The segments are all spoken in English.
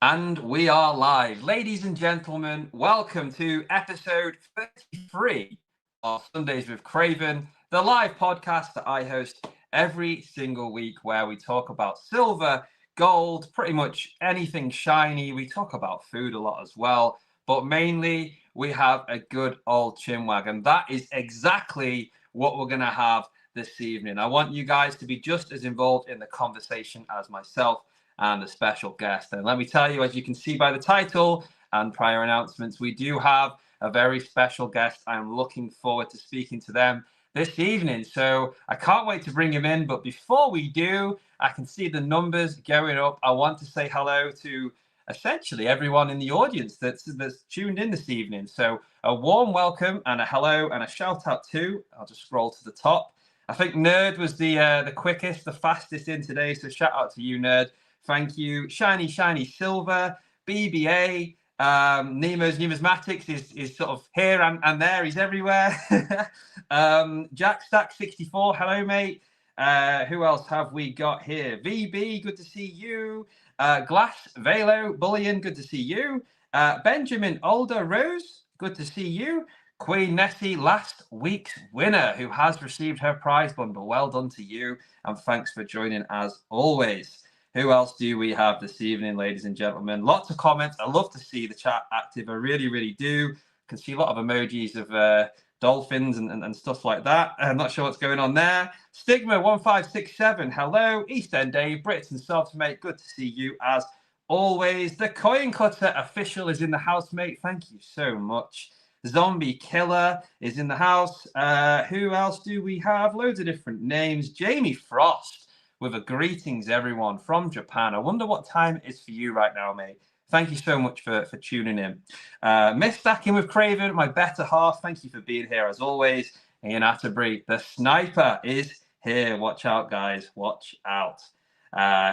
And we are live. Ladies and gentlemen, welcome to episode 33 of Sundays with Craven, the live podcast that I host every single week where we talk about silver, gold, pretty much anything shiny. We talk about food a lot as well, but mainly we have a good old chinwag, and that is exactly what we're going to have this evening. I want you guys to be just as involved in the conversation as myself and a special guest. And let me tell you, as you can see by the title and prior announcements, we do have a very special guest. I'm looking forward to speaking to them this evening. So I can't wait to bring him in. But before we do, I can see the numbers going up. I want to say hello to essentially everyone in the audience that's tuned in this evening. So a warm welcome and a hello and a shout out to, I'll just scroll to the top. I think Nerd was the quickest, the fastest in today. So shout out to you, Nerd. Thank you. Shiny Silver, BBA, Nemo's Numismatics is sort of here and there. He's everywhere. Jack Stack 64, hello, mate. Who else have we got here? VB, good to see you. Glass, Velo, Bullion, good to see you. Benjamin Older Rose, good to see you. Queen Nessie, last week's winner, who has received her prize bundle. Well done to you, and thanks for joining as always. Who else do we have this evening, ladies and gentlemen? Lots of comments. I love to see the chat active. I really, really do. Can see a lot of emojis of dolphins and stuff like that. I'm not sure what's going on there. Stigma1567, hello. East End Dave, Brits and Sobs, mate. Good to see you as always. The Coin Cutter official is in the house, mate. Thank you so much. Zombie Killer is in the house. Who else do we have? Loads of different names. Jamie Frost with a greetings, everyone, from Japan. I wonder what time it is for you right now, mate. Thank you so much for tuning in. Miss Stacking with Craven, my better half. Thank you for being here, as always. Ian Atterbury, the sniper, is here. Watch out, guys. Watch out.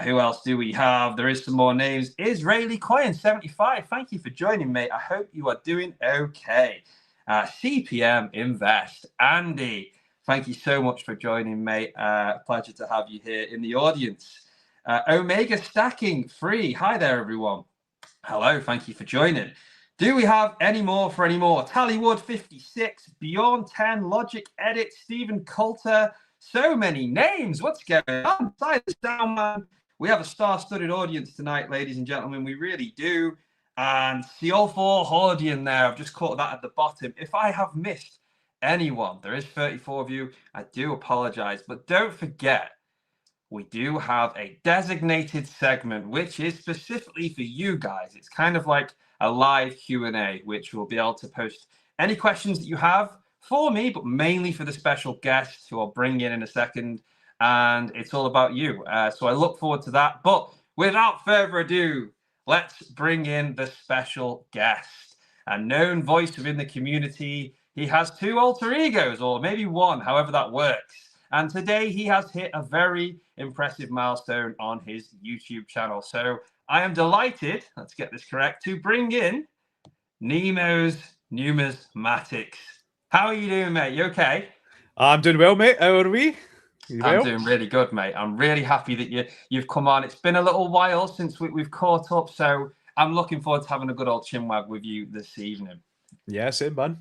Who else do we have? There is some more names. Israeli Coin 75. Thank you for joining, mate. I hope you are doing okay. CPM Invest. Andy, thank you so much for joining, mate. Pleasure to have you here in the audience. Omega Stacking Free. Hi there, everyone. Hello. Thank you for joining. Do we have any more for any more? Tallywood 56, Beyond 10, Logic Edit, Stephen Coulter. So many names. What's going on? Silence down, man. We have a star-studded audience tonight, ladies and gentlemen. We really do. And CO4 Hordian there. I've just caught that at the bottom. If I have missed anyone, there is 34 of you. I do apologize. But don't forget, we do have a designated segment, which is specifically for you guys. It's kind of like a live Q&A, which we'll be able to post any questions that you have for me, but mainly for the special guests who I'll bring in a second. And it's all about you. So I look forward to that. But without further ado, let's bring in the special guest, a known voice within the community. He has two alter egos, or maybe one, however that works. And today he has hit a very impressive milestone on his YouTube channel. So I am delighted, let's get this correct, to bring in Nemo's Numismatics. How are you doing, mate? You okay? I'm doing well, mate. How are we? I'm doing really good, mate. I'm really happy that you've come on. It's been a little while since we've caught up, so I'm looking forward to having a good old chinwag with you this evening. Yeah, same, man.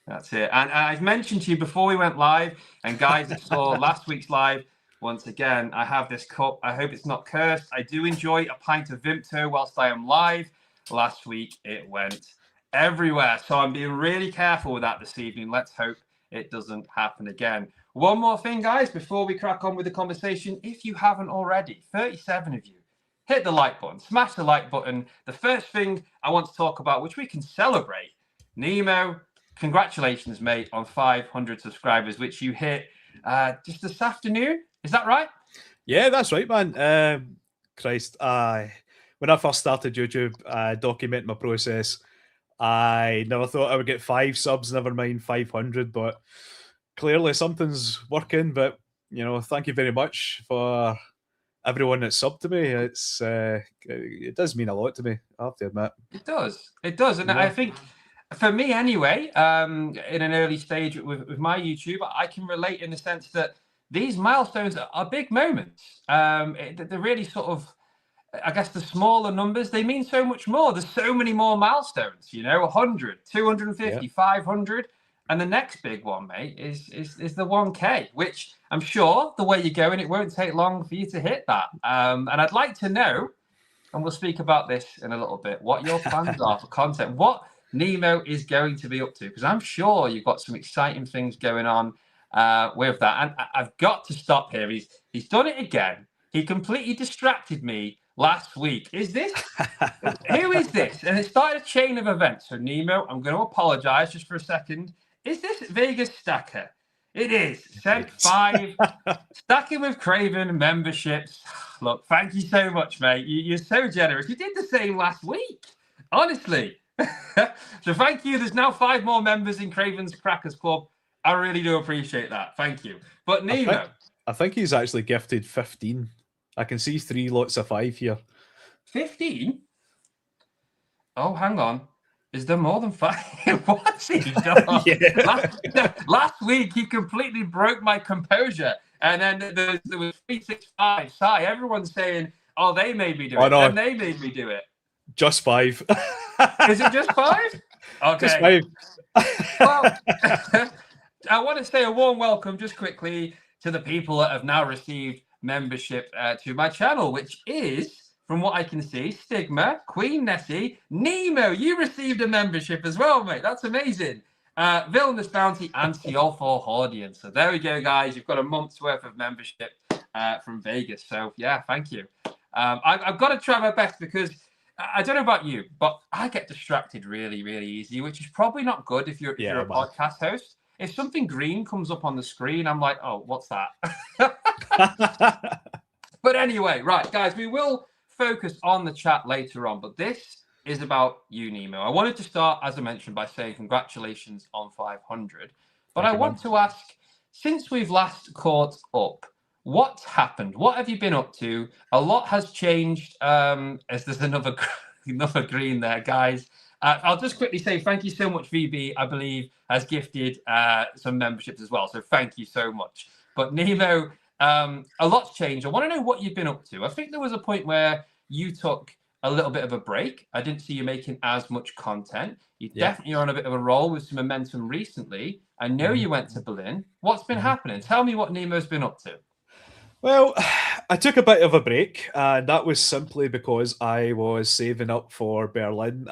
That's it. And I've mentioned to you before we went live, and guys that saw last week's live, once again, I have this cup. I hope it's not cursed. I do enjoy a pint of Vimto whilst I am live. Last week, it went everywhere. So I'm being really careful with that this evening. Let's hope it doesn't happen again. One more thing, guys, before we crack on with the conversation. If you haven't already, 37 of you, hit the like button, smash the like button. The first thing I want to talk about, which we can celebrate, Nemo, congratulations, mate, on 500 subscribers, which you hit just this afternoon. Is that right? Yeah, that's right, man. Christ, when I first started YouTube, documenting my process, I never thought I would get 5 subs, never mind 500, but clearly something's working. But, you know, thank you very much for everyone that's subbed to me. It does mean a lot to me, I have to admit. It does. And yeah. I think for me anyway, in an early stage with my YouTube, I can relate in the sense that these milestones are big moments. They're really sort of I guess the smaller numbers, they mean so much more. There's so many more milestones, 100, 250, 500. And the next big one, mate, is the 1K, which I'm sure the way you're going, it won't take long for you to hit that. And I'd like to know, and we'll speak about this in a little bit, what your plans are for content, what Nemo is going to be up to, because I'm sure you've got some exciting things going on with that. And I've got to stop here. He's done it again. He completely distracted me last week. Who is this? And it started a chain of events. So Nemo, I'm going to apologize just for a second. Is this Vegas Stacker? It is. Sent 5 stacking with Craven memberships. Look, thank you so much, mate. You're so generous. You did the same last week, honestly. So thank you. There's now 5 more members in Craven's Crackers Club. I really do appreciate that. Thank you. But Nemo, I think he's actually gifted 15. I can see 3 lots of 5 here. 15? Oh, hang on. Is there more than 5? What's he done? Last week, he completely broke my composure. And then there was 365. Sai, everyone's saying, oh, they made me do it. And they made me do it. Just 5. Is it just 5? Okay. Just 5. Well, I want to say a warm welcome just quickly to the people that have now received membership to my channel, which is, from what I can see, Stigma, Queen Nessie, Nemo. You received a membership as well, mate. That's amazing. Villainous Bounty and Seol4 Hordian. So there we go, guys. You've got a month's worth of membership from Vegas. So yeah, thank you. I've got to try my best because I don't know about you, but I get distracted really, really easy, which is probably not good if you're a podcast host. If something green comes up on the screen, I'm like, oh, what's that? But anyway, right, guys, we will focus on the chat later on, but this is about you, Nemo. I wanted to start, as I mentioned, by saying congratulations on 500. But I want to ask, since we've last caught up, what's happened? What have you been up to? A lot has changed. As there's another green there, guys. I'll just quickly say thank you so much, VB, I believe, has gifted some memberships as well. So thank you so much. But Nemo, a lot's changed. I want to know what you've been up to. I think there was a point where you took a little bit of a break. I didn't see you making as much content. You definitely are on a bit of a roll with some momentum recently. I know you went to Berlin. What's been happening? Tell me what Nemo's been up to. Well, I took a bit of a break, and that was simply because I was saving up for Berlin.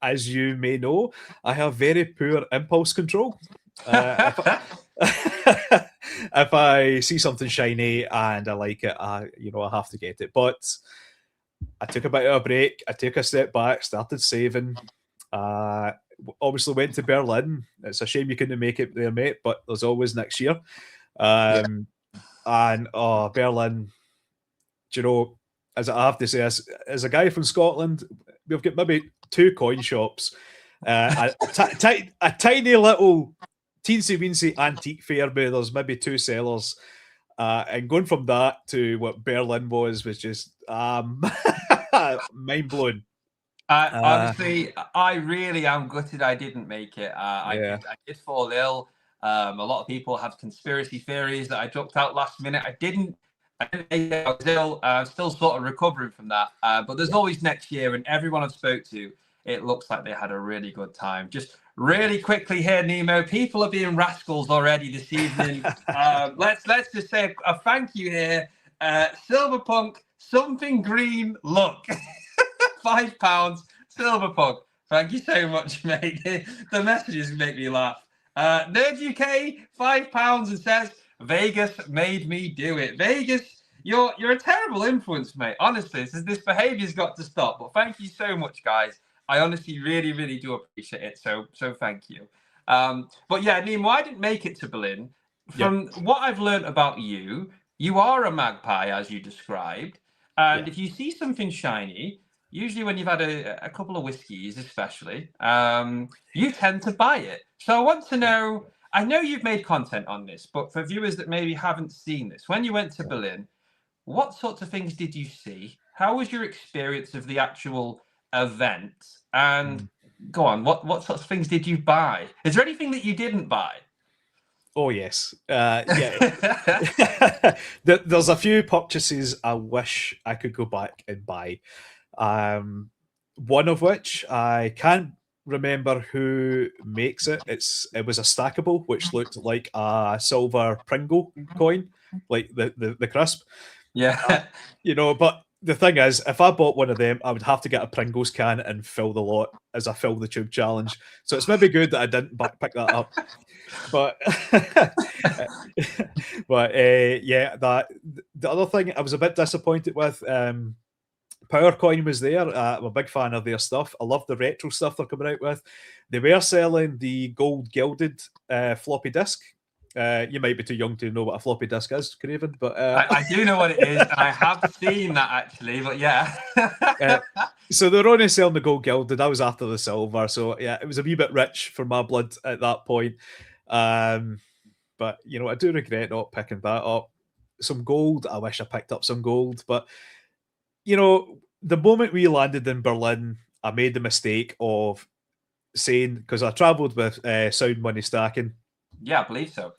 As you may know, I have very poor impulse control. If I see something shiny and I like it, I have to get it. But I took a bit of a break. I took a step back, started saving. Obviously went to Berlin. It's a shame you couldn't make it there, mate, but there's always next year. And Berlin, as I have to say, as a guy from Scotland, we've got maybe 2 coin shops, a tiny little teensy-weensy antique fair where there's maybe 2 sellers. And going from that to what Berlin was just mind-blowing. Honestly, I really am gutted I didn't make it. I did fall ill. A lot of people have conspiracy theories that I dropped out last minute. I didn't make it. I was ill. Still sort of recovering from that. But there's always next year, and everyone I've spoke to, it looks like they had a really good time. Just really quickly here, Nemo. People are being rascals already this evening. Let's just say a thank you here. Silverpunk, something green. Look, £5. Silverpunk. Thank you so much, mate. The messages make me laugh. Nerd UK, £5 and says, Vegas made me do it. Vegas, you're a terrible influence, mate. Honestly, this behavior's got to stop. But thank you so much, guys. I honestly really, really do appreciate it. So thank you. But yeah, Nemo, I didn't make it to Berlin. From what I've learned about you, you are a magpie, as you described. And if you see something shiny, usually when you've had a couple of whiskeys, especially, you tend to buy it. So I want to know, I know you've made content on this, but for viewers that maybe haven't seen this, when you went to Berlin, what sorts of things did you see? How was your experience of the actual event? And go on, what sorts of things did you buy? Is there anything that you didn't buy? Oh yes, yeah. There's a few purchases I wish I could go back and buy. One of which I can't remember who makes it. It was a stackable, which looked like a silver Pringle coin, like the crisp. Yeah. But the thing is, if I bought one of them, I would have to get a Pringles can and fill the lot as I fill the tube challenge. So it's maybe good that I didn't pick that up. But yeah, that the other thing I was a bit disappointed with. Powercoin was there. I'm a big fan of their stuff. I love the retro stuff they're coming out with. They were selling the gold gilded floppy disk. You might be too young to know what a floppy disk is, Craven, but I do know what it is. I have seen that actually, but yeah. So they're only selling the gold gilded. I was after the silver, so yeah, it was a wee bit rich for my blood at that point. But I do regret not picking that up. Some gold. I wish I picked up some gold, but the moment we landed in Berlin, I made the mistake of saying, because I travelled with Sound Money Stacking. Yeah, I believe so.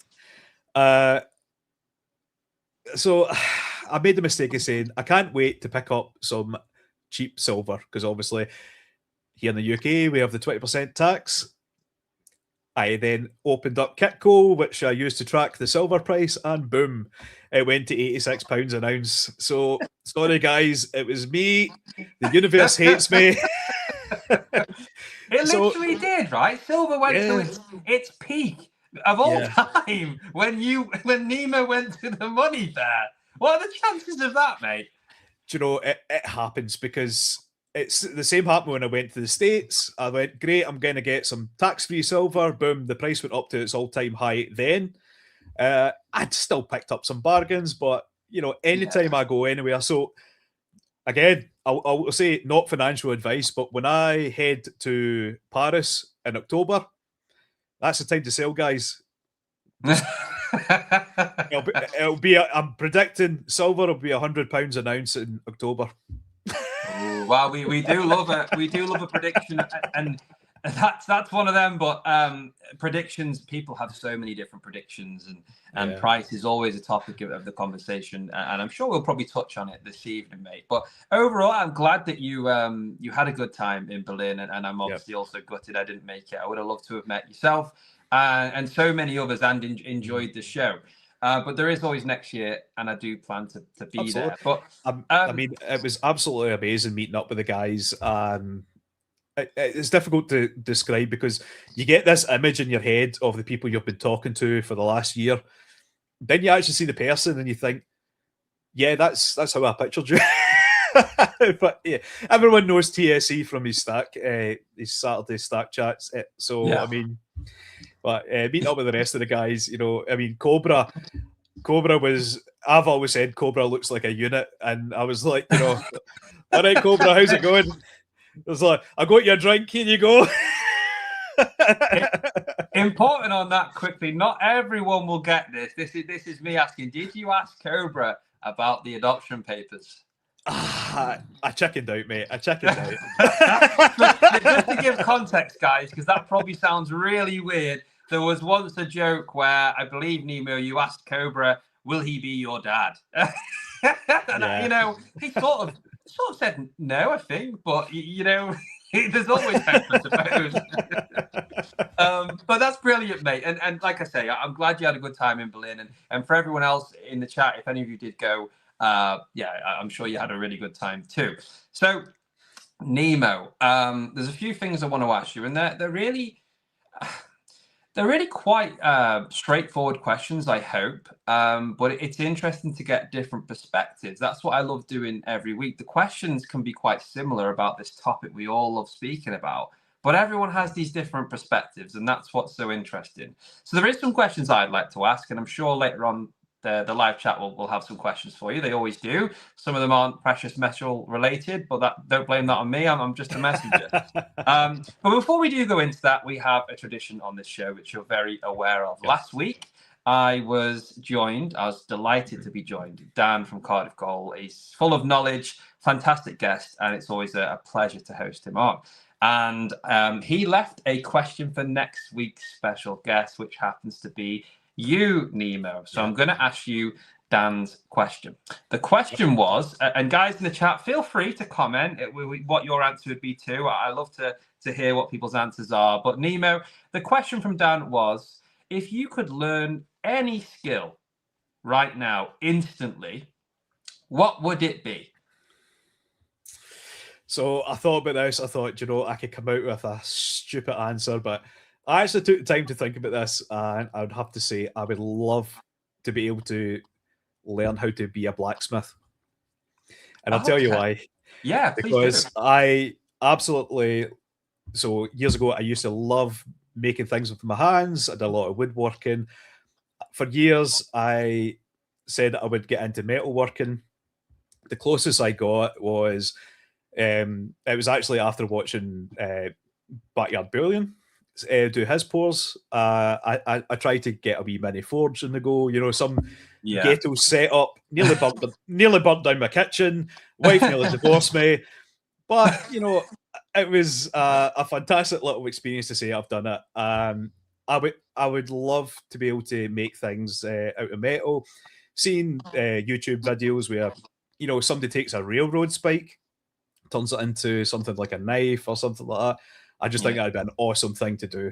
So I made the mistake of saying, I can't wait to pick up some cheap silver, because obviously here in the UK, we have the 20% tax. I then opened up Kitco, which I used to track the silver price, and boom, it went to £86 an ounce. So, sorry guys, it was me. The universe hates me. It literally did, right? Silver went to its peak of all time when Nemo went to the money fair. What are the chances of that, mate? Do you know, it happens because it's the same happened when I went to the States. I went, great, I'm going to get some tax-free silver. Boom, the price went up to its all-time high then. I'd still picked up some bargains, but, anytime I go anywhere. So, again, I'll say not financial advice, but when I head to Paris in October, that's the time to sell, guys. I'm predicting silver will be £100 an ounce in October. Well, we do love it. We do love a prediction, and that's one of them. But predictions, people have so many different predictions, and price is always a topic of the conversation. And I'm sure we'll probably touch on it this evening, mate. But overall, I'm glad that you had a good time in Berlin, and I'm obviously also gutted I didn't make it. I would have loved to have met yourself and so many others, and enjoyed the show. But there is always next year, and I do plan to be Absolutely. there. But I mean, it was absolutely amazing meeting up with the guys. It's difficult to describe because you get this image in your head of the people you've been talking to for the last year. Then you actually see the person, and you think, "Yeah, that's how I pictured you." But yeah, everyone knows TSE from his Saturday stack chats. I mean. But meeting up with the rest of the guys, I mean, Cobra was, I've always said Cobra looks like a unit. And I was like, all right, Cobra, how's it going? It was like, I got you a drink, here you go. Important on that quickly, not everyone will get this. This is me asking, did you ask Cobra about the adoption papers? I chickened out, mate. I chickened out. Just to give context, guys, because that probably sounds really weird. There was once a joke where I believe, Nemo, you asked Cobra, will he be your dad? And he sort of said no, I think, but there's always hope, I suppose. But that's brilliant, mate. And like I say, I'm glad you had a good time in Berlin. And for everyone else in the chat, if any of you did go, I'm sure you had a really good time too. So, Nemo, there's a few things I want to ask you, and they're really quite straightforward questions, I hope. But it's interesting to get different perspectives. That's what I love doing every week. The questions can be quite similar about this topic we all love speaking about, but everyone has these different perspectives, and that's what's so interesting. So there is some questions I'd like to ask, and I'm sure later on the live chat will have some questions for you. They always do. Some of them aren't precious metal related, but don't blame that on me. I'm just a messenger. But before we do go into that, we have a tradition on this show, which you're very aware of. Yep. Last week, I was delighted to be joined. Dan from Cardiff Goal. He's full of knowledge, fantastic guest, and it's always a pleasure to host him on. And he left a question for next week's special guest, which happens to be you, Nemo. So I'm going to ask you Dan's question. The question was, and guys in the chat, feel free to comment what your answer would be too. I love to hear what people's answers are. But Nemo, the question from Dan was, if you could learn any skill right now, instantly, what would it be? So I thought about this. I thought, I could come out with a stupid answer, but I actually took the time to think about this, and I would have to say I would love to be able to learn how to be a blacksmith. And I'll tell you why. Yeah, please because do. I absolutely. So years ago, I used to love making things with my hands. I did a lot of woodworking. For years, I said I would get into metalworking. The closest I got was it was actually after watching Backyard Bullion do his pours. I tried to get a wee mini forge in the go. Some ghetto setup. Nearly burnt down my kitchen. Wife nearly divorced me. But it was a fantastic little experience to say I've done it. I would love to be able to make things out of metal. Seeing YouTube videos where somebody takes a railroad spike, turns it into something like a knife or something like that. I just think that'd be an awesome thing to do.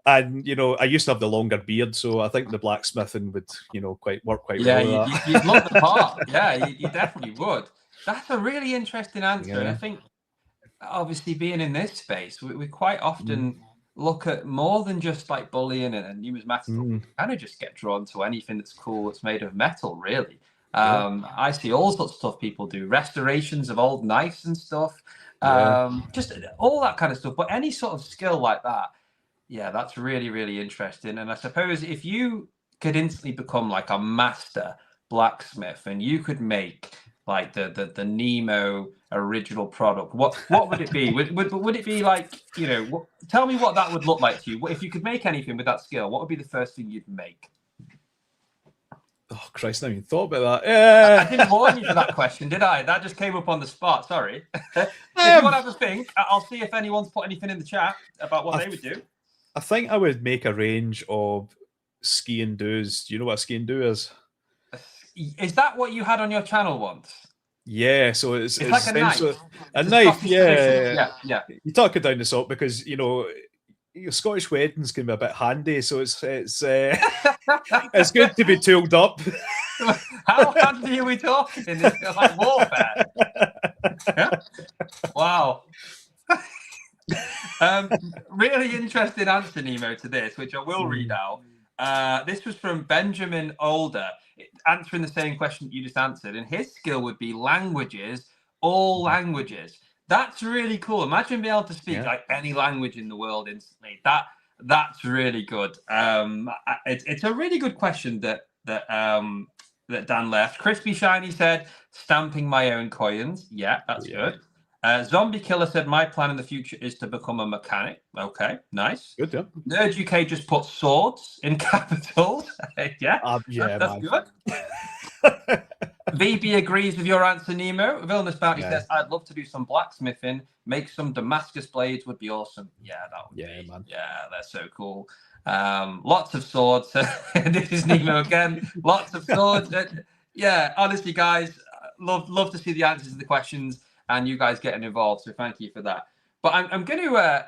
And I used to have the longer beard, so I think the blacksmithing would work quite well. Yeah, you'd love the part. Yeah, you definitely would. That's a really interesting answer, and I think obviously being in this space, we quite often look at more than just like bullion and numismatics. We kind of just get drawn to anything that's cool that's made of metal, really. I see all sorts of stuff people do, restorations of old knives and stuff, just all that kind of stuff. But any sort of skill like that, that's really, really interesting. And I suppose if you could instantly become like a master blacksmith and you could make like the Nemo original product, what would it be? Would it be like, tell me what that would look like to you. If you could make anything with that skill, what would be the first thing you'd make? Oh, Christ, I haven't even thought about that. I didn't warn you for that question, did I? That just came up on the spot. Sorry. If you want to have a think, I'll see if anyone's put anything in the chat about what they would do. I think I would make a range of ski and doos. Do you know what a ski and do is? Is that what you had on your channel once? Yeah, so it's like a knife. A knife, yeah. You talk it down the salt because Scottish weddings can be a bit handy, so it's it's good to be tooled up. How handy are we talking? It's like warfare. Wow. Really interesting answer, Nemo, to this, which I will read out. This was from Benjamin Older, answering the same question that you just answered, and his skill would be languages, all languages. That's really cool. Imagine being able to speak like any language in the world instantly. That's really good. It's a really good question that Dan left. Crispy Shiny said, stamping my own coins. Yeah, that's good. Zombie Killer said, my plan in the future is to become a mechanic. Okay, nice. Good, yeah. Nerd UK just put swords in capitals. That's good. VB agrees with your answer, Nemo. Villainous Bounty says, I'd love to do some blacksmithing. Make some Damascus blades would be awesome. Yeah, that would be. Man. Yeah, that's so cool. Lots of swords. This is Nemo again. Lots of swords. Honestly, guys, love to see the answers to the questions and you guys getting involved. So thank you for that. But I'm going to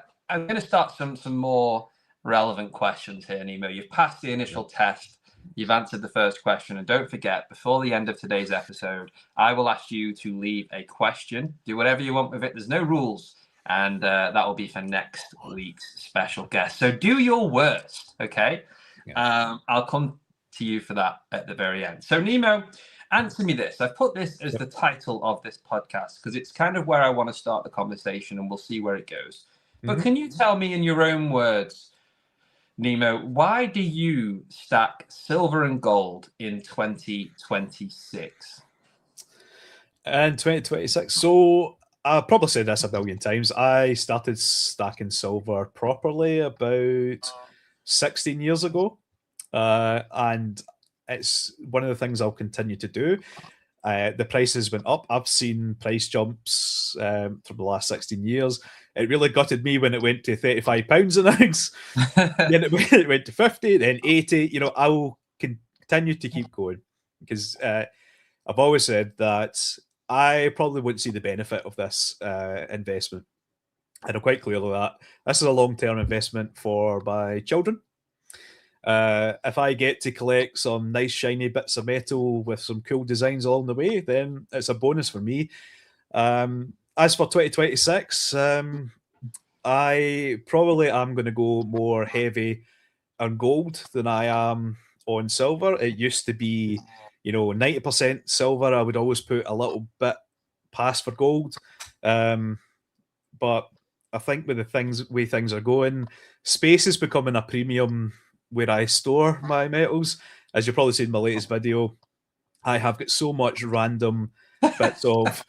start some more relevant questions here, Nemo. You've passed the initial test. You've answered the first question. And don't forget, before the end of today's episode, I will ask you to leave a question. Do whatever you want with it. There's no rules. And that will be for next week's special guest. So do your worst, okay? Yeah. I'll come to you for that at the very end. So, Nemo, answer me this. I've put this as the title of this podcast because it's kind of where I want to start the conversation and we'll see where it goes. But can you tell me in your own words, Nemo, why do you stack silver and gold in 2026? In 2026, so I've probably said this a billion times. I started stacking silver properly about 16 years ago. And it's one of the things I'll continue to do. The prices went up. I've seen price jumps from the last 16 years. It really gutted me when it went to £35 an ounce. Then it went to 50, then 80. You know, I'll continue to keep going because I've always said that I probably wouldn't see the benefit of this investment. And I'm quite clear of that. This is a long-term investment for my children. If I get to collect some nice shiny bits of metal with some cool designs along the way, then it's a bonus for me. As for 2026, I probably am going to go more heavy on gold than I am on silver. It used to be, 90% silver. I would always put a little bit past for gold. But I think with the way things are going, space is becoming a premium where I store my metals. As you've probably seen in my latest video, I have got so much random bits of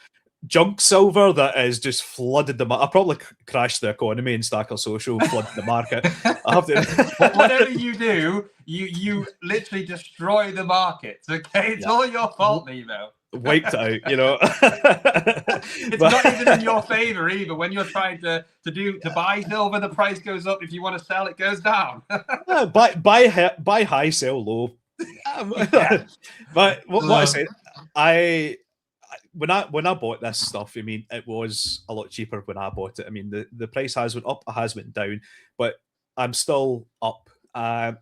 junk silver that is just flooded the market. I probably crashed the economy in Stacker Social, flooded the market. I have to. Whatever you do, you literally destroy the markets. Okay, it's all your fault, Nemo. Wiped it out, It's not even in your favor either. When you're trying to buy silver, the price goes up. If you want to sell, it goes down. Buy high, sell low. But what I said, when I bought this stuff, I mean, it was a lot cheaper when I bought it. I mean, the price has went up, it has went down, but I'm still up.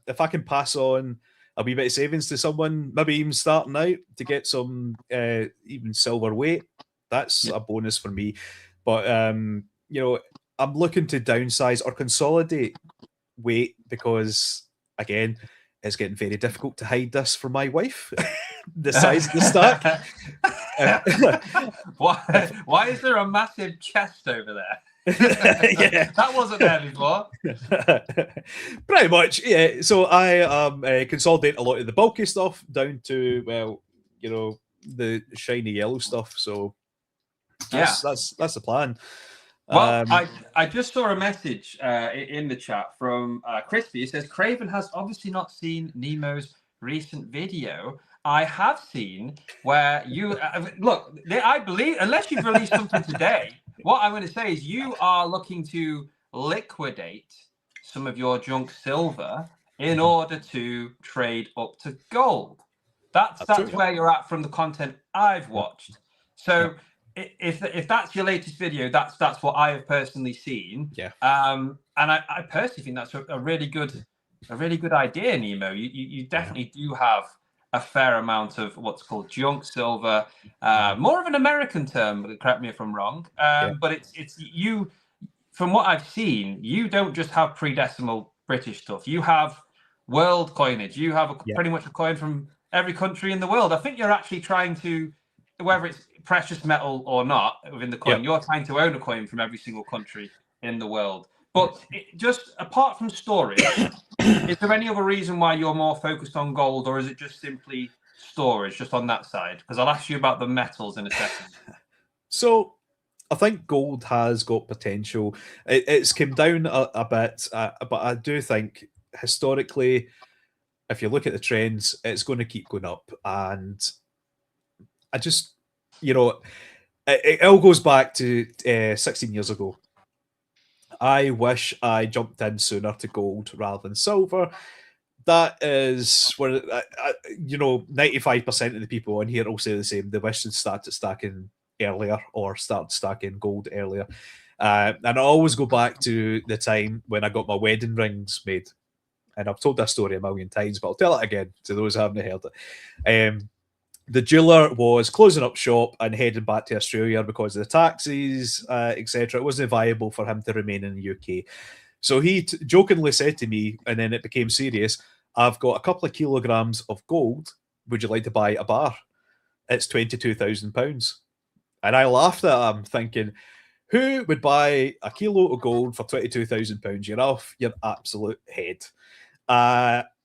If I can pass on a wee bit of savings to someone, maybe even starting out to get some even silver weight, that's a bonus for me. But I'm looking to downsize or consolidate weight because, again, it's getting very difficult to hide this from my wife. The size of the stack. Why is there a massive chest over there? Yeah, that wasn't there before. Pretty much, yeah. So I consolidate a lot of the bulky stuff down to the shiny yellow stuff. So that's the plan. Well, I just saw a message in the chat from Crispy. It says Craven has obviously not seen Nemo's recent video. I have seen where you look. I believe unless you've released something today, what I'm going to say is you are looking to liquidate some of your junk silver in order to trade up to gold. That's where you're at from the content I've watched. So if that's your latest video, that's what I have personally seen. Yeah. And I personally think that's a really good idea, Nemo. You definitely do have a fair amount of what's called junk silver, more of an American term, correct me if I'm wrong, but it's you, from what I've seen, you don't just have pre-decimal British stuff, you have world coinage, you have pretty much a coin from every country in the world. I think you're actually trying to, whether it's precious metal or not within the coin, you're trying to own a coin from every single country in the world. But just apart from storage, is there any other reason why you're more focused on gold, or is it just simply storage, just on that side? Because I'll ask you about the metals in a second. So I think gold has got potential. It's come down a bit, but I do think historically, if you look at the trends, it's going to keep going up. And I just, it all goes back to 16 years ago. I wish I jumped in sooner to gold rather than silver. That is where, 95% of the people on here will say the same. They wish they'd started stacking earlier or started stacking gold earlier. And I always go back to the time when I got my wedding rings made. And I've told that story a million times, but I'll tell it again to those who haven't heard it. The jeweler was closing up shop and heading back to Australia because of the taxes, etc. It wasn't viable for him to remain in the UK. So he jokingly said to me, and then it became serious, I've got a couple of kilograms of gold. Would you like to buy a bar? It's £22,000. And I laughed at him thinking, who would buy a kilo of gold for £22,000? You're off your absolute head.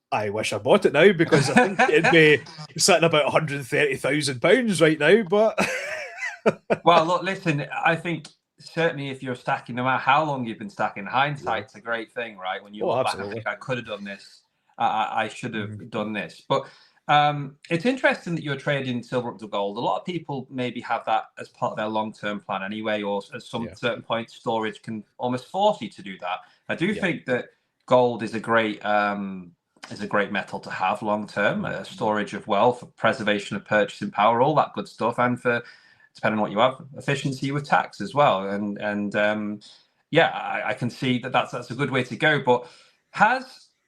I wish I bought it now because I think it'd be sitting about £130,000 right now. But well, look, listen, I think certainly if you're stacking, no matter how long you've been stacking, hindsight's a great thing, right? When you look back and think, I could have done this, I should have done this. But It's interesting that you're trading silver up to gold. A lot of people maybe have that as part of their long-term plan anyway, or at some certain point, storage can almost force you to do that. I do think that gold is a great metal to have long-term, storage of wealth, preservation of purchasing power, all that good stuff, and for depending on what you have, efficiency with tax as well. And I can see that that's a good way to go. But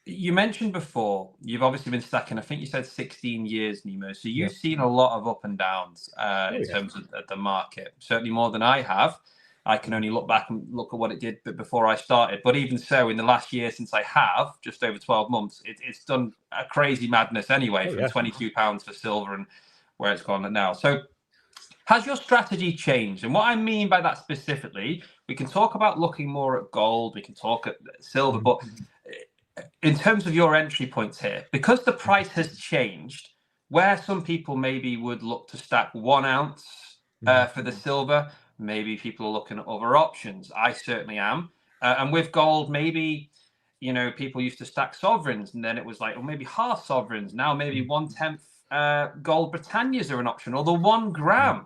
you mentioned before, you've obviously been stacking, I think you said 16 years, Nemo. So you've seen a lot of up and downs in terms of the market, certainly more than I have. I can only look back and look at what it did before I started. But even so, in the last year since I have, just over 12 months, it's done a crazy madness anyway, from £22 for silver and where it's gone now. So has your strategy changed? And what I mean by that specifically, we can talk about looking more at gold, we can talk at silver, but in terms of your entry points here, because the price has changed, where some people maybe would look to stack 1 ounce for the silver, maybe people are looking at other options. I certainly am. And with gold, maybe, people used to stack sovereigns, and then it was like, well, maybe half sovereigns. Now maybe 1/10 gold Britannias are an option, or the 1 gram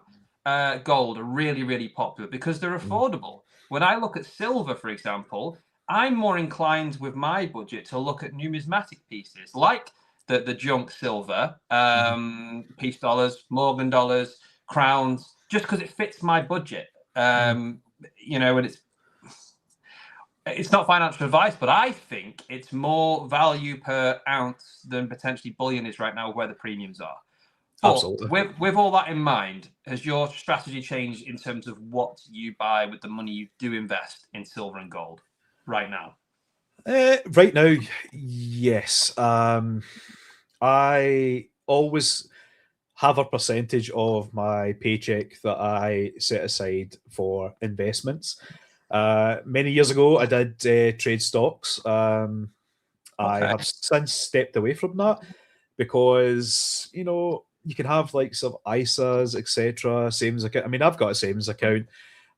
gold are really, really popular because they're affordable. When I look at silver, for example, I'm more inclined with my budget to look at numismatic pieces like the junk silver, peace dollars, Morgan dollars, crowns, just because it fits my budget. And it's not financial advice, but I think it's more value per ounce than potentially bullion is right now, where the premiums are. But absolutely. With all that in mind, has your strategy changed in terms of what you buy with the money you do invest in silver and gold right now? Right now, yes. I always have a percentage of my paycheck that I set aside for investments. Many years ago, I did trade stocks. I have since stepped away from that because, you can have like some ISAs, etc., savings account. I mean, I've got a savings account,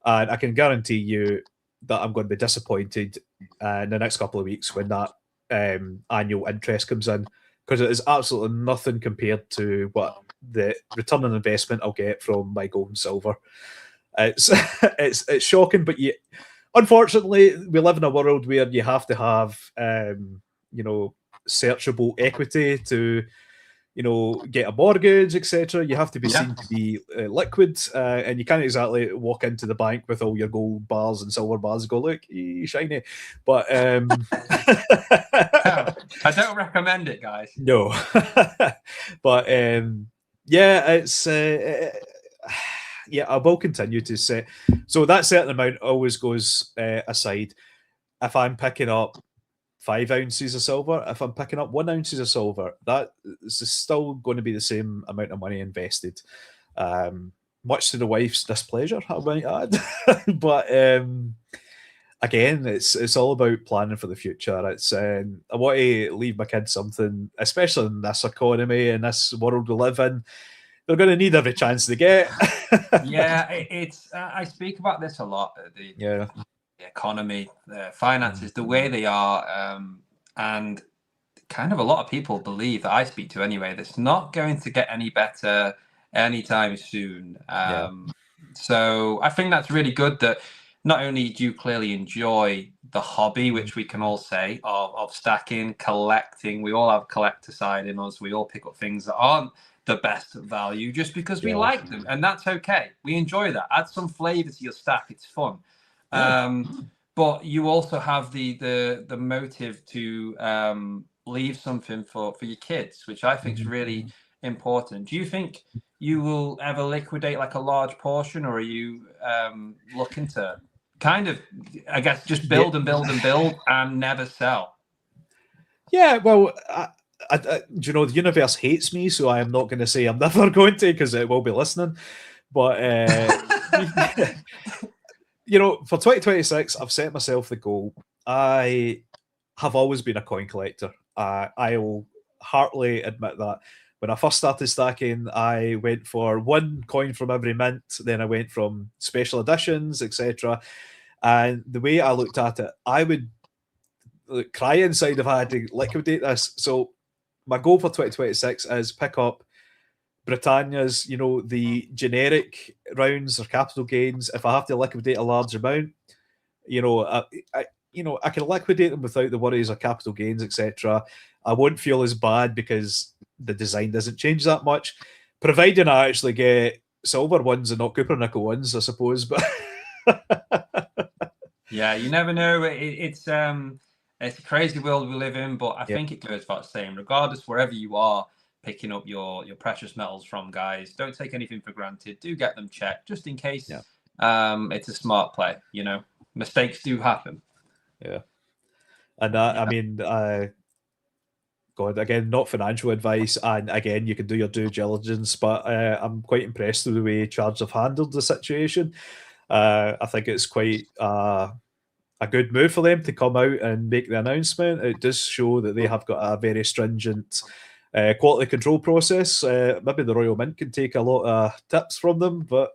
and I can guarantee you that I'm going to be disappointed in the next couple of weeks when that annual interest comes in, because it is absolutely nothing compared to what the return on investment I'll get from my gold and silver. It's it's shocking, but unfortunately, we live in a world where you have to have searchable equity to get a mortgage, etc. You have to be seen to be liquid, and you can't exactly walk into the bank with all your gold bars and silver bars and go, look, shiny. But I don't recommend it, guys. No. But it's I will continue to say. So that certain amount always goes aside. If I'm picking up 5 ounces of silver, if I'm picking up 1 ounce of silver, that is still going to be the same amount of money invested. Much to the wife's displeasure, I might add. But again, it's all about planning for the future. It's I want to leave my kids something, especially in this economy and this world we live in. They're going to need every chance they get. It's I speak about this a lot. The economy, finances, the way they are, and kind of a lot of people believe that I speak to anyway, that's not going to get any better anytime soon. So I think that's really good that not only do you clearly enjoy the hobby, which we can all say, of stacking, collecting. We all have collector side in us. We all pick up things that aren't the best value just because we like them, and that's okay. We enjoy that. Add some flavor to your stack. It's fun. But you also have the motive to leave something for your kids, which I think is really important. Do you think you will ever liquidate like a large portion, or are you looking to kind of, I guess, just build and build and build and never sell? Yeah, well, the universe hates me, so I am not going to say I'm never going to, because it will be listening. But for 2026, I've set myself the goal. I have always been a coin collector. I will heartily admit that. When I first started stacking, I went for 1 coin from every mint. Then I went from special editions, etc. And the way I looked at it, I would cry inside if I had to liquidate this. So my goal for 2026 is pick up Britannia's, the generic rounds or capital gains. If I have to liquidate a large amount, I can liquidate them without the worries of capital gains, etc. I won't feel as bad because the design doesn't change that much, providing I actually get silver ones and not copper nickel ones, I suppose. But yeah, you never know. It's a crazy world we live in, but I think it goes without saying, regardless wherever you are picking up your precious metals from, guys, don't take anything for granted. Do get them checked just in case. It's a smart play. Mistakes do happen. Yeah. And I mean, God, again, not financial advice, and again, you can do your due diligence, but I'm quite impressed with the way Charge have handled the situation. I think it's quite a good move for them to come out and make the announcement. It does show that they have got a very stringent quality control process. Maybe the Royal Mint can take a lot of tips from them, but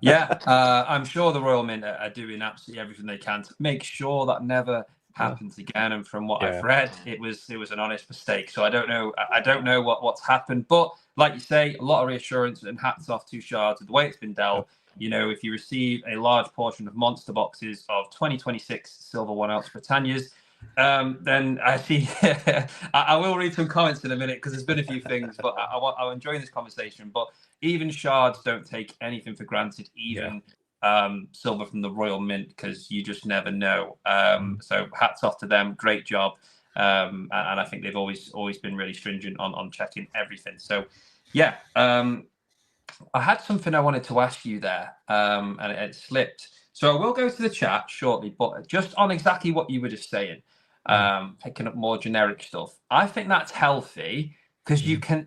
yeah, I'm sure the Royal Mint are doing absolutely everything they can to make sure that never happens again. And from what I've read, it was an honest mistake. So I don't know what's happened, but like you say, a lot of reassurance and hats off to Shards with the way it's been dealt. If you receive a large portion of monster boxes of 2026 silver 1 ounce Britannias, then I see. I will read some comments in a minute because there's been a few things, but I'm enjoying this conversation. But even Shards don't take anything for granted, even silver from the Royal Mint, because you just never know. So hats off to them, great job, and I think they've always been really stringent on checking everything. So yeah, I had something I wanted to ask you there, and it slipped. So I will go to the chat shortly, but just on exactly what you were just saying, picking up more generic stuff. I think that's healthy because you can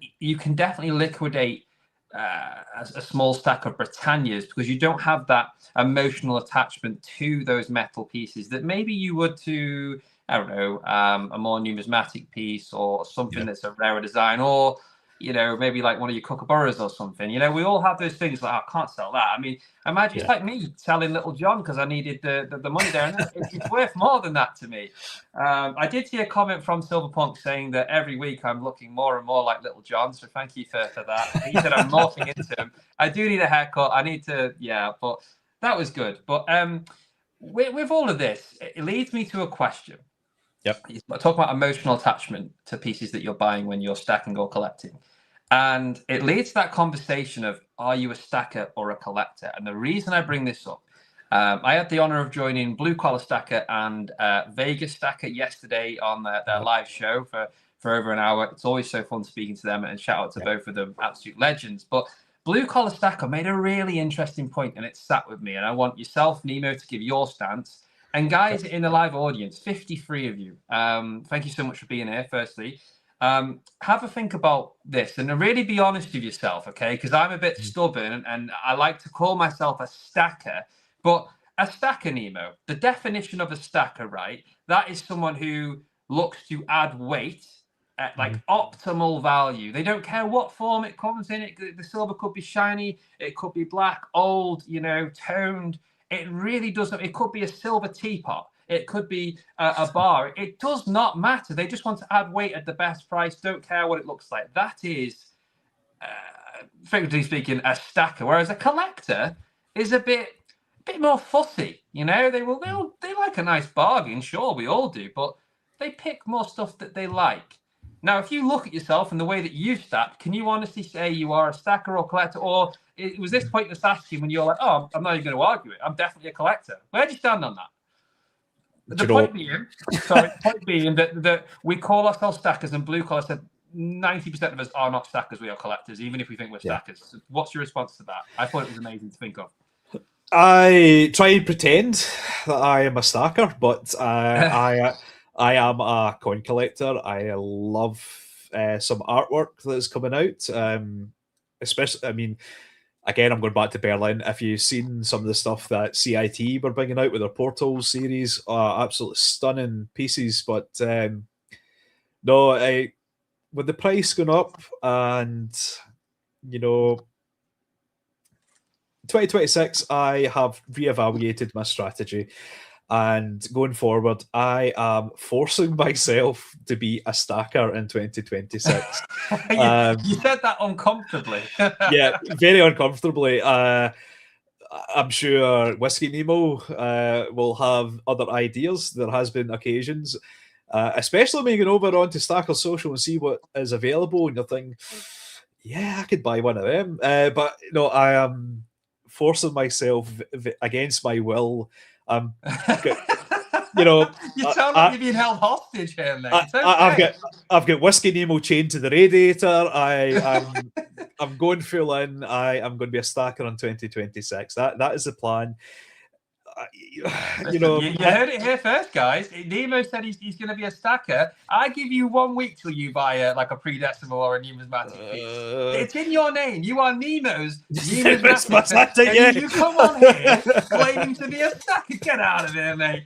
definitely liquidate a small stack of Britannias because you don't have that emotional attachment to those metal pieces that maybe you would to, I don't know, a more numismatic piece or something that's a rarer design, or maybe like one of your kookaburras or something. We all have those things like, I can't sell that. I mean, imagine it's like me selling Little John because I needed the money there. And it's worth more than that to me. I did see a comment from Silverpunk saying that every week I'm looking more and more like Little John. So thank you for that. He said I'm morphing into him. I do need a haircut. I need to, but that was good. But with all of this, it leads me to a question. Talk about emotional attachment to pieces that you're buying when you're stacking or collecting. And it leads to that conversation of, are you a stacker or a collector? And the reason I bring this up, I had the honor of joining Blue Collar Stacker and Vegas Stacker yesterday on their live show for over an hour. It's always so fun speaking to them, and shout out to both of them, absolute legends. But Blue Collar Stacker made a really interesting point, and it sat with me. And I want yourself, Nemo, to give your stance. And guys in the live audience, 53 of you, thank you so much for being here, firstly. Have a think about this and really be honest with yourself, okay? Because I'm a bit stubborn and I like to call myself a stacker. But a stacker, Nemo, the definition of a stacker, right? That is someone who looks to add weight at like optimal value. They don't care what form it comes in. The silver could be shiny, it could be black, old, toned. It really doesn't. It could be a silver teapot. It could be a bar. It does not matter. They just want to add weight at the best price. Don't care what it looks like. That is, figuratively speaking, a stacker. Whereas a collector is a bit more fussy. They like a nice bargain. Sure, we all do, but they pick more stuff that they like. Now, if you look at yourself and the way that you stack, can you honestly say you are a stacker or collector? Or it was this point in the asking when you're like, oh, I'm not even going to argue it. I'm definitely a collector. Where do you stand on that? The point being that we call ourselves stackers, and Blue Collar said 90% of us are not stackers, we are collectors, even if we think we're stackers. So what's your response to that? I thought it was amazing to think of. I try and pretend that I am a stacker, but I am a coin collector. I love some artwork that's coming out. Especially, I mean, again, I'm going back to Berlin. If you've seen some of the stuff that CIT were bringing out with their Portal series, absolutely stunning pieces. But no, with the price going up and, 2026, I have reevaluated my strategy. And going forward, I am forcing myself to be a stacker in 2026. You said that uncomfortably. Yeah, very uncomfortably. I'm sure Whiskey Nemo will have other ideas. There has been occasions, especially when you go over onto Stacker Social and see what is available, and you're thinking, yeah, I could buy one of them. But no, I am forcing myself against my will. You know, you sound like you're being held hostage here, mate. It's okay. I've got Whiskey Nemo chained to the radiator. I'm going full in. I am going to be a stacker in 2026. That is the plan. Listen, you heard it here first, guys. Nemo said he's going to be a stacker. I give you 1 week till you buy like a pre-decimal or a numismatic piece. It's in your name. You are Nemo's numismatic. Yeah. You come on here claiming to be a stacker. Get out of here, mate.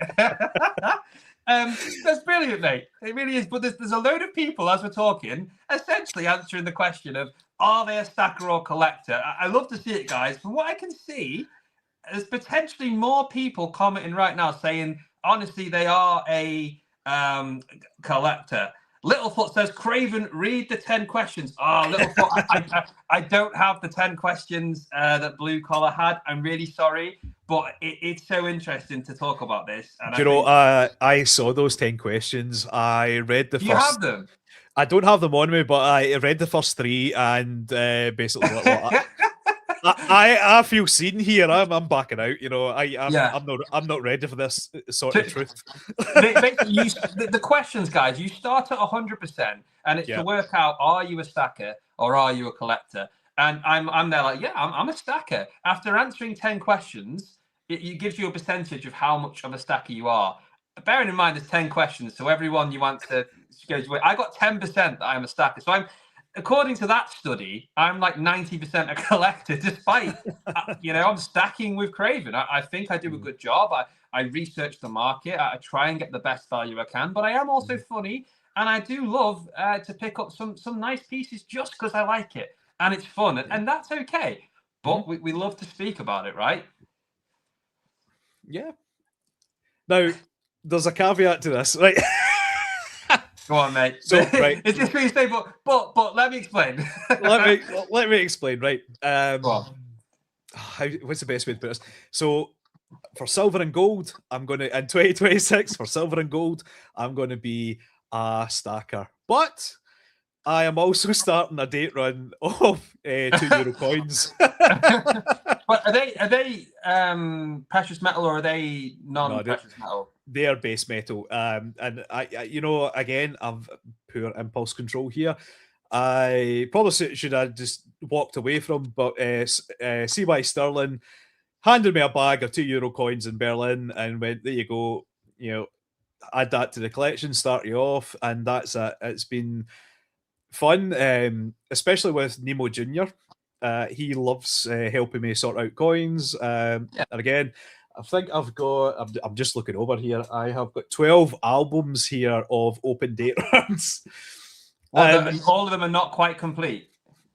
That's brilliant, mate. It really is. But there's a load of people, as we're talking, essentially answering the question of, are they a stacker or collector? I love to see it, guys. From what I can see, there's potentially more people commenting right now saying, honestly, they are a collector. Littlefoot says, Craven, read the 10 questions. Oh, Littlefoot, I don't have the 10 questions that Blue Collar had. I'm really sorry, but it's so interesting to talk about this. And I saw those 10 questions. I read the first... You have them? I don't have them on me, but I read the first 3 and basically... I feel seen here. I'm backing out. I'm not ready for this sort of truth. The questions, guys. You start at 100%, and it's to work out: are you a stacker or are you a collector? And I'm there like, yeah, I'm a stacker. After answering 10 questions, it gives you a percentage of how much of a stacker you are. Bearing in mind, there's 10 questions, so everyone you answer goes away. I got 10% that I'm a stacker, so according to that study, I'm like 90% a collector, despite, I'm stacking with Craven. I think I do a good job. I research the market. I try and get the best value I can, but I am also funny, and I do love to pick up some nice pieces just because I like it, and it's fun, and that's okay. But we love to speak about it, right? Yeah. Now, there's a caveat to this, right? Go on, mate. So, right. It's just really say, but let me explain. let me explain, right? Go on. What's the best way to put this? So, for silver and gold, I'm going to, in 2026, for silver and gold, I'm going to be a stacker. But I am also starting a date run of €2 coins. But are they precious metal or are they non-precious metal? They are base metal. And I again, I've poor impulse control here. I probably should have just walked away from, but CY Sterling handed me a bag of €2 coins in Berlin and went, there you go, add that to the collection, start you off, and that's it. It's been fun, especially with Nemo Jr. He loves helping me sort out coins. And again, I think I've got, I'm just looking over here, I have got 12 albums here of open date runs. All of them are not quite complete.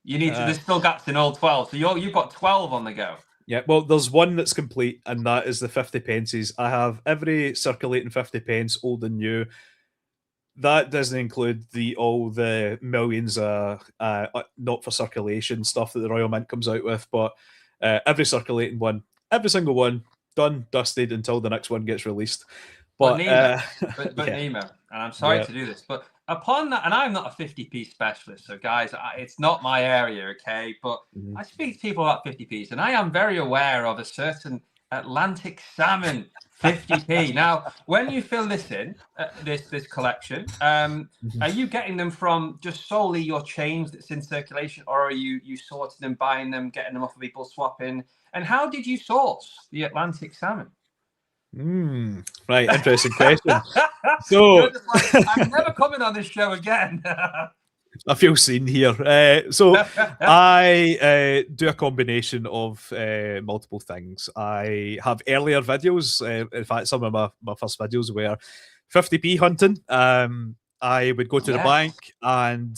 You need to, there's still gaps in all 12. So you've got 12 on the go. Yeah, well, there's one that's complete, and that is the 50 pences. I have every circulating 50 pence, old and new. That doesn't include all the millions not for circulation stuff that the Royal Mint comes out with, but every circulating one, every single one, done, dusted until the next one gets released. But Nemo, Nemo, and I'm sorry to do this, but upon that, and I'm not a 50p specialist, so guys, it's not my area, okay? But I speak to people about 50p's, and I am very aware of a certain Atlantic salmon 50p. Now, when you fill this in, this collection, are you getting them from just solely your change that's in circulation, or are you sorting them, buying them, getting them off of people, swapping? And how did you source the Atlantic salmon? Right, interesting question. So I'm never coming on this show again. I feel seen here. So I do a combination of multiple things. I have earlier videos. In fact, some of my first videos were 50p hunting. I would go to the bank and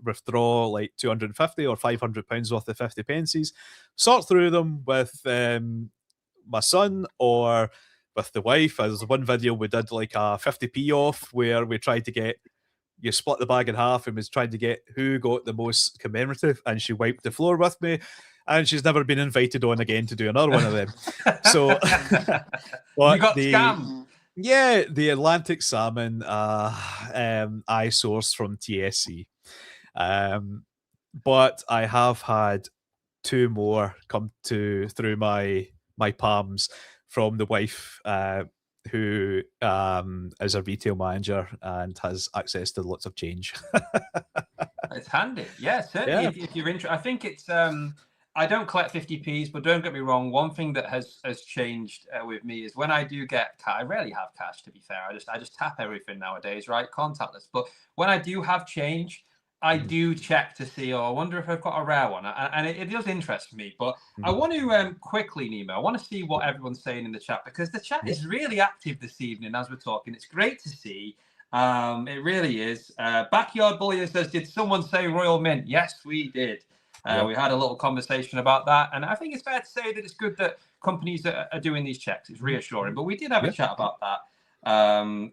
withdraw like 250 or 500 pounds worth of 50 pences, sort through them with my son or with the wife. There's one video we did like a 50p off where we tried to get, you split the bag in half and was trying to get who got the most commemorative, and she wiped the floor with me, and she's never been invited on again to do another one of them. So you got scammed. Yeah, the Atlantic salmon I sourced from TSC. But I have had 2 more come through my palms from the wife, who is a retail manager and has access to lots of change. It's handy, yeah, certainly. Yeah. If you're interested, I think it's. I don't collect 50p's, but don't get me wrong. One thing that has changed with me is when I do get cash. I rarely have cash, to be fair. I just tap everything nowadays, right? Contactless. But when I do have change, I do check to see, I wonder if I've got a rare one. And it does interest me. But I want to quickly, Nemo, I want to see what everyone's saying in the chat, because the chat is really active this evening as we're talking. It's great to see. It really is. Backyard Bullion says, did someone say Royal Mint? Yes, we did. We had a little conversation about that. And I think it's fair to say that it's good that companies are doing these checks. It's reassuring. But we did have a chat about that.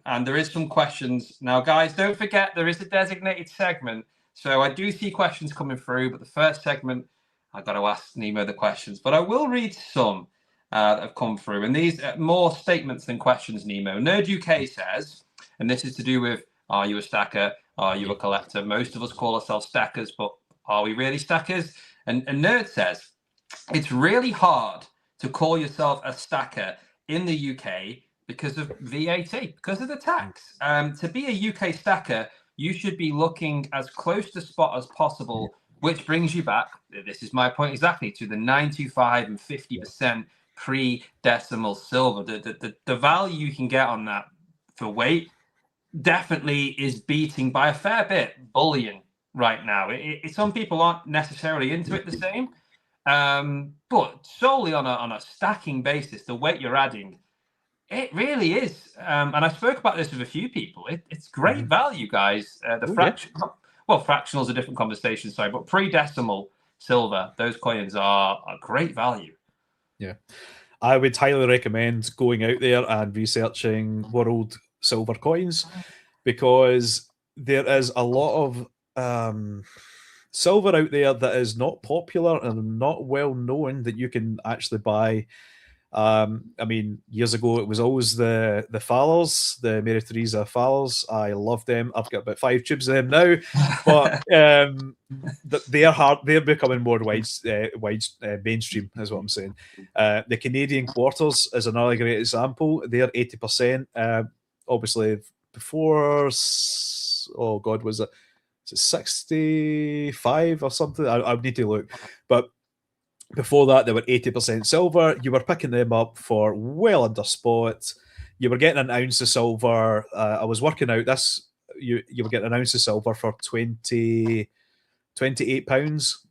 And there is some questions. Now, guys, don't forget, there is a designated segment. So I do see questions coming through, but the first segment, I've got to ask Nemo the questions. But I will read some that have come through. And these are more statements than questions, Nemo. Nerd UK says, and this is to do with, are you a stacker? Are you a collector? Most of us call ourselves stackers, but are we really stackers? And Nerd says, it's really hard to call yourself a stacker in the UK because of VAT, because of the tax. To be a UK stacker, you should be looking as close to spot as possible, which brings you back, this is my point exactly, to the 95 and 50% pre-decimal silver. The value you can get on that for weight definitely is beating by a fair bit bullion right now. Some people aren't necessarily into it the same, but solely on a stacking basis, the weight you're adding, it really is. And I spoke about this with a few people. It's great value, guys. Fractional's a different conversation, sorry, but pre-decimal silver, those coins are a great value. Yeah. I would highly recommend going out there and researching world silver coins, because there is a lot of silver out there that is not popular and not well known that you can actually buy. I mean, years ago it was always the Fallers, the Mary Theresa Fallers. I love them. I've got about 5 tubes of them now, but they're becoming more wide mainstream, is what I'm saying. The Canadian quarters is another great example. They're 80%. Obviously, before, oh God, was it 65 or something? I would need to look, but before that, they were 80% silver. You were picking them up for well under spot. You were getting an ounce of silver. I was working out this. You were getting an ounce of silver for 28 pounds,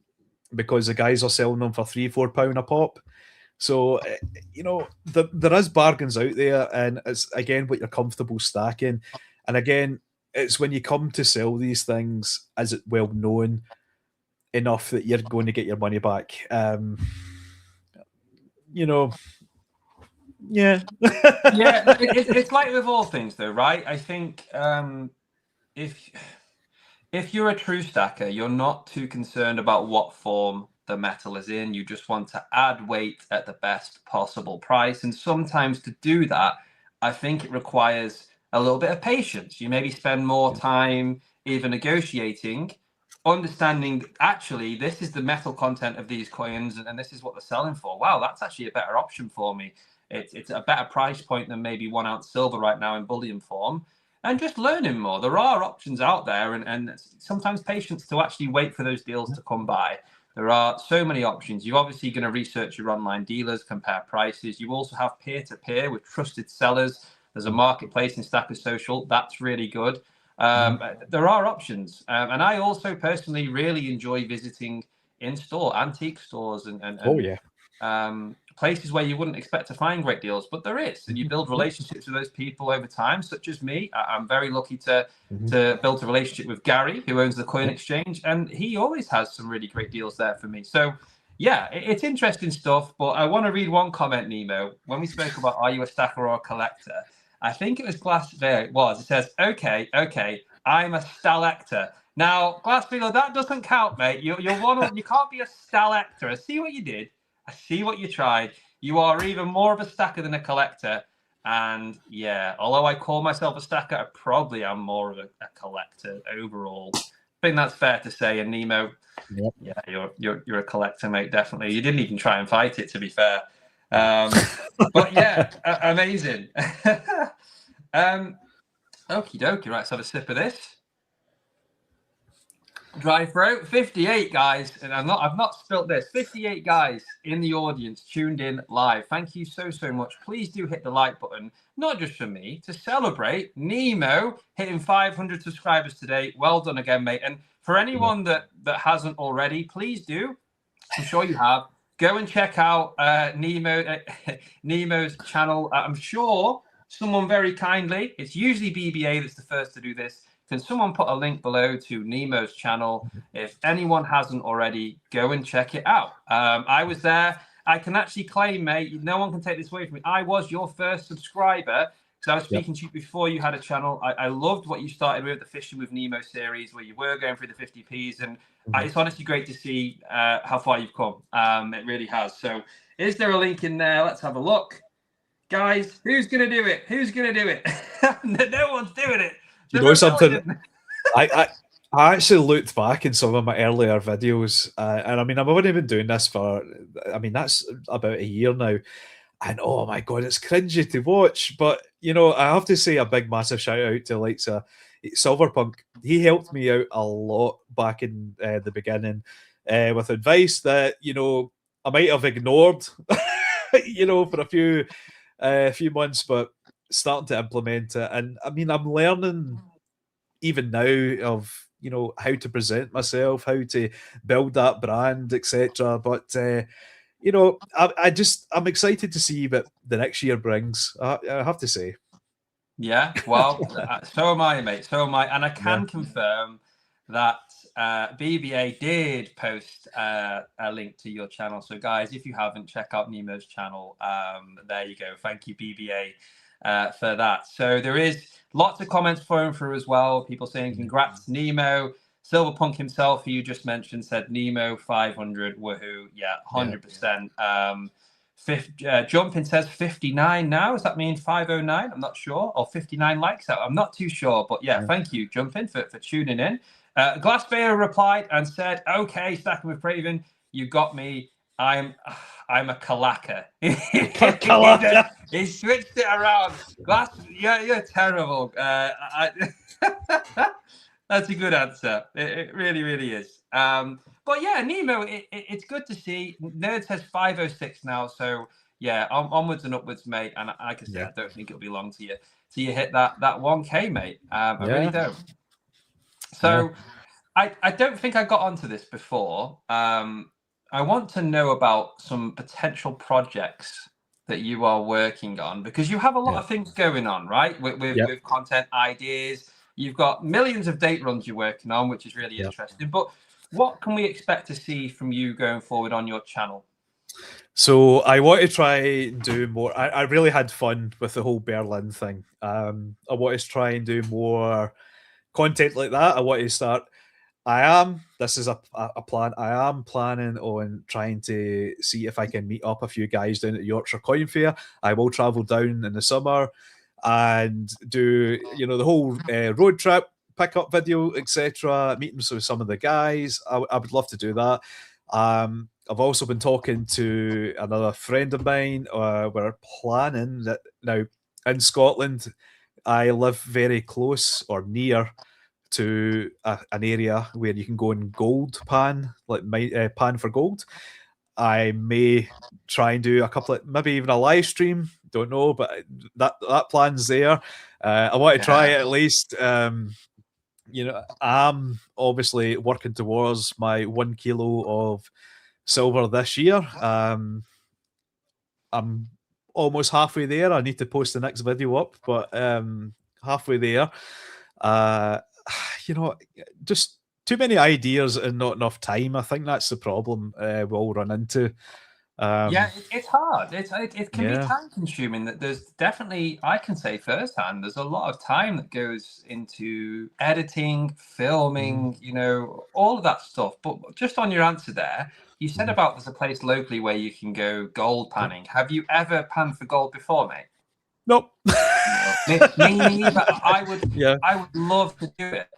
because the guys are selling them for £3-4 a pop. So, there is bargains out there, and it's, again, what you're comfortable stacking. And again, it's when you come to sell these things, is it well known enough that you're going to get your money back? Yeah. It's like with all things, though, right? I think if you're a true stacker, you're not too concerned about what form the metal is in. You just want to add weight at the best possible price. And sometimes to do that, I think it requires a little bit of patience. You maybe spend more time either negotiating, understanding that actually this is the metal content of these coins and this is what they're selling for. Wow, that's actually a better option for me. It's a better price point than maybe 1 ounce silver right now in bullion form. And just learning more. There are options out there, and sometimes patience to actually wait for those deals to come by. There are so many options. You're obviously going to research your online dealers, compare prices. You also have peer-to-peer with trusted sellers. There's a marketplace in Stacker Social. That's really good. There are options. And I also personally really enjoy visiting in-store antique stores and places where you wouldn't expect to find great deals, but there is. And you build relationships with those people over time, such as me. I'm very lucky to build a relationship with Gary, who owns the Coin Exchange, and he always has some really great deals there for me. So yeah, it's interesting stuff. But I want to read one comment, Nemo. When we spoke about are you a stacker or a collector, I think it was Glass. There it was. It says, okay, I'm a stalector. Now, Glassfield, that doesn't count, mate. You're one. You can't be a stalector. I see what you did. I see what you tried. You are even more of a stacker than a collector. And yeah, although I call myself a stacker, I probably am more of a collector overall. I think that's fair to say. And Nemo, Yep. yeah, you're a collector, mate. Definitely. You didn't even try and fight it, to be fair. But yeah, amazing. Okie dokie. Right, let's have a sip of this. Dry throat, 58 guys, and I've not spilt this. 58 guys in the audience tuned in live. Thank you so much. Please do hit the like button, not just for me, to celebrate Nemo hitting 500 subscribers today. Well done again, mate. And for anyone that hasn't already, please do. I'm sure you have. Go and check out Nemo's channel. I'm sure someone very kindly, it's usually BBA that's the first to do this. Can someone put a link below to Nemo's channel? If anyone hasn't already, go and check it out. I was there. I can actually claim, mate, no one can take this away from me. I was your first subscriber because I was speaking to you before you had a channel. I loved what you started with, the Fishing with Nemo series, where you were going through the 50Ps. And it's honestly great to see how far you've come. It really has. So is there a link in there? Let's have a look. Guys, who's going to do it? Who's going to do it? No one's doing it. You know something? I actually looked back in some of my earlier videos, and I mean, I've only been doing this for, I mean, that's about a year now, and oh my god, it's cringy to watch. But you know, I have to say a big, massive shout out to like Silverpunk. He helped me out a lot back in the beginning with advice that you know I might have ignored, you know, for a few months, but starting to implement it. And I mean, I'm learning even now of you know how to present myself, how to build that brand, etc. But you know, I'm excited to see what the next year brings. I have to say. Yeah, well, so am I, mate. So am I, and I can confirm that BBA did post a link to your channel. So, guys, if you haven't, check out Nemo's channel. There you go. Thank you, BBA. For that. So there is lots of comments flowing through as well. People saying congrats, Nemo. Silverpunk himself, who you just mentioned, said Nemo 500. Woohoo. Yeah, 100%. Jumpin says 59 now. Does that mean 509? I'm not sure. Or 59 likes out. I'm not too sure. But yeah, thank you, Jumpin, for tuning in. Glassbear replied and said, okay, stacking with Craven, you got me. I'm a kalaka. He switched it around. Glass, you're terrible. That's a good answer. It really, really is. But yeah, Nemo, it's good to see. Nerd says 506 now. So yeah, onwards and upwards, mate. And like I said, I don't think it'll be long till you hit that 1K, mate. I really don't. So I don't think I got onto this before. I want to know about some potential projects that you are working on because you have a lot of things going on, right? With content ideas. You've got millions of date runs you're working on, which is really interesting. But what can we expect to see from you going forward on your channel? So I want to try and do more. I really had fun with the whole Berlin thing. I want to try and do more content like that. I want to start. This is a plan. I am planning on trying to see if I can meet up a few guys down at the Yorkshire Coin Fair. I will travel down in the summer and do, you know, the whole road trip, pickup video, etc. Meeting with some of the guys. I would love to do that. I've also been talking to another friend of mine. We're planning that now in Scotland. I live very close or near to an area where you can go and gold pan, like pan for gold. I may try and do a couple of, maybe even a live stream. Don't know, but that plan's there. I want to try it at least. You know, I'm obviously working towards my 1 kilo of silver this year. I'm almost halfway there. I need to post the next video up, but halfway there. You know, just too many ideas and not enough time. I think that's the problem we all run into. Yeah, it's hard. It can be Yeah. time consuming. That there's definitely, I can say firsthand, there's a lot of time that goes into editing, filming, all of that stuff. But just on your answer there, you said about there's a place locally where you can go gold panning. Have you ever panned for gold before, mate? Nope. No. Me neither. I would love to do it.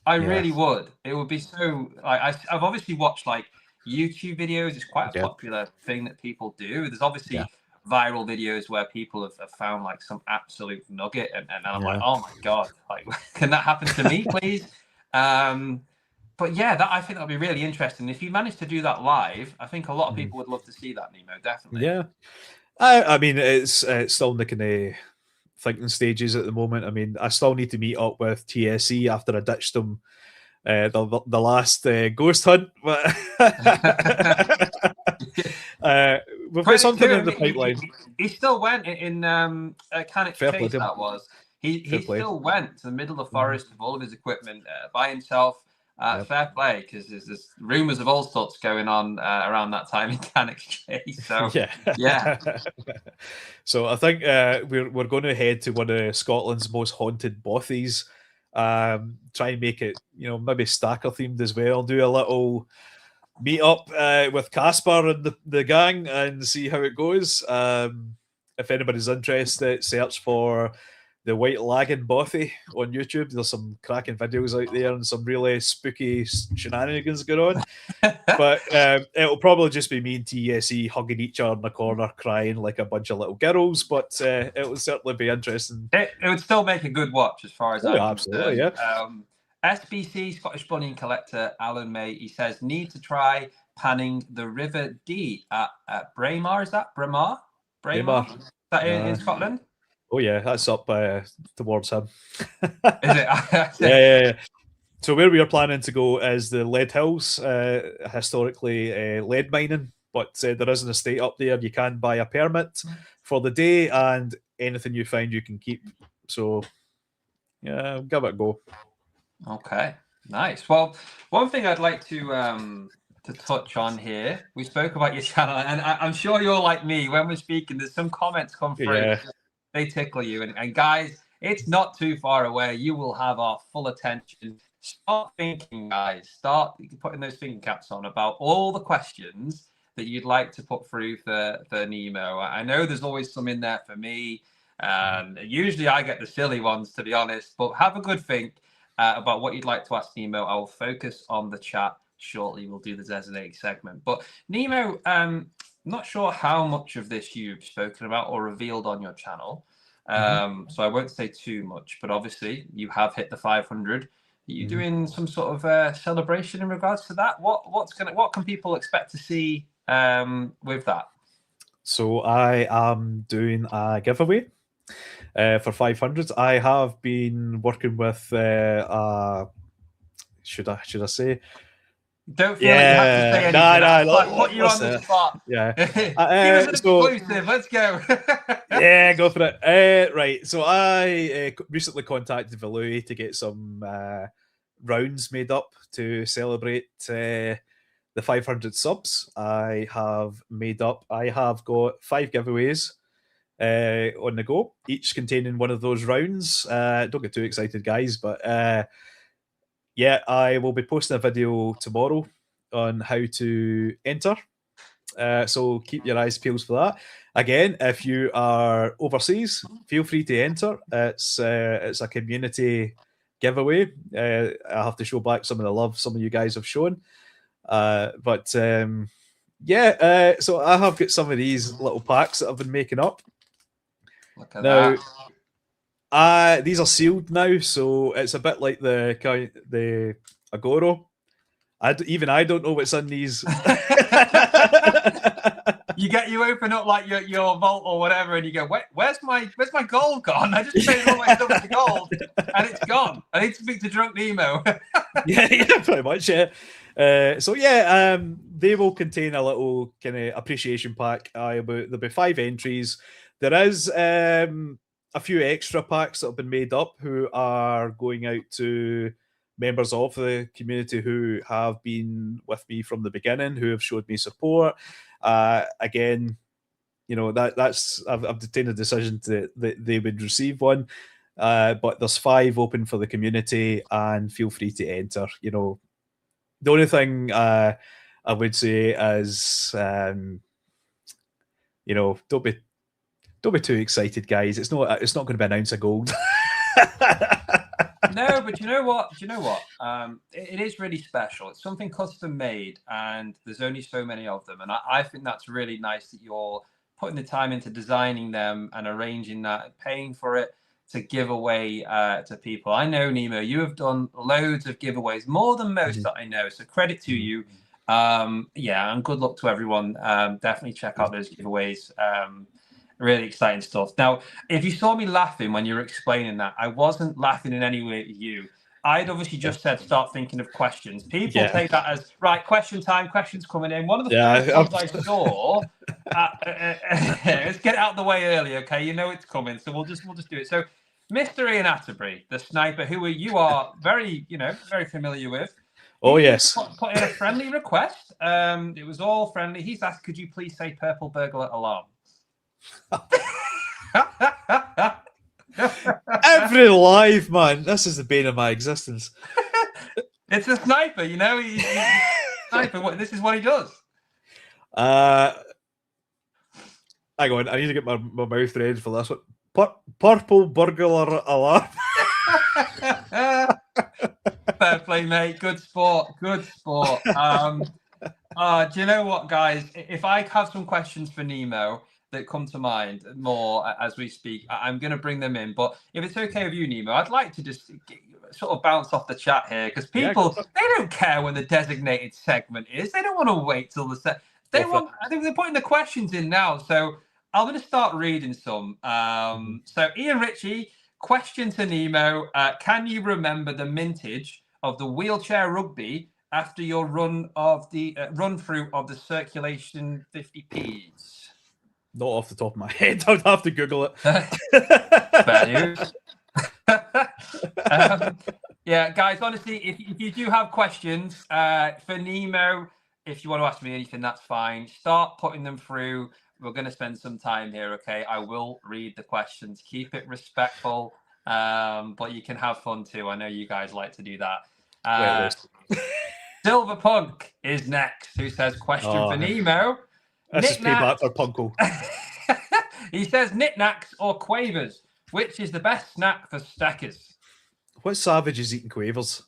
I really would. It would be so. I've obviously watched like YouTube videos. It's quite a popular thing that people do. There's obviously viral videos where people have found like some absolute nugget, and I'm like, oh my god, like can that happen to me, please? But yeah, I think that'll be really interesting. If you manage to do that live, I think a lot of people would love to see that, Nemo. Definitely. Yeah. I mean, it's still in the kind of thinking stages at the moment. I mean, I still need to meet up with TSE after I ditched them the last ghost hunt. But we've got something in the pipeline. He still went in Cannock's Chase, that was. He still went to the middle of the forest with all of his equipment by himself. Fair play, because there's rumours of all sorts going on around that time in Cannock's Chase. So yeah. So I think we're going to head to one of Scotland's most haunted bothies. Try and make it, maybe Stacker themed as well. Do a little meet up with Casper and the gang and see how it goes. If anybody's interested, search for the White Lagon Bothy on YouTube. There's some cracking videos out there and some really spooky shenanigans going on. But it'll probably just be me and TSE hugging each other in the corner, crying like a bunch of little girls. But it will certainly be interesting. It would still make a good watch, as far as I'm absolutely, concerned. SBC, Scottish Bunny Collector, Alan May, he says, need to try panning the River Dee at Braemar. Is that Braemar? Braemar? Is that in Scotland? Oh yeah, that's up towards him. Is it? Yeah. So where we are planning to go is the Lead Hills, historically lead mining, but there is an estate up there. You can buy a permit for the day, and anything you find you can keep. So yeah, give it a go. Okay, nice. Well, one thing I'd like to touch on here, we spoke about your channel, and I'm sure you're like me. When we're speaking, there's some comments come through. Yeah. They tickle you. And guys, it's not too far away. You will have our full attention. Start thinking, guys. Start putting those thinking caps on about all the questions that you'd like to put through for Nemo. I know there's always some in there for me. Usually I get the silly ones, to be honest. But have a good think about what you'd like to ask Nemo. I will focus on the chat shortly. We'll do the designated segment. But Nemo, not sure how much of this you've spoken about or revealed on your channel. So I won't say too much, but obviously you have hit the 500. Are you doing some sort of celebration in regards to that? What can people expect to see with that? So I am doing a giveaway for 500. I have been working with should I say? Don't feel like you have to say anything. No. Put you on the spot. Yeah. Give us an exclusive. Let's go. Yeah, go for it. Right. So I recently contacted Valui to get some rounds made up to celebrate the 500 subs. I have got 5 giveaways on the go, each containing one of those rounds. Don't get too excited, guys, but yeah, I will be posting a video tomorrow on how to enter. So keep your eyes peeled for that. Again, if you are overseas, feel free to enter. It's a community giveaway. I have to show back some of the love some of you guys have shown. So I have got some of these little packs that I've been making up. Look at that. These are sealed now, so it's a bit like the Agoro. I don't know what's in these. You open up like your vault or whatever, and you go, where's my gold gone? I just paid all my stuff with gold, and it's gone. I need to speak to Drunk Nemo. yeah, pretty much. Yeah. They will contain a little kind of appreciation pack. There'll be 5 entries. There is a few extra packs that have been made up who are going out to members of the community who have been with me from the beginning, who have showed me support. Again, that's I've taken a decision that they would receive one. But there's 5 open for the community, and feel free to enter. The only thing I would say is, don't be too excited, guys. It's not going to be an ounce of gold. No, but you know what? It is really special. It's something custom made, and there's only so many of them. And I think that's really nice that you're putting the time into designing them and arranging that and paying for it to give away to people. I know, Nemo, you have done loads of giveaways, more than most that I know. So credit to you. Yeah, and good luck to everyone. Definitely check out those giveaways. Really exciting stuff. Now, if you saw me laughing when you were explaining that, I wasn't laughing in any way at you. I'd obviously just said start thinking of questions. People take that as, right, question time, questions coming in. One of the first ones I saw, let's get it out of the way early, okay? You know it's coming, so we'll just do it. So, Mr. Ian Atterbury, the sniper, who you are very familiar with. Oh, yes. Put in a friendly request. It was all friendly. He's asked, could you please say purple burglar alarm? Every live, man. This is the bane of my existence. It's a sniper, He's sniper. This is what he does. Hang on, I need to get my mouth ready for this one. Purple burglar alarm. Fair play, mate. Good sport. Do you know what, guys? If I have some questions for Nemo that come to mind more as we speak, I'm going to bring them in. But if it's okay with you, Nemo, I'd like to just sort of bounce off the chat here, because people, they don't care when the designated segment is. They don't want to wait till the I think they're putting the questions in now. So I'm going to start reading some. So Ian Ritchie, question to Nemo. Can you remember the mintage of the wheelchair rugby after your run through of the circulation 50Ps? Not off the top of my head. I would have to Google it. Fair news. Yeah, guys, honestly, if you do have questions for Nemo, if you want to ask me anything, that's fine. Start putting them through. We're going to spend some time here, okay? I will read the questions. Keep it respectful, but you can have fun too. I know you guys like to do that. Silver Punk is next, who says, question for Nemo. This is payback for Punko. He says, knickknacks or quavers? Which is the best snack for stackers? What savage is eating quavers?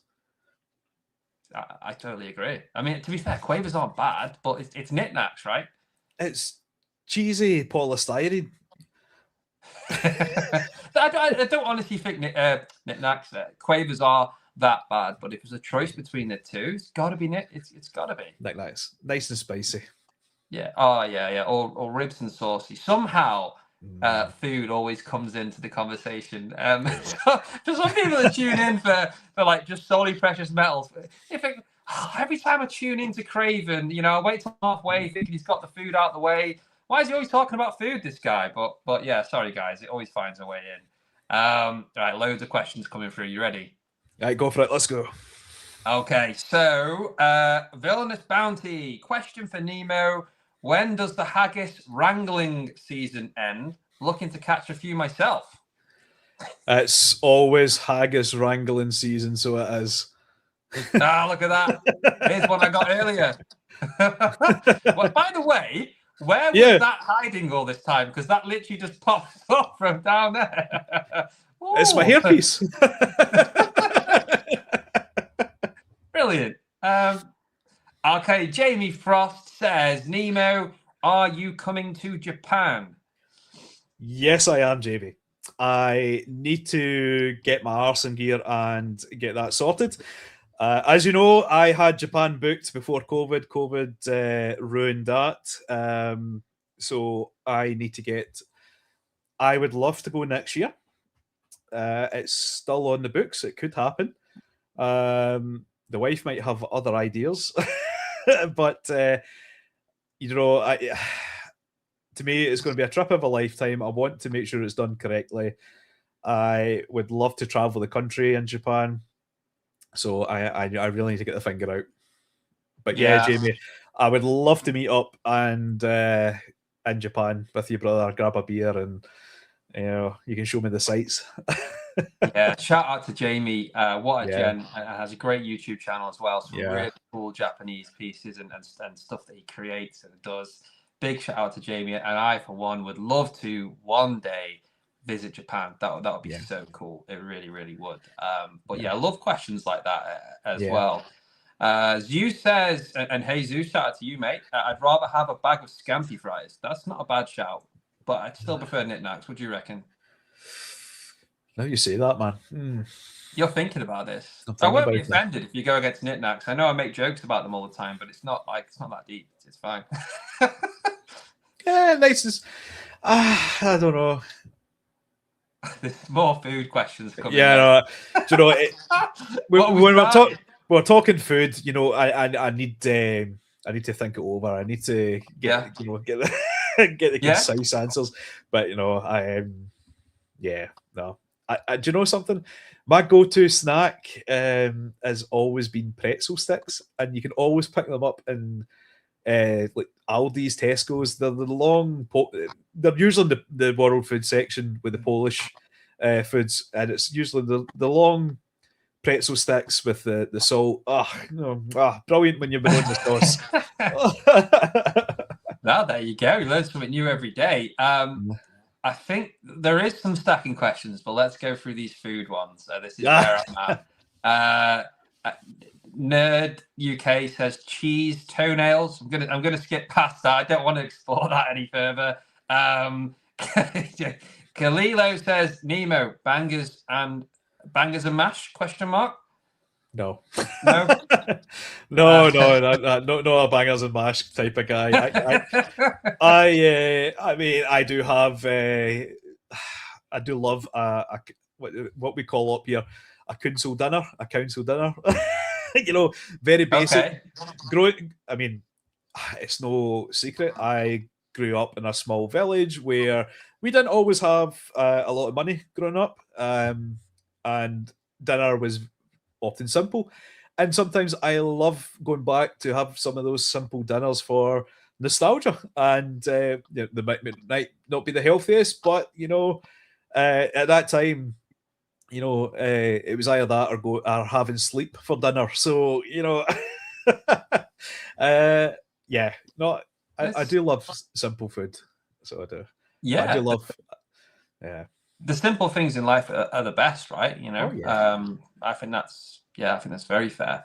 I totally agree. I mean, to be fair, quavers aren't bad, but it's knickknacks, right? It's cheesy polystyrene. I don't honestly think knickknacks, quavers are that bad, but if there's a choice between the two, it's got to be it's got to be Knickknacks, nice and spicy. Yeah. Oh, yeah. Or ribs and saucy. Somehow, food always comes into the conversation. So, for some people that tune in for like just solely precious metals, every time I tune into Craven, I wait till halfway thinking he's got the food out the way. Why is he always talking about food, this guy? But yeah, sorry guys, it always finds a way in. All right, loads of questions coming through. You ready? All right, go for it. Let's go. Okay, so Villainous Bounty, question for Nemo. When does the haggis wrangling season end? Looking to catch a few myself. It's always haggis wrangling season, so it is. Look at that. Here's one I got earlier. Well, by the way, where was that hiding all this time? Because that literally just popped up from down there. It's my hairpiece. Brilliant. Okay, Jamie Frost says, Nemo, are you coming to Japan? Yes, I am, JB. I need to get my arse in gear and get that sorted. As you know, I had Japan booked before COVID. COVID ruined that. So I need to get... I would love to go next year. It's still on the books. It could happen. The wife might have other ideas. But, to me, it's going to be a trip of a lifetime. I want to make sure it's done correctly. I would love to travel the country in Japan. So I really need to get the finger out. But yeah, Jamie, I would love to meet up and in Japan with you, brother. Grab a beer and you can show me the sights. Yeah, shout out to Jamie. What a Yeah. gen. Has a great YouTube channel as well. Some Yeah. really cool Japanese pieces and stuff that he creates and does. Big shout out to Jamie. And I, for one, would love to one day visit Japan. That would be so cool. It really, really would. But yeah, I love questions like that as well. Zeus says, and hey, Zeus, shout out to you, mate. I'd rather have a bag of scampi fries. That's not a bad shout, but I'd still prefer knickknacks. What do you reckon? Now you say that, man. You're thinking about this. I won't be offended if you go against knickknacks. I know I make jokes about them all the time, but it's not that deep. It's fine. Yeah, nice. I don't know. There's more food questions coming. Yeah, no, do you know when we're talking food, I need to think it over. I need to get the concise answers. But no. Do you know something? My go-to snack has always been pretzel sticks, and you can always pick them up in like Aldi's, Tesco's. They're the long. They're usually in the world food section with the Polish foods, and it's usually the long pretzel sticks with the salt. Brilliant when you've been on the sauce. Now there you go. You learn something new every day. I think there is some stacking questions, but let's go through these food ones. This is where I'm at. Nerd UK says cheese toenails. I'm gonna skip past that. I don't want to explore that any further. Kalilo says Nemo bangers and mash ? No. No. No, not a bangers and mash type of guy. I mean, I do have. I do love what we call up here a council dinner. Very basic. Okay. I mean, it's no secret. I grew up in a small village where we didn't always have a lot of money growing up, and dinner was often simple. And sometimes I love going back to have some of those simple dinners for nostalgia. And they might not be the healthiest, but at that time, it was either that or having sleep for dinner. So I do love simple food. So I do. Yeah, I do love. Yeah. The simple things in life are the best, right? I think that's very fair.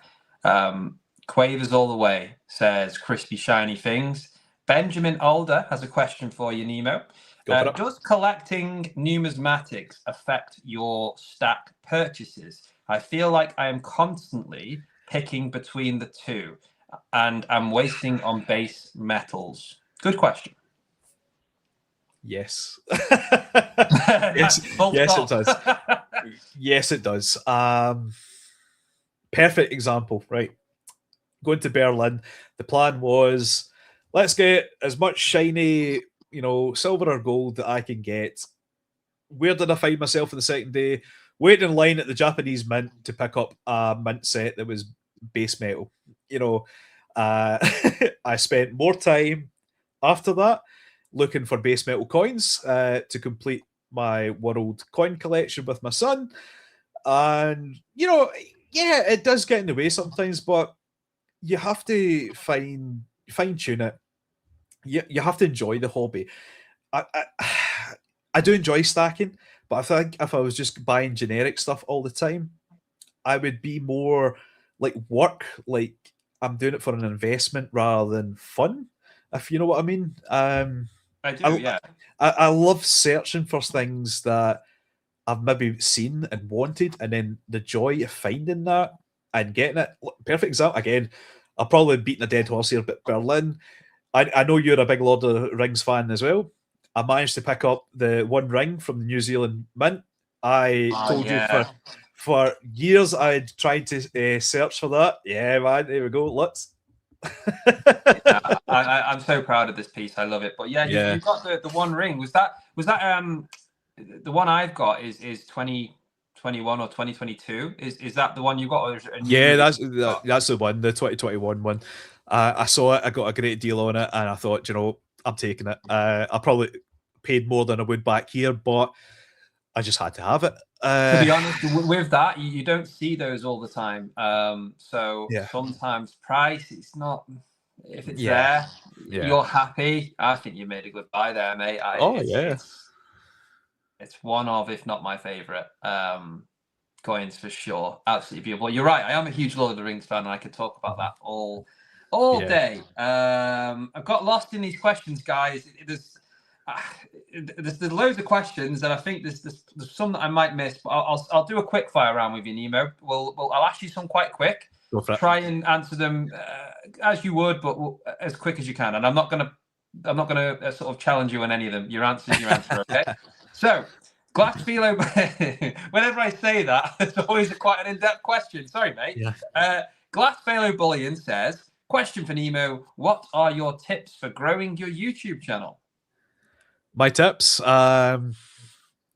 Quavers all the way says crispy shiny things. Benjamin Alder has a question for you, Nemo. Does collecting numismatics affect your stack purchases? I feel like I am constantly picking between the two and I'm wasting on base metals. Good question. Yes. Yes, it does. Yes, it does. Perfect example, right? Going to Berlin, the plan was, let's get as much shiny, silver or gold that I can get. Where did I find myself on the second day? Waiting in line at the Japanese mint to pick up a mint set that was base metal. I spent more time after that looking for base metal coins to complete my world coin collection with my son. And, it does get in the way sometimes, but you have to fine-tune it. You have to enjoy the hobby. I do enjoy stacking, but I think if I was just buying generic stuff all the time, I would be more like work, like I'm doing it for an investment rather than fun, if you know what I mean. I do, yeah. I love searching for things that I've maybe seen and wanted, and then the joy of finding that and getting it. Perfect example. Again, I'll probably beating a dead horse here, but Berlin, I know you're a big Lord of the Rings fan as well. I managed to pick up the One Ring from the New Zealand Mint. I told you for years I'd tried to search for that. Yeah, man, there we go. Let's. I'm so proud of this piece. I love it. But you've got the One Ring. Was that the one I've got is 20 2021 or 2022. Is that the one you got? Or is it a new Yeah, release that's the one, the 2021 one. I saw it, I got a great deal on it, and I thought, you know, I'm taking it. I probably paid more than I would back here, but I just had to have it. To be honest, with that, you don't see those all the time. So Yeah. sometimes price, it's not. If it's Yeah. there, you're happy. I think you made a good buy there, mate. It's one of, if not my favorite, coins for sure. Absolutely beautiful. You're right. I am a huge Lord of the Rings fan, and I could talk about that all day. I've got lost in these questions, guys. There's loads of questions, and I think there's some that I might miss, but I'll do a quick fire round with you, Nemo. I'll ask you some quite quick. Go for it. Try and answer them as you would, but as quick as you can. And I'm not gonna sort of challenge you on any of them. Your answer is your answer, okay? So, Glass Philo. Whenever I say that, it's always quite an in-depth question. Sorry, mate. Yeah. Glass Philo Bullion says, question for Nemo: what are your tips for growing your YouTube channel? My tips: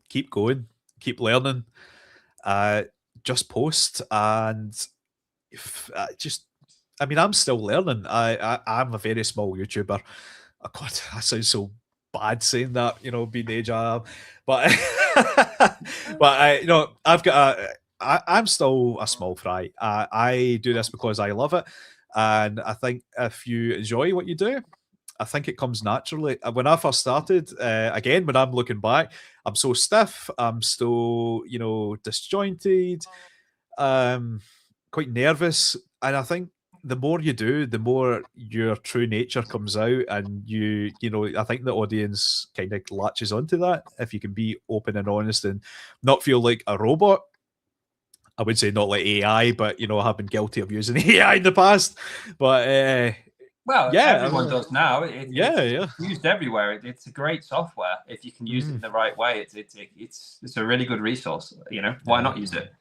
keep going, keep learning, just post, and I mean, I'm still learning. I'm a very small YouTuber. Oh God, I sound so bad saying that, you know, being the age I am, but I'm still a small fry. I do this because I love it, and I think if you enjoy what you do, I think it comes naturally. When I first started, again, when I'm looking back, I'm so stiff. I'm still, you know, disjointed, quite nervous. And I think the more you do, the more your true nature comes out. And you know, I think the audience kind of latches onto that if you can be open and honest and not feel like a robot. I would say not like AI, but, you know, I have been guilty of using AI in the past. But well, yeah, everyone does now. It's used everywhere. It's a great software if you can use it in the right way. It's a really good resource. You know, why not use it?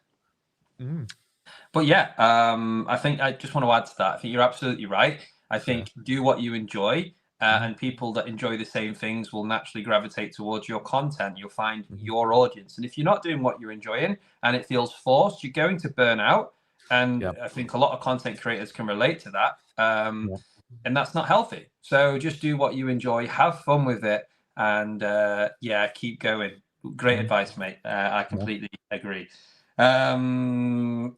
But yeah, I think I just want to add to that. I think you're absolutely right. I think do what you enjoy, and people that enjoy the same things will naturally gravitate towards your content. You'll find your audience, and if you're not doing what you're enjoying and it feels forced, you're going to burn out. And I think a lot of content creators can relate to that. And that's not healthy. So just do what you enjoy, have fun with it, and keep going. Great advice, mate. I completely agree. So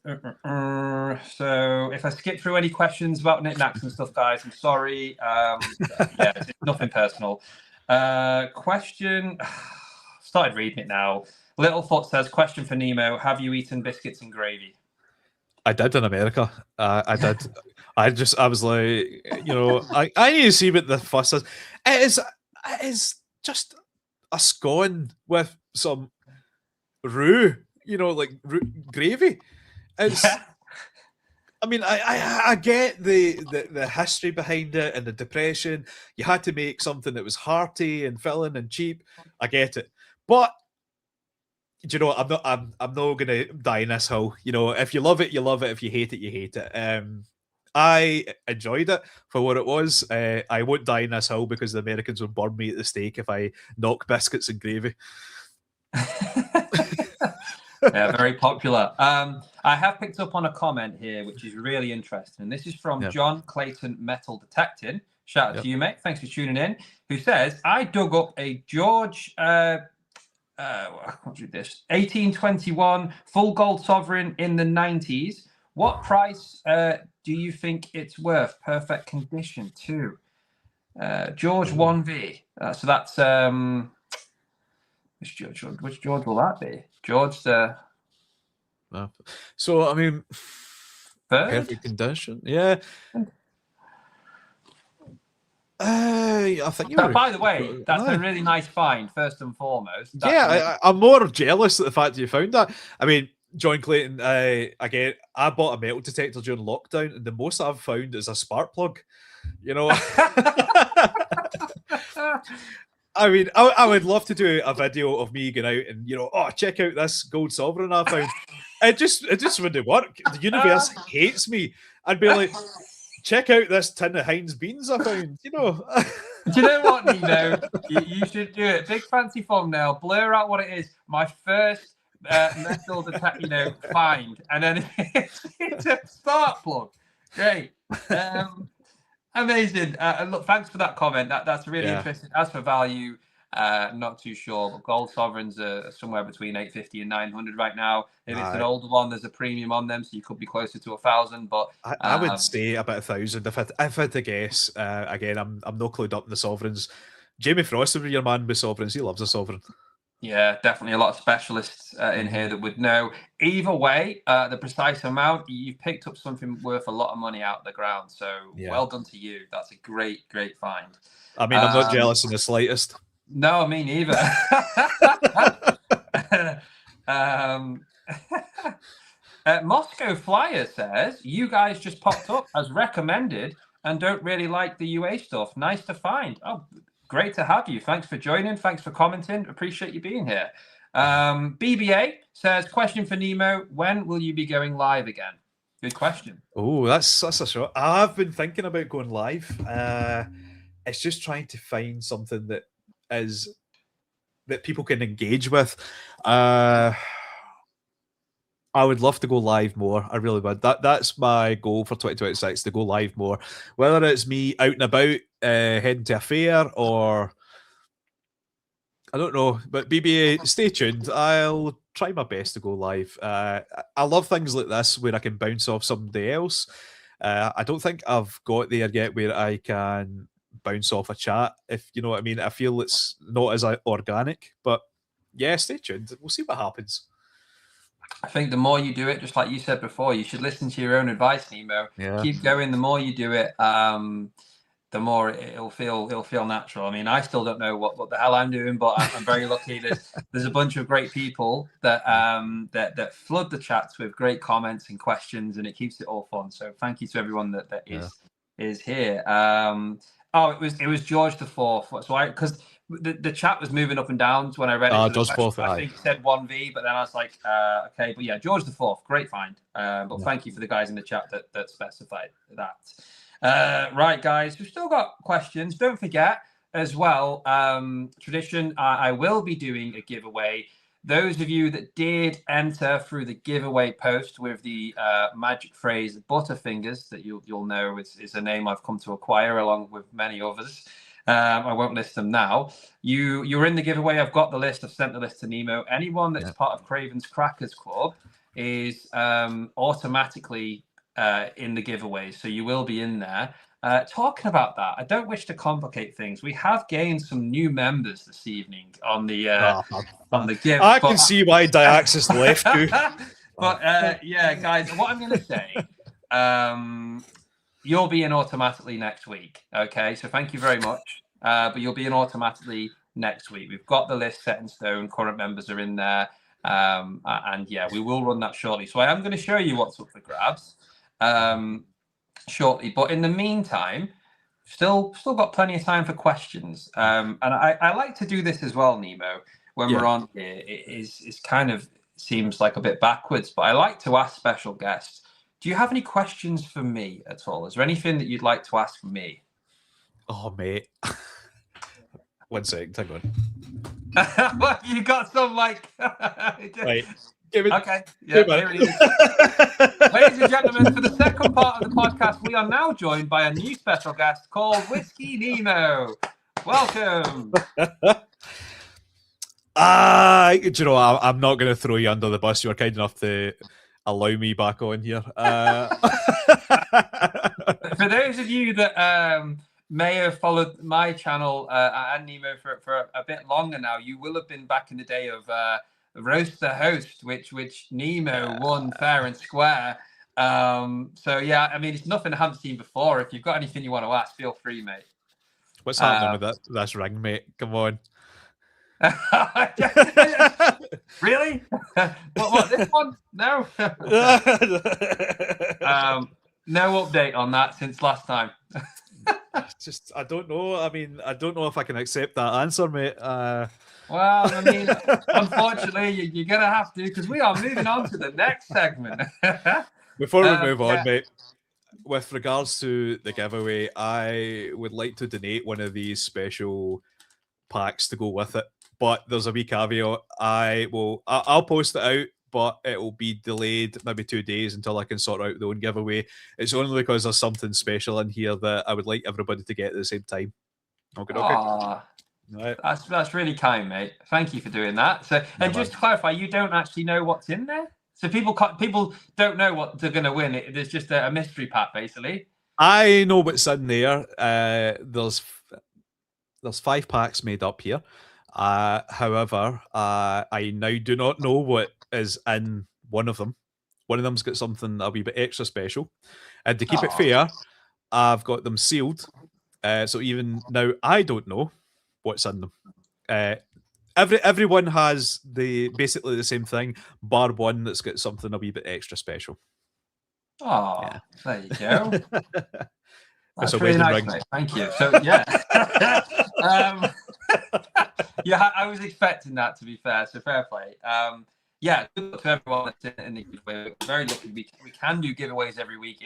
if I skip through any questions about knickknacks and stuff, guys, I'm sorry. It's nothing personal. Question. Started reading it now. Littlefoot says, question for Nemo: have you eaten biscuits and gravy? I did in America. I did. I was like, you know, I need to see what the fuss is. It is just a scone with some roux, you know, like gravy. It's. I mean, I get the history behind it and the depression. You had to make something that was hearty and filling and cheap. I get it, but do you know, I'm not gonna die in this hill. You know, if you love it, you love it. If you hate it, you hate it. I enjoyed it for what it was. I won't die in this hill because the Americans would burn me at the stake if I knock biscuits and gravy. Yeah, very popular. I have picked up on a comment here, which is really interesting. This is from John Clayton Metal Detecting. Shout out to you, mate. Thanks for tuning in. Who says, I dug up a George... what's this? 1821 full gold sovereign in the 90s. What price do you think it's worth? Perfect condition too. George 1V. So that's which George will that be? George the. So I mean, perfect condition. Yeah. I think. By the way, that's a really nice find. First and foremost. I'm more jealous at the fact that you found that. I mean, John Clayton. Again, I bought a metal detector during lockdown, and the most I've found is a spark plug. You know. I mean, I would love to do a video of me going out and, you know, check out this gold sovereign I found. It just wouldn't work. The universe hates me. I'd be like, check out this tin of Heinz beans I found, you know. Do you know what, Nino? You should do it. Big fancy thumbnail, blur out what it is. My first metal detect, find, and then it's a start plug. Great. Amazing. Look, thanks for that comment. That's really interesting. As for value, not too sure, but gold sovereigns are somewhere between 850 and 900 right now. If it's an older one, there's a premium on them, so you could be closer to 1,000. But I would say about 1,000. If I had to guess, again, I'm no clued up in the sovereigns. Jamie Frost would be your man with sovereigns. He loves a sovereign. Yeah, definitely a lot of specialists in here that would know. Either way, the precise amount, you've picked up something worth a lot of money out of the ground. So well done to you. That's a great find. I mean, I'm not jealous in the slightest. No, me neither. Moscow Flyer says, you guys just popped up as recommended and don't really like the UA stuff. Nice to find. Oh, great to have you. Thanks for joining. Thanks for commenting. Appreciate you being here. BBA says, question for Nemo. When will you be going live again? Good question. Oh, that's a shot. I've been thinking about going live. It's just trying to find something that people can engage with. I would love to go live more. I really would. That's my goal for 2026, to go live more. Whether it's me out and about, heading to a fair, or I don't know. But BBA, stay tuned. I'll try my best to go live. I love things like this where I can bounce off somebody else. I don't think I've got there yet where I can bounce off a chat, if you know what I mean. I feel it's not as organic, but yeah, stay tuned. We'll see what happens. I think the more you do it, just like you said before, you should listen to your own advice, Nemo. Keep going. The more you do it, the more it'll feel natural. I mean, I still don't know what the hell I'm doing, but I'm very lucky. There's a bunch of great people that that flood the chats with great comments and questions, and it keeps it all fun. So thank you to everyone that is here. Oh, it was George the Fourth. So because the chat was moving up and down when I read it. George the Fourth. I think it said 1v, but then I was like, okay, but yeah, George the Fourth, great find. But thank you for the guys in the chat that specified that. Right, guys, we've still got questions. Don't forget as well, tradition. I will be doing a giveaway. Those of you that did enter through the giveaway post with the magic phrase Butterfingers, that you'll know is a name I've come to acquire along with many others. I won't list them now. You're in the giveaway. I've got the list. I've sent the list to Nemo. Anyone that's part of Craven's Crackers Club is automatically in the giveaway. So you will be in there. Talking about that, I don't wish to complicate things. We have gained some new members this evening on the give. I can see why Diaxis left you. But yeah, guys, what I'm going to say, you'll be in automatically next week. Okay, so thank you very much. But you'll be in automatically next week. We've got the list set in stone. Current members are in there, and yeah, we will run that shortly. So I am going to show you what's up for grabs. Shortly, but in the meantime, still got plenty of time for questions. And I like to do this as well, Nemo. When we're on here, it kind of seems like a bit backwards, but I like to ask special guests. Do you have any questions for me at all? Is there anything that you'd like to ask me? Oh, mate. 1 second, hang on. What, you got some like? Right. Okay. Yeah, here it is. Ladies and gentlemen, for the second part of the podcast, we are now joined by a new special guest called Whiskey Nemo. Welcome. Do you know, I'm not going to throw you under the bus. You were kind enough to allow me back on here. For those of you that may have followed my channel and Nemo for a bit longer now, you will have been back in the day of Roast the Host, which Nemo won fair and square. So yeah, I mean, it's nothing I haven't seen before. If you've got anything you want to ask, feel free, mate. What's happening with this ring, mate? Come on. Really? what this one? No. No update on that since last time. Just, I don't know. I mean, I don't know if I can accept that answer, mate. Well, I mean, unfortunately, you're going to have to, because we are moving on to the next segment. Before we move on, mate, with regards to the giveaway, I would like to donate one of these special packs to go with it. but there's a wee caveat. I'll post it out, but it will be delayed maybe 2 days until I can sort out the own giveaway. It's only because there's something special in here that I would like everybody to get at the same time. Okay. Right. That's really kind, mate. Thank you for doing that. So, and just to clarify, you don't actually know what's in there, so people don't know what they're going to win. There's just a mystery pack, basically. I know what's in there. There's 5 packs made up here. However, I now do not know what is in one of them. One of them's got something a wee bit extra special, and to keep it fair, I've got them sealed. So even now, I don't know what's in them. Everyone has basically the same thing, bar one that's got something a wee bit extra special. Oh, yeah. There you go. That's a really nice, ring. mate. Thank you. So yeah, yeah, I was expecting that, to be fair. So fair play. Yeah, good luck to everyone that's in the giveaway. We're very lucky. We can do giveaways every week.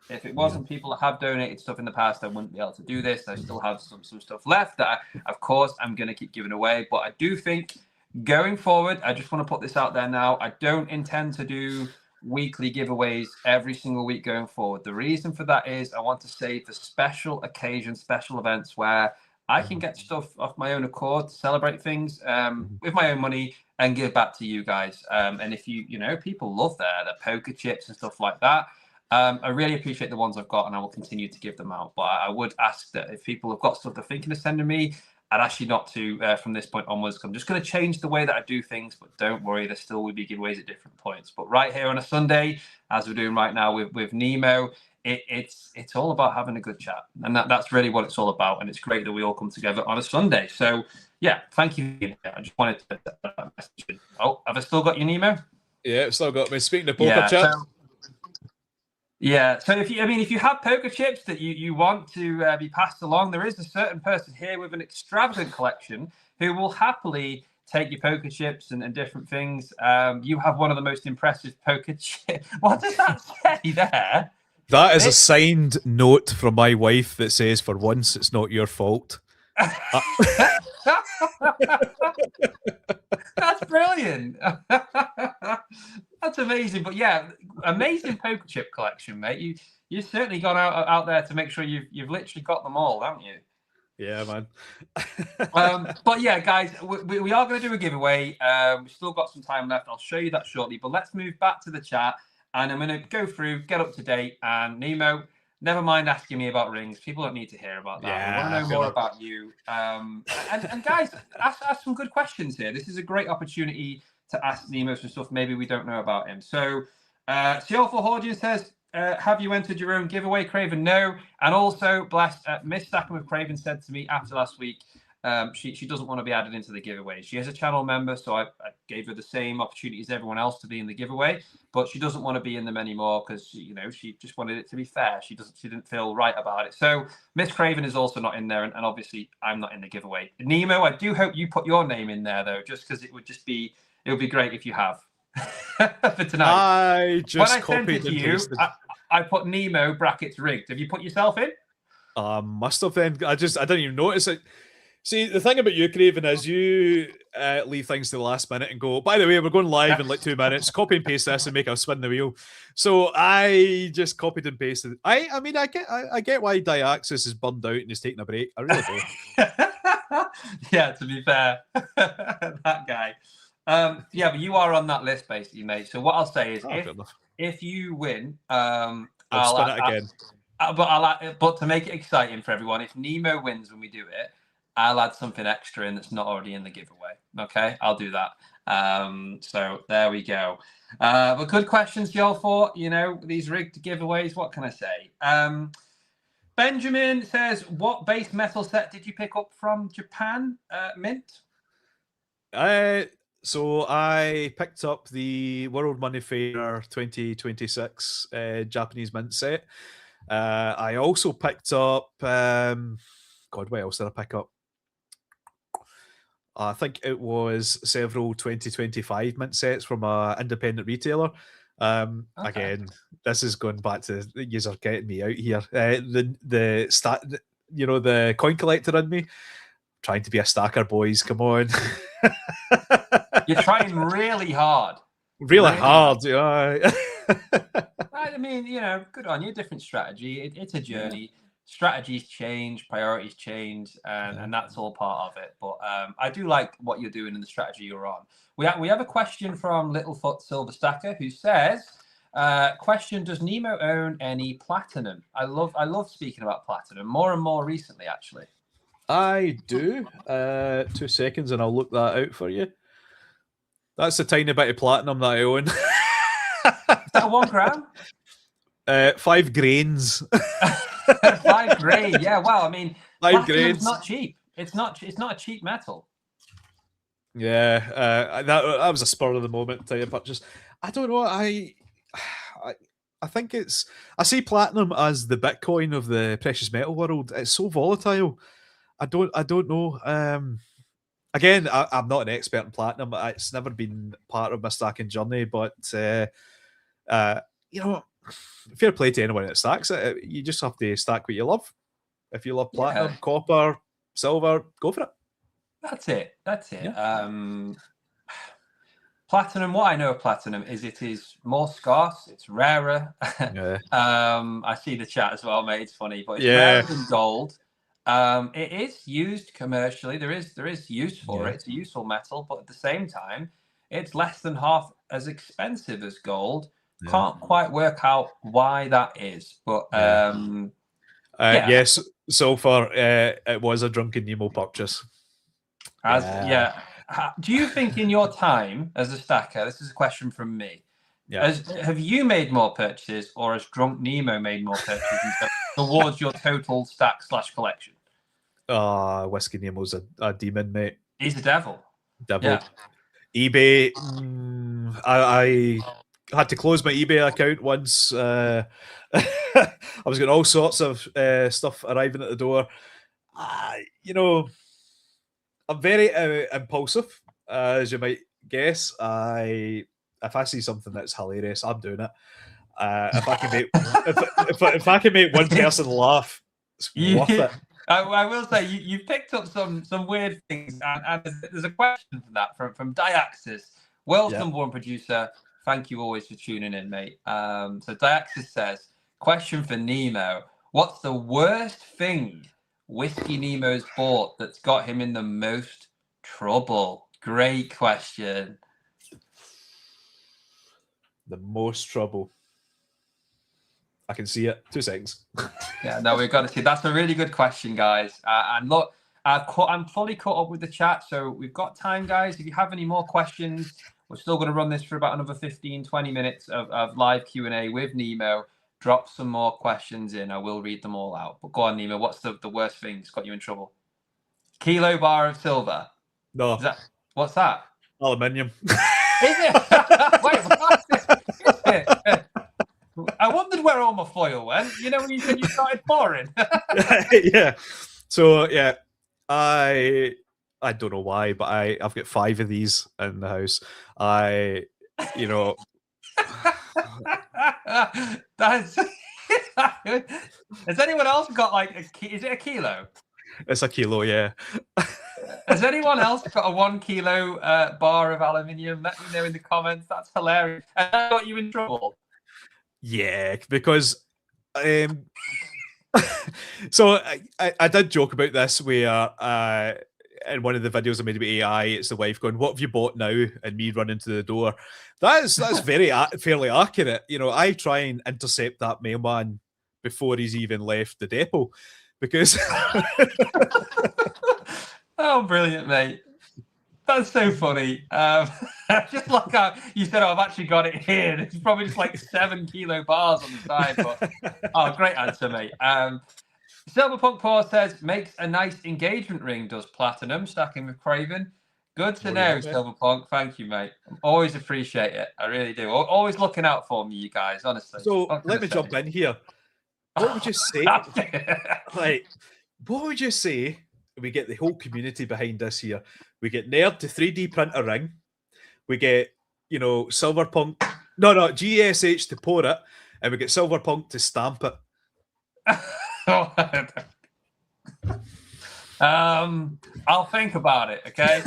If it wasn't people that have donated stuff in the past, I wouldn't be able to do this. I still have some stuff left that, of course, I'm going to keep giving away. But I do think going forward, I just want to put this out there now. I don't intend to do weekly giveaways every single week going forward. The reason for that is I want to save for special occasions, special events where I can get stuff off my own accord, celebrate things with my own money and give back to you guys. And if people love their poker chips and stuff like that. I really appreciate the ones I've got, and I will continue to give them out. But I would ask that if people have got stuff they're thinking of sending me, I'd ask you not to from this point onwards. I'm just going to change the way that I do things, but don't worry, there still will be giveaways at different points. But right here on a Sunday, as we're doing right now with Nemo, it's all about having a good chat, and that's really what it's all about. And it's great that we all come together on a Sunday. So yeah, thank you. I just wanted to message. Oh, have I still got your Nemo? Yeah, I've still got me. Speaking of poker chat. Yeah, so if you have poker chips that you want to be passed along, there is a certain person here with an extravagant collection who will happily take your poker chips and different things. You have one of the most impressive poker chips. What does that say there? That is a signed note from my wife that says, "For once, it's not your fault." That's brilliant. That's amazing. But yeah, amazing poker chip collection, mate. You've certainly gone out there to make sure you've literally got them all, haven't you? Yeah, man. But yeah, guys, we are going to do a giveaway. We've still got some time left. I'll show you that shortly. But let's move back to the chat, and I'm going to go through, get up to date. And Nemo, never mind asking me about rings. People don't need to hear about that. Yeah, we want to know more about you. And guys, ask some good questions here. This is a great opportunity to ask Nemo some stuff maybe we don't know about him. So, Seolful Hordian says, have you entered your own giveaway, Craven? No. And also, Miss Stackham of Craven said to me after last week, she doesn't want to be added into the giveaway. She is a channel member, so I gave her the same opportunity as everyone else to be in the giveaway, but she doesn't want to be in them anymore because she just wanted it to be fair. She didn't feel right about it. So Miss Craven is also not in there, and obviously I'm not in the giveaway. Nemo, I do hope you put your name in there though, just because it would be great if you have. For tonight. I just copied and pasted. I put Nemo brackets rigged. Have you put yourself in? Must have then. I didn't even notice it. See, the thing about you, Craven, is you leave things to the last minute and go, by the way, we're going live in like 2 minutes. Copy and paste this and make us spin the wheel. So I just copied and pasted. I get why Diaxis is burned out and he's taking a break. I really do. Yeah, to be fair, that guy. Yeah, but you are on that list basically, mate. So what I'll say is, if you win, I'll spin it again. But to make it exciting for everyone, if Nemo wins when we do it, I'll add something extra in that's not already in the giveaway. Okay, I'll do that. So there we go. But good questions, y'all. For these rigged giveaways. What can I say? Benjamin says, "What base metal set did you pick up from Japan, Mint?" So I picked up the World Money Fair 2026 Japanese mint set. I also picked up God, what else did I pick up? I think it was several 2025 mint sets from an independent retailer. Again, this is going back to you are getting me out here. The coin collector in me. trying to be a stacker, boys. Come on. You're trying really hard. Really hard. Yeah. I mean, good on you. Different strategy. It's a journey. Yeah. Strategies change, priorities change, and that's all part of it. But I do like what you're doing and the strategy you're on. We have a question from Littlefoot Silver Stacker who says, question, does Nemo own any platinum? I love speaking about platinum more and more recently, actually. I do. 2 seconds and I'll look that out for you. That's a tiny bit of platinum that I own. Is that 1 gram? 5 grains. 5 grain, yeah. Wow, I mean, 5 grains. Not cheap. It's not a cheap metal. Yeah, that was a spur of the moment type of purchase. I don't know. I think I see platinum as the Bitcoin of the precious metal world. It's so volatile. I don't know. Again, I'm not an expert in platinum. It's never been part of my stacking journey, but fair play to anyone that stacks it. You just have to stack what you love. If you love platinum, copper, silver, go for it. That's it. Yeah. Platinum, what I know of platinum is it is more scarce, it's rarer. Yeah. I see the chat as well, mate. It's funny, but it's rarer than gold. It is used commercially. There is use for it. It's a useful metal, but at the same time, it's less than half as expensive as gold. Yeah. Can't quite work out why that is, but yes, so far it was a drunken Nemo purchase. Do you think in your time as a stacker, this is a question from me, have you made more purchases or has Drunk Nemo made more purchases towards your total stack / collection? Whiskey Nemo's a demon, mate. He's a devil. Yeah. eBay, I had to close my eBay account once. I was getting all sorts of stuff arriving at the door. I'm very impulsive, as you might guess. If I see something that's hilarious, I'm doing it. If I can make if I can make one person laugh, it's worth it. I will say you picked up some weird things, and there's a question for that from Diaxis, world's #1 producer. Thank you always for tuning in, mate. So Diaxis says, question for Nemo: what's the worst thing Whiskey Nemo's bought that's got him in the most trouble? Great question. The most trouble. I can see it. 2 seconds. Yeah, no, we've got to see. That's a really good question, guys. And look, I'm fully caught up with the chat, so we've got time, guys. If you have any more questions, we're still going to run this for about another 15-20 minutes of live Q&A with Nemo. Drop some more questions in. I will read them all out. But go on, Nemo. What's the worst thing that's got you in trouble? Kilo bar of silver. No. What's that? Aluminium. Is it? Wait, what is it? I wondered where all my foil went. You know when you said you started pouring? Yeah. So, yeah. I don't know why, but I've got 5 of these in the house. That's has anyone else got is it a kilo? It's a kilo, yeah. Has anyone else got a 1 kilo bar of aluminium? Let me know in the comments. That's hilarious. And that got you in trouble? Yeah, because so I did joke about this where in one of the videos I made about AI, it's the wife going, "What have you bought now?" and me running to the door. That's very fairly accurate. I try and intercept that mailman before he's even left the depot, because oh, brilliant, mate. That's so funny. Just like how you said, I've actually got it here. It's probably just 7 kilo bars on the side. But great answer, mate. Silverpunk Paw says, makes a nice engagement ring, does platinum, stacking with Craven. Good to know, Silverpunk. Thank you, mate. Always appreciate it. I really do. Always looking out for me, you guys, honestly. So let me jump in here. What would you say? What would you say? We get the whole community behind us here. We get Nerd to 3D print a ring. We get, Silverpunk. No, GSH to pour it. And we get Silverpunk to stamp it. I'll think about it, okay?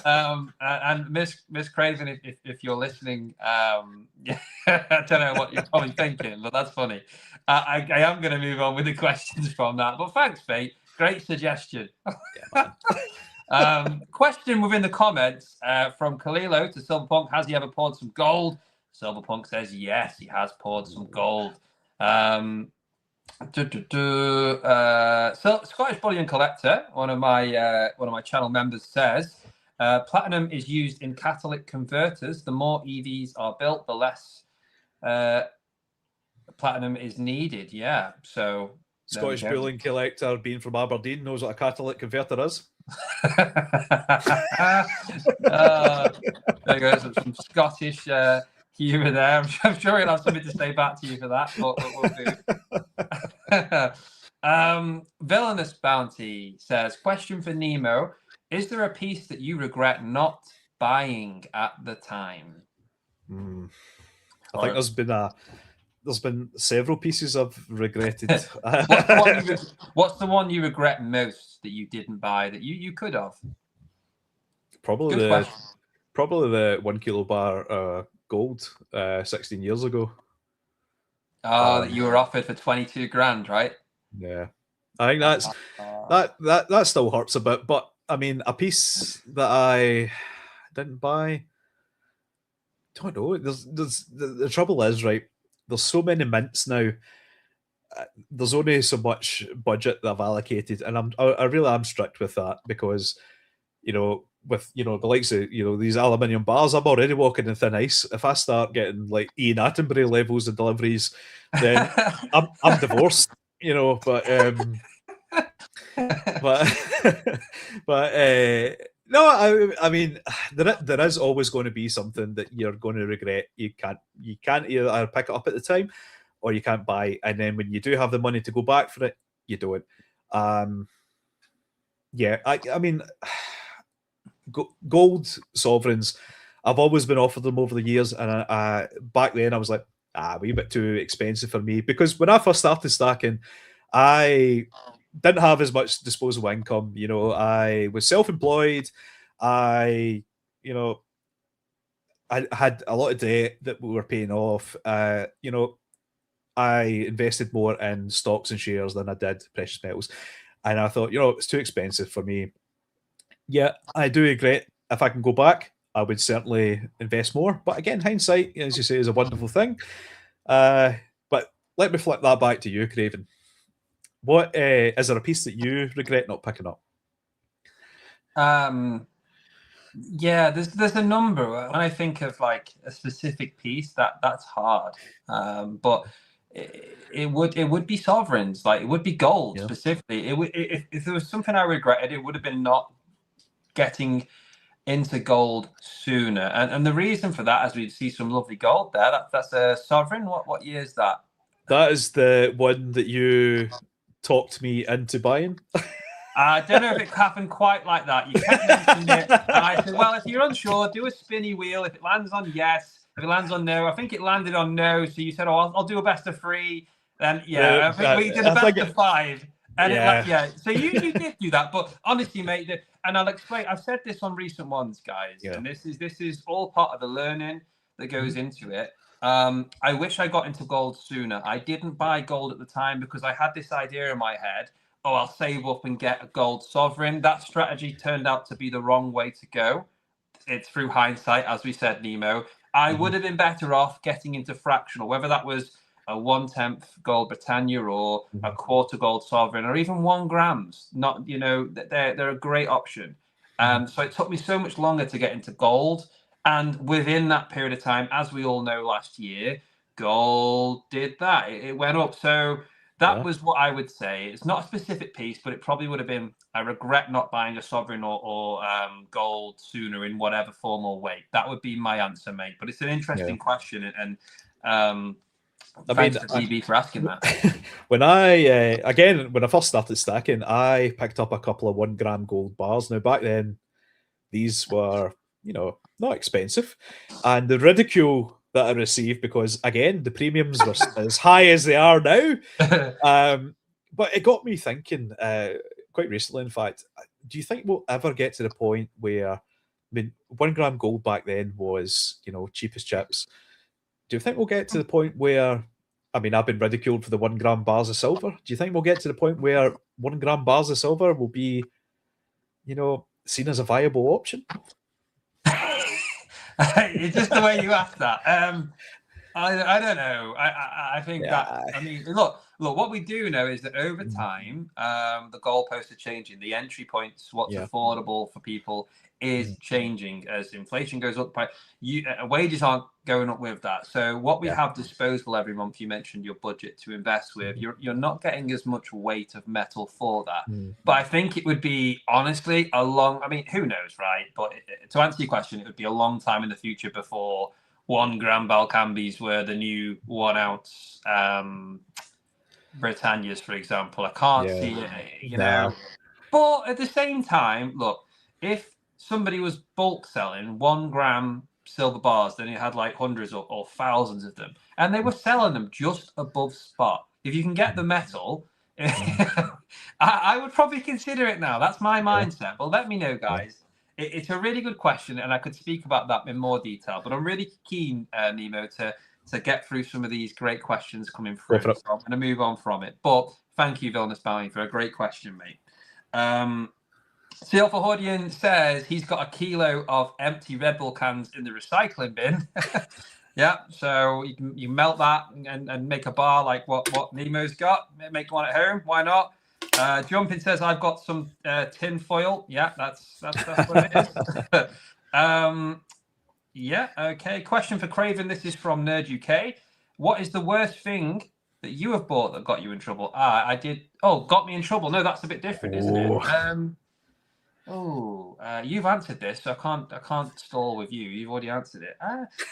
And Miss Craven, if you're listening, yeah, I don't know what you're probably thinking, but that's funny. I am going to move on with the questions from that. But thanks, Fate. Great suggestion. Question within the comments from Kalilo to Silverpunk. Has he ever poured some gold? Silverpunk says yes, he has poured some gold. Scottish Bullion Collector, one of my channel members, says platinum is used in catalytic converters. The more EVs are built, the less platinum is needed. Yeah, so Scottish Bullion Collector, being from Aberdeen, knows what a catalytic converter is. There goes some Scottish humour there. I'm sure he'll have something to say back to you for that, but we'll do. Villainous Bounty says, question for Nemo. Is there a piece that you regret not buying at the time? I think there's been several pieces I've regretted. What's the one you regret most that you didn't buy that you could have? Probably the 1 kilo bar gold 16 years ago. That you were offered for 22 grand, right? Yeah, I think that still hurts a bit. But I mean, a piece that I didn't buy, don't know. The trouble is, right? There's so many mints now. There's only so much budget that I've allocated, and I really am strict with that because, with the likes of these aluminium bars, I'm already walking in thin ice. If I start getting like Ian Attenborough levels of deliveries, then I'm divorced. No, I mean, there is always going to be something that you're going to regret. You can't either pick it up at the time, or you can't buy, and then when you do have the money to go back for it, you don't. Yeah, I mean, gold sovereigns, I've always been offered them over the years, and back then I was like, a wee bit too expensive for me, because when I first started stacking, I didn't have as much disposable income. I was self-employed. I had a lot of debt that we were paying off. I invested more in stocks and shares than I did precious metals. And I thought, it's too expensive for me. Yeah, I do regret. If I can go back, I would certainly invest more. But again, hindsight, as you say, is a wonderful thing. But let me flip that back to you, Craven. What is there a piece that you regret not picking up? Yeah, there's a number. When I think of like a specific piece, that's hard. But it would be sovereigns, like it would be gold specifically. It would, if there was something I regretted, it would have been not getting into gold sooner. And the reason for that, as we see some lovely gold there, that's a sovereign. What year is that? That is the one that you talked me into buying. I don't know if it happened quite like that. You kept mentioning it, and I said, well, if you're unsure, do a spinny wheel. If it lands on yes, if it lands on no, I think it landed on no. So you said, oh, I'll do a best of 3. Then, yeah, I think we did a best of 5. And so you did do that. But honestly, mate, and I'll explain. I've said this on recent ones, guys, and this is all part of the learning that goes into it. I wish I got into gold sooner. I didn't buy gold at the time because I had this idea in my head, oh, I'll save up and get a gold sovereign. That strategy turned out to be the wrong way to go. It's through hindsight, as we said, Nemo. I would have been better off getting into fractional, whether that was a 1/10 gold Britannia or a quarter gold sovereign or even 1 grams. Not, they're a great option. So it took me so much longer to get into gold. And within that period of time, as we all know last year, gold did that. It went up. So that was what I would say. It's not a specific piece, but it probably would have been, I regret not buying a sovereign or gold sooner in whatever form or way. That would be my answer, mate. But it's an interesting question. And thanks to DB for asking that. When I first started stacking, I picked up a couple of 1 gram gold bars. Now, back then, these were, not expensive. And the ridicule that I received, because again, the premiums were as high as they are now. But it got me thinking quite recently, in fact, do you think we'll ever get to the point where, I mean, 1 gram gold back then was, cheap as chips. Do you think we'll get to the point where, I mean, I've been ridiculed for the 1 gram bars of silver. Do you think we'll get to the point where 1 gram bars of silver will be, seen as a viable option? It's just the way you asked that. I don't know. I think that, I mean, look, what we do know is that over time, the goalposts are changing. The entry points, what's affordable for people, is changing as inflation goes up. Wages aren't going up with that. So what we have disposable every month, you mentioned your budget to invest with, you're not getting as much weight of metal for that. But I think it would be, honestly, I mean, who knows, right? But to answer your question, it would be a long time in the future before 1 gram Balcambis were the new 1 ounce Britannias, for example. I can't see it, know. But at the same time, look, if somebody was bulk selling 1 gram silver bars, then it had like hundreds or thousands of them, and they were selling them just above spot. If you can get the metal, I would probably consider it now. That's my mindset. But let me know, guys. It's a really good question, and I could speak about that in more detail. But I'm really keen, Nemo, to get through some of these great questions coming through. So I'm going to move on from it. But thank you, Vilnius Bowie, for a great question, mate. Seal for Hordian says he's got 1 kilo of empty Red Bull cans in the recycling bin. Yeah, so you can melt that and make a bar like what Nemo's got. Make one at home. Why not? Jumping says I've got some tin foil. Yeah, that's what it is. Yeah, okay. Question for Craven. This is from Nerd UK. What is the worst thing that you have bought that got you in trouble? I did. Oh, got me in trouble. No, that's a bit different, isn't it? You've answered this, so I can't stall with you. You've already answered it.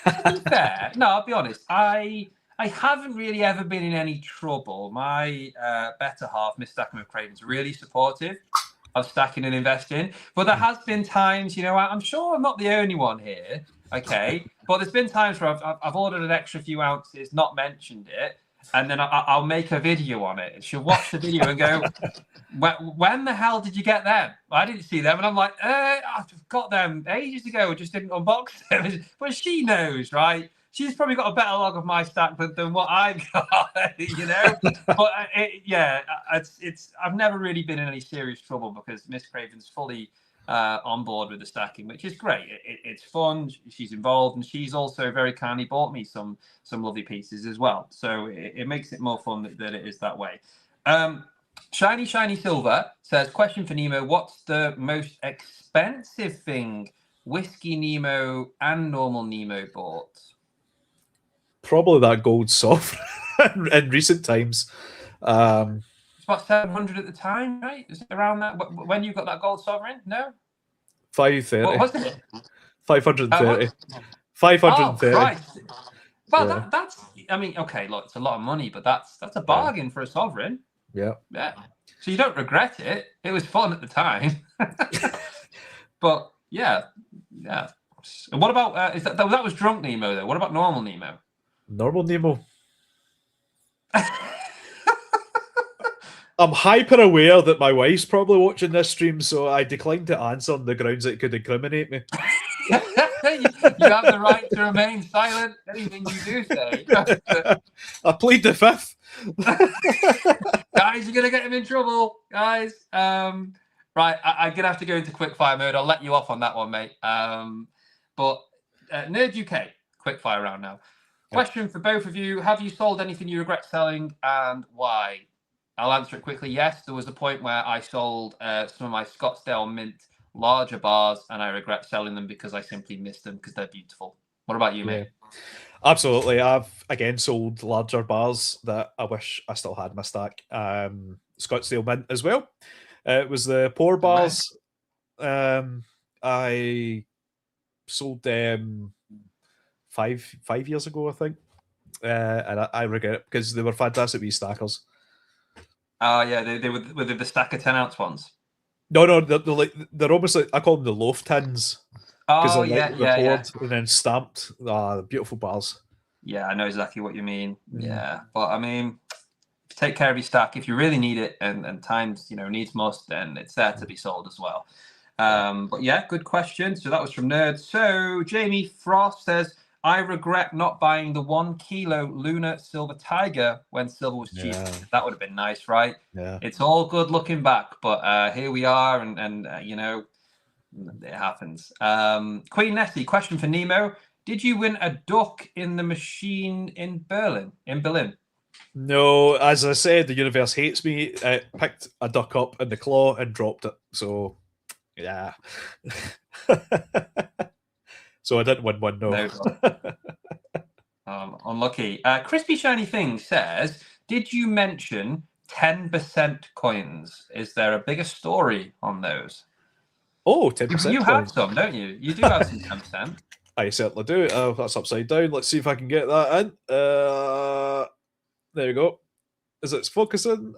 To be fair, no, I'll be honest. I haven't really ever been in any trouble. My better half, Miss Stacking with Craven's, really supportive of stacking and investing. But there has been times, I'm sure I'm not the only one here. Okay, but there's been times where I've ordered an extra few ounces, not mentioned it, and then I'll make a video on it. She'll watch the video and go, when the hell did you get them? I didn't see them. And I'm like, I've got them ages ago, just didn't unbox them. But she knows, right? She's probably got a better log of my stack than what I've got, But I've never really been in any serious trouble because Miss Craven's fully on board with the stacking, which is great. It's fun. She's involved, and she's also very kindly bought me some lovely pieces as well. So it makes it more fun that it is that way. Shiny Silver says, question for Nemo, what's the most expensive thing Whiskey Nemo and Normal Nemo bought? Probably that gold sovereign in recent times. It's about 700 at the time, right? Is it around that? When you got that gold sovereign? No? 530. What was it? 530. 530. Oh, Christ. Well, that's, I mean, okay, look, it's a lot of money, but that's a bargain for a sovereign. Yeah. So you don't regret it. It was fun at the time. But yeah. And what about that was drunk Nemo though? What about normal Nemo? Normal Nemo. I'm hyper aware that my wife's probably watching this stream, so I declined to answer on the grounds that it could incriminate me. You have the right to remain silent. Anything you do say. I plead the fifth. Guys, you're going to get him in trouble, guys. Right, I'm going to have to go into quickfire mode. I'll let you off on that one, mate. But Nerd UK, quickfire round now. Question for both of you. Have you sold anything you regret selling and why? I'll answer it quickly. Yes, there was a point where I sold some of my Scottsdale Mint larger bars and I regret selling them because I simply missed them because they're beautiful. What about you, mate? Absolutely. I've, again, sold larger bars that I wish I still had in my stack. Scottsdale Mint as well. It was the pour bars. I sold them 5 years ago, I think. And I regret it because they were fantastic wee stackers. Oh, yeah. They were the stack of 10-ounce ones. No, they're almost like, I call them the loaf tins. Oh, they're poured and then stamped. Beautiful bars. Yeah, I know exactly what you mean. Yeah, but I mean, take care of your stack. If you really need it and times, needs must, then it's there to be sold as well. But yeah, good question. So that was from Nerd. So Jamie Frost says, I regret not buying the 1 kilo Lunar Silver Tiger when silver was cheap. Yeah. That would have been nice, right? Yeah. It's all good looking back, but here we are, and it happens. Queen Nessie, question for Nemo. Did you win a duck in the machine in Berlin? No, as I said, the universe hates me. It picked a duck up in the claw and dropped it. So, yeah. So I didn't win one, no. Unlucky. Crispy Shiny Thing says, did you mention 10% coins? Is there a bigger story on those? Oh, 10%. You have some, don't you? You do have some 10%. I certainly do. Oh, that's upside down. Let's see if I can get that in. There we go. Is it focusing?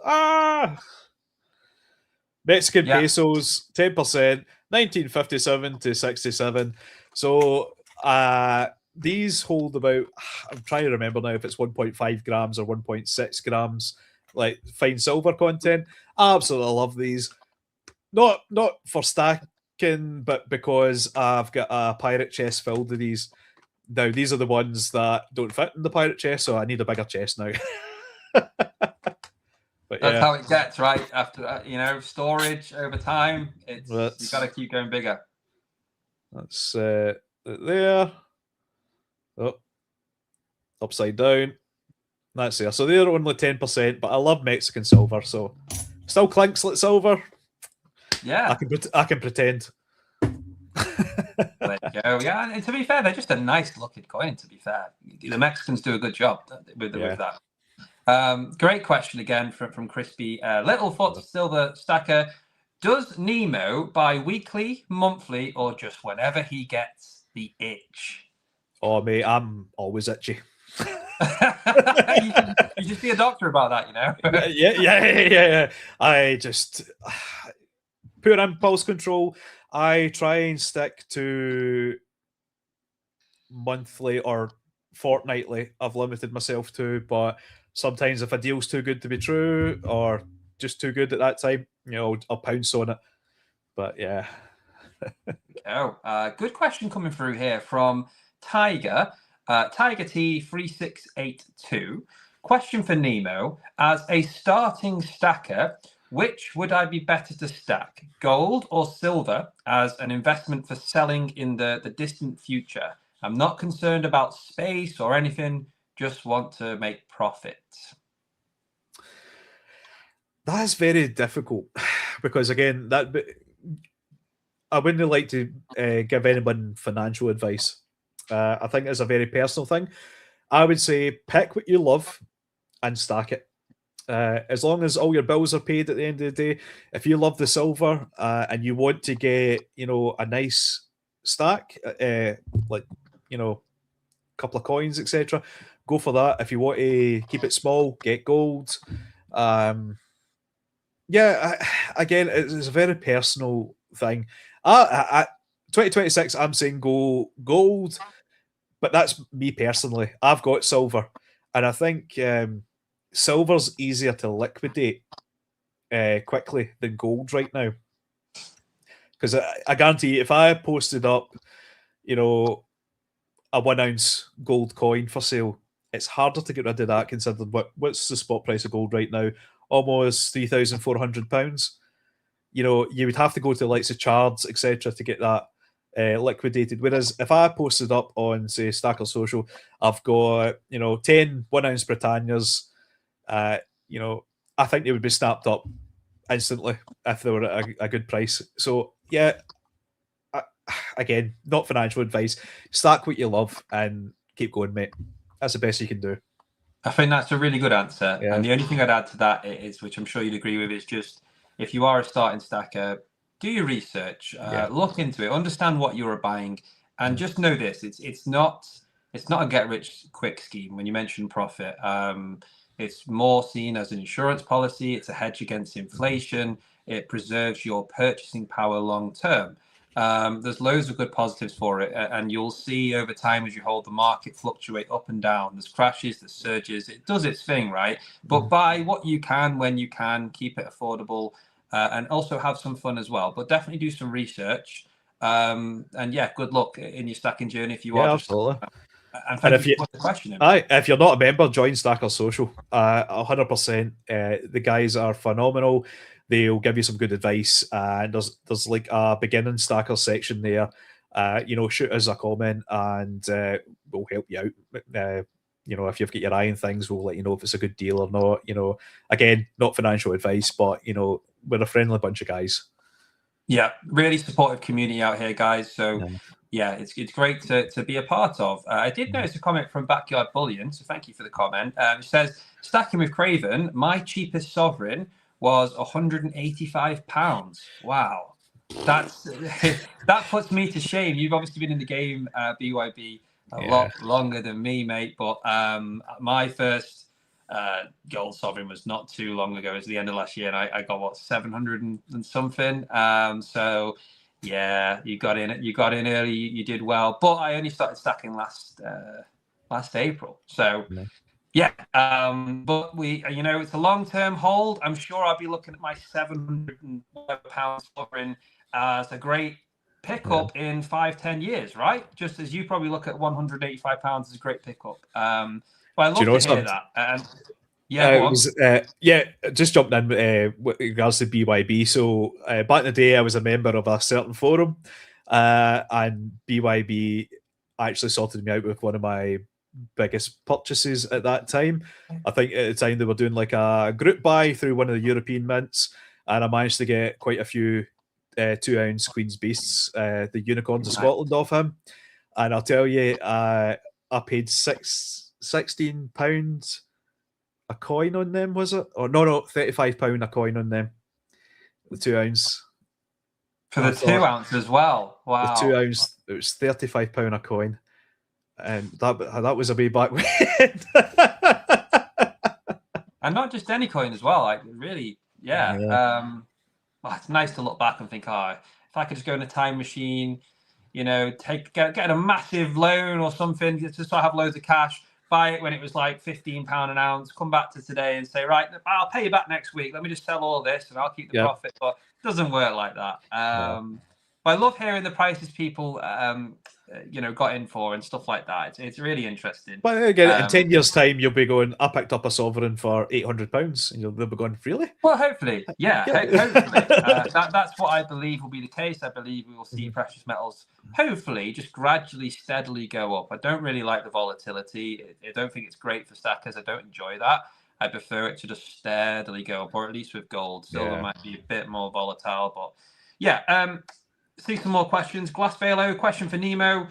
Mexican pesos, 10%, 1957 to 67. So these hold about, I'm trying to remember now if it's 1.5 grams or 1.6 grams, like fine silver content. I absolutely love these. Not for stacking, but because I've got a pirate chest filled with these. Now, these are the ones that don't fit in the pirate chest, so I need a bigger chest now. But that's how it gets, right? After storage over time, you've got to keep going bigger. That's there. Oh, upside down. That's there. So they're only 10%, but I love Mexican silver, so still clinks like silver. Yeah, I can pretend. There you go. Yeah, and to be fair, they're just a nice looking coin. To be fair, the Mexicans do a good job with that. Great question again from Crispy. Littlefoot Silver Stacker. Does Nemo buy weekly, monthly, or just whenever he gets the itch? Oh, mate, I'm always itchy. you just be a doctor about that, Yeah. I just poor impulse control. I try and stick to monthly or fortnightly. I've limited myself to, but sometimes if a deal's too good to be true or just too good at that time, I'll pounce on it. But yeah. Good question coming through here from Tiger. Tiger T3682. Question for Nemo. As a starting stacker, which would I be better to stack, gold or silver, as an investment for selling in the distant future? I'm not concerned about space or anything, just want to make profit. That's very difficult because, again, I wouldn't like to give anyone financial advice. I think it's a very personal thing. I would say pick what you love and stack it. As long as all your bills are paid at the end of the day, if you love the silver and you want to get, a nice stack, like, a couple of coins, etc., go for that. If you want to keep it small, get gold. Again, it's a very personal thing. 2026, I'm saying go gold, but that's me personally. I've got silver, and I think silver's easier to liquidate quickly than gold right now. Because I guarantee if I posted up, a 1 ounce gold coin for sale, it's harder to get rid of that considering what's the spot price of gold right now? Almost £3,400. You would have to go to the likes of Chards, etc., to get that liquidated. Whereas if I posted up on, say, Stacker Social, I've got 10 1 ounce Britannias. I think they would be snapped up instantly if they were at a good price. So yeah, again, not financial advice. Stack what you love and keep going, mate. That's the best you can do. I think that's a really good answer. Yeah. And the only thing I'd add to that is, which I'm sure you'd agree with, is just if you are a starting stacker, do your research, look into it, understand what you're buying, and just know this: it's not a get rich quick scheme. When you mention profit, it's more seen as an insurance policy. It's a hedge against inflation. It preserves your purchasing power long term. There's loads of good positives for it, and you'll see over time as you hold the market fluctuate up and down. There's crashes, there's surges. It does its thing, right? But buy what you can when you can, keep it affordable, and also have some fun as well. But definitely do some research. And yeah, good luck in your stacking journey if you are. Absolutely. And thank you for the question. If you're not a member, join Stacker Social. 100%. The guys are phenomenal. They'll give you some good advice. And there's like a beginning stacker section there. Shoot us a comment and we'll help you out. If you've got your eye on things, we'll let you know if it's a good deal or not. Again, not financial advice, but we're a friendly bunch of guys. Yeah, really supportive community out here, guys. So yeah, it's great to be a part of. I did notice a comment from Backyard Bullion, so thank you for the comment. It says, stacking with Craven, my cheapest sovereign was £185. Wow. That puts me to shame. You've obviously been in the game, BYB, a lot longer than me, mate. But my first gold sovereign was not too long ago. It was the end of last year, and I got 700 and something. So yeah, you got in early. You did well, but I only started stacking last April. So yeah, but it's a long-term hold. I'm sure I'll be looking at my £700 sovereign as a great pickup in 5-10 years, right? Just as you probably look at £185 as a great pickup. But I love to hear that. Just jumping in with regards to BYB. So back in the day, I was a member of a certain forum, and BYB actually sorted me out with one of my biggest purchases at that time. I think at the time they were doing like a group buy through one of the European mints, and I managed to get quite a few 2-ounce Queen's Beasts, the Unicorns of Scotland off him. And I'll tell you, I paid £16 a coin on them, was it? Or no, £35 a coin on them. The 2-ounce. For the 2-ounce as well. Wow. The 2-ounce, it was £35 a coin. And that was a way back when. And not just any coin as well. Like really, it's nice to look back and think, if I could just go in a time machine, get a massive loan or something, just so I have loads of cash, buy it when it was like £15 an ounce, come back to today and say, right, I'll pay you back next week. Let me just sell all this and I'll keep the profit. But it doesn't work like that. But I love hearing the prices people, got in for and stuff like that. It's really interesting. But again, in 10 years' time, you'll be going, I picked up a sovereign for £800, and they'll be going, really? Well, hopefully, hopefully. That's what I believe will be the case. I believe we will see precious metals, hopefully, just gradually, steadily go up. I don't really like the volatility. I don't think it's great for stackers. I don't enjoy that. I prefer it to just steadily go up, or at least with gold. Silver might be a bit more volatile, but yeah. See some more questions. Glass Velo, question for Nemo.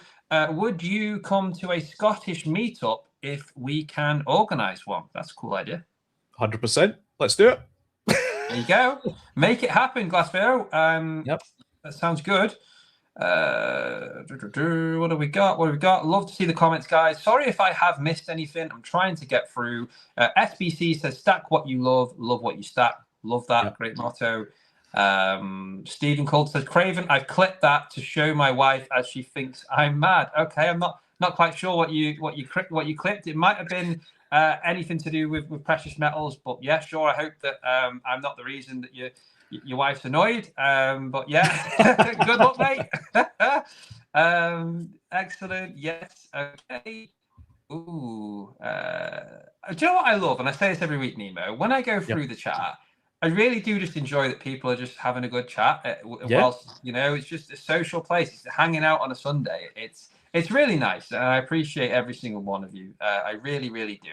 Would you come to a Scottish meetup if we can organise one? That's a cool idea. 100%. Let's do it. There you go. Make it happen, Glass Velo. That sounds good. What have we got? Love to see the comments, guys. Sorry if I have missed anything. I'm trying to get through. SBC says, stack what you love what you stack. Love that. Yep. Great motto. Stephen Colt says, Craven, I've clipped that to show my wife as she thinks I'm mad. Okay, I'm not quite sure what you clipped. It might have been anything to do with precious metals, but yeah, sure. I hope that I'm not the reason that your wife's annoyed. But yeah, good luck, mate. Excellent. Yes. Okay. Ooh. Do you know what I love? And I say this every week, Nemo. When I go through the chat, I really do just enjoy that people are just having a good chat. Whilst, it's just a social place. It's hanging out on a Sunday. It's really nice. And I appreciate every single one of you. I really, really do.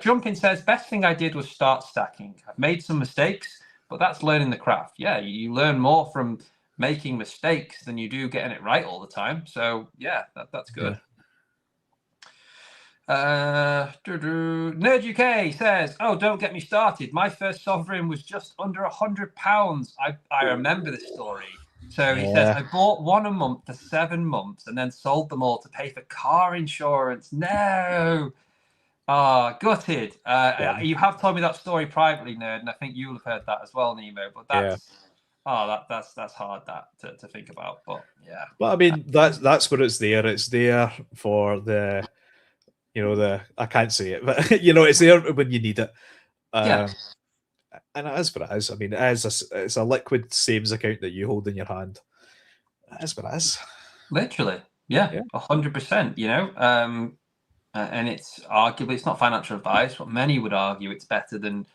Jumpin says, best thing I did was start stacking. I've made some mistakes, but that's learning the craft. Yeah, you learn more from making mistakes than you do getting it right all the time. So yeah, that's good. Nerd UK says, don't get me started. My first sovereign was just under £100. I remember this story. So he says, I bought one a month for 7 months and then sold them all to pay for car insurance. No. Gutted. You have told me that story privately, Nerd, and I think you'll have heard that as well, Nemo. But that's hard to think about, but yeah. Well, I mean, that's where it's there. It's there for the, I can't say it, but it's there when you need it. Yeah. And it is what it is. I mean, it's a liquid savings account that you hold in your hand. It is what it is. Literally, yeah, 100%. And it's arguably, it's not financial advice, but many would argue it's better than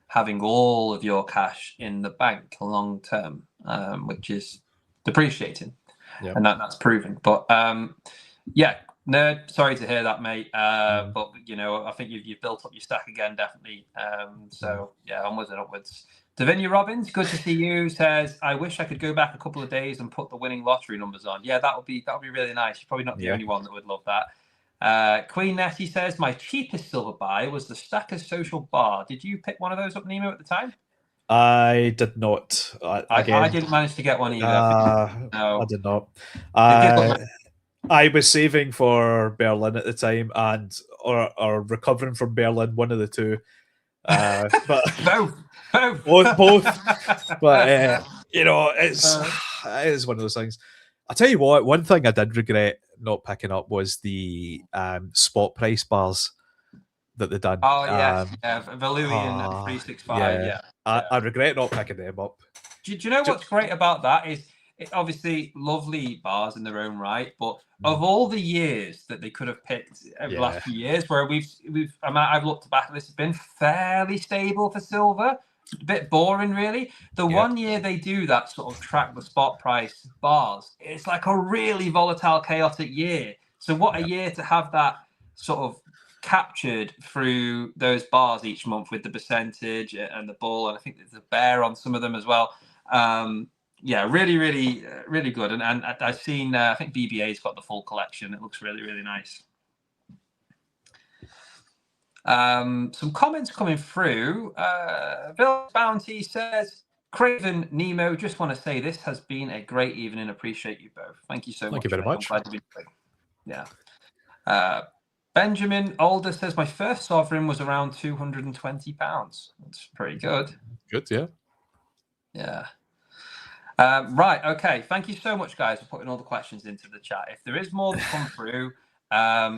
having all of your cash in the bank long term, which is depreciating, and that's proven. But yeah, nerd, sorry to hear that, mate. But I think you've built up your stack again, definitely. So yeah, onwards and upwards. Davinia Robbins, good to see you. Says, I wish I could go back a couple of days and put the winning lottery numbers on. Yeah, that would be really nice. You're probably not the only one that would love that. Queen Nettie says, my cheapest silver buy was the Stackers Social Bar. Did you pick one of those up, Nemo, at the time? I did not. I didn't manage to get one either. No. I did not. I was saving for Berlin at the time, or recovering from Berlin, one of the two. But both. But it is one of those things. I'll tell you what. One thing I did regret not picking up was the spot price bars that they done. Oh yeah, Valuian and 365. Yeah. I regret not picking them up. Do you know what's great about that is, obviously lovely bars in their own right, but of all the years that they could have picked over the last few years, where I've looked back, this has been fairly stable for silver. A bit boring, really. The 1 year they do that sort of track the spot price bars, it's like a really volatile, chaotic year. So what a year to have that sort of captured through those bars each month with the percentage and the bull, and I think there's a bear on some of them as well. Yeah, really, really, really good. And I've seen, I think BBA's got the full collection. It looks really, really nice. Some comments coming through. Bill Bounty says, Craven, Nemo, just want to say this has been a great evening. Appreciate you both. Thank you so much. Thank you very much. Yeah. Benjamin Older says, my first sovereign was around £220. That's pretty good. Good, yeah. Yeah. Right, okay. Thank you so much, guys, for putting all the questions into the chat. If there is more that come through,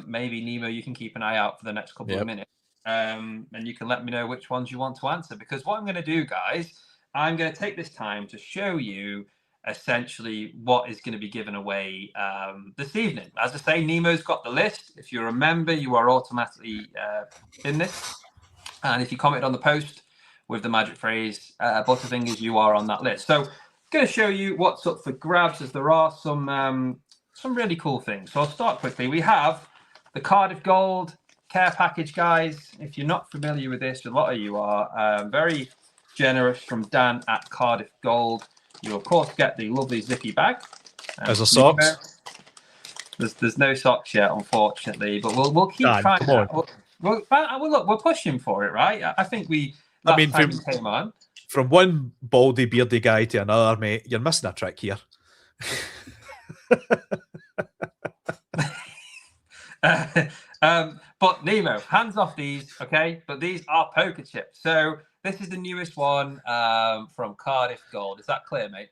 maybe, Nemo, you can keep an eye out for the next couple of minutes. And you can let me know which ones you want to answer. Because what I'm going to do, guys, I'm going to take this time to show you essentially what is going to be given away this evening. As I say, Nemo's got the list. If you're a member, you are automatically in this. And if you comment on the post with the magic phrase Butterfingers, you are on that list. So going to show you what's up for grabs, as there are some really cool things. So I'll start quickly. We have the Cardiff Gold care package, guys. If you're not familiar with this, a lot of you are. Very generous from Dan at Cardiff Gold. You of course get the lovely zippy bag. As a socks. There's no socks yet, unfortunately, but we'll keep trying. Look, we're pushing for it, right? I think last time we came on. From one baldy, beardy guy to another, mate, you're missing a trick here. But Nemo, hands off these, okay? But these are poker chips. So this is the newest one from Cardiff Gold. Is that clear, mate?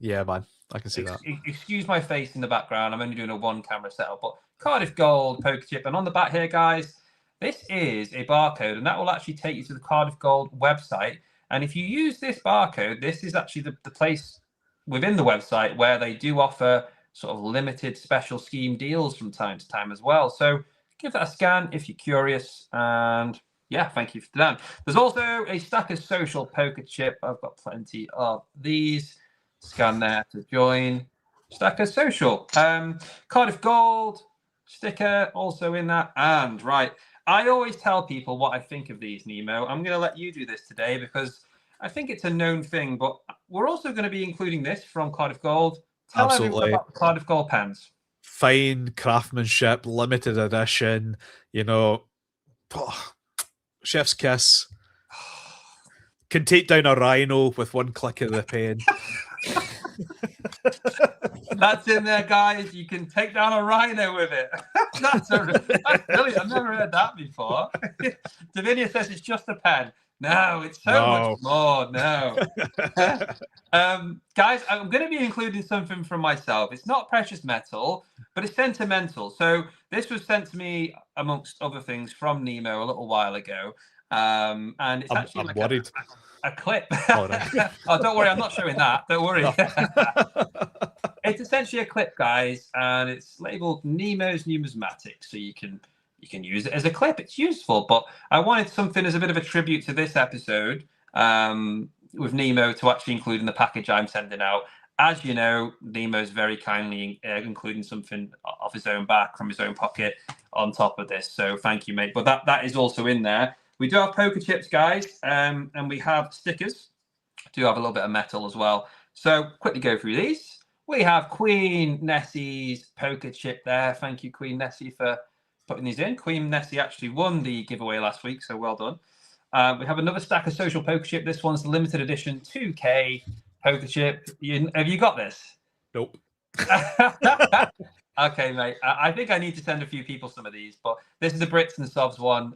Yeah, man. I can see that. Excuse my face in the background. I'm only doing a one-camera setup. But Cardiff Gold poker chip. And on the back here, guys, this is a barcode. And that will actually take you to the Cardiff Gold website. And if you use this barcode, this is actually the place within the website where they do offer sort of limited special scheme deals from time to time as well. So give that a scan if you're curious. And yeah, thank you for that. There's also a Stackers Social poker chip. I've got plenty of these. Scan there to join Stackers Social. Cardiff Gold sticker also in that. And right, I always tell people what I think of these, Nemo. I'm going to let you do this today because I think it's a known thing, but we're also going to be including this from Cardiff Gold. Tell everyone about the Cardiff Gold pens. Fine craftsmanship, limited edition, chef's kiss. Can take down a rhino with one click of the pen. That's in there, guys. You can take down a rhino with it. That's brilliant. I've never heard that before. Davinia says it's just a pen. No, it's so much more. No. Guys, I'm going to be including something from myself. It's not precious metal, but it's sentimental. So this was sent to me, amongst other things, from Nemo a little while ago. And it's actually I'm like worried. a clip. All right. Oh, don't worry, I'm not showing that. Don't worry. No. It's essentially a clip, guys, and it's labeled Nemo's Numismatics, so you can use it as a clip. It's useful, but I wanted something as a bit of a tribute to this episode with Nemo to actually include in the package I'm sending out. As you know, Nemo's very kindly including something off his own back from his own pocket on top of this. So thank you, mate. But that is also in there. We do have poker chips, guys, and we have stickers. Do have a little bit of metal as well. So quickly go through these. We have Queen Nessie's poker chip there. Thank you, Queen Nessie, for putting these in. Queen Nessie actually won the giveaway last week, so well done. We have another stack of social poker chip. This one's the limited edition 2K poker chip. Have you got this? Nope. Okay, mate. I think I need to send a few people some of these, but this is the Brits and Sovs one.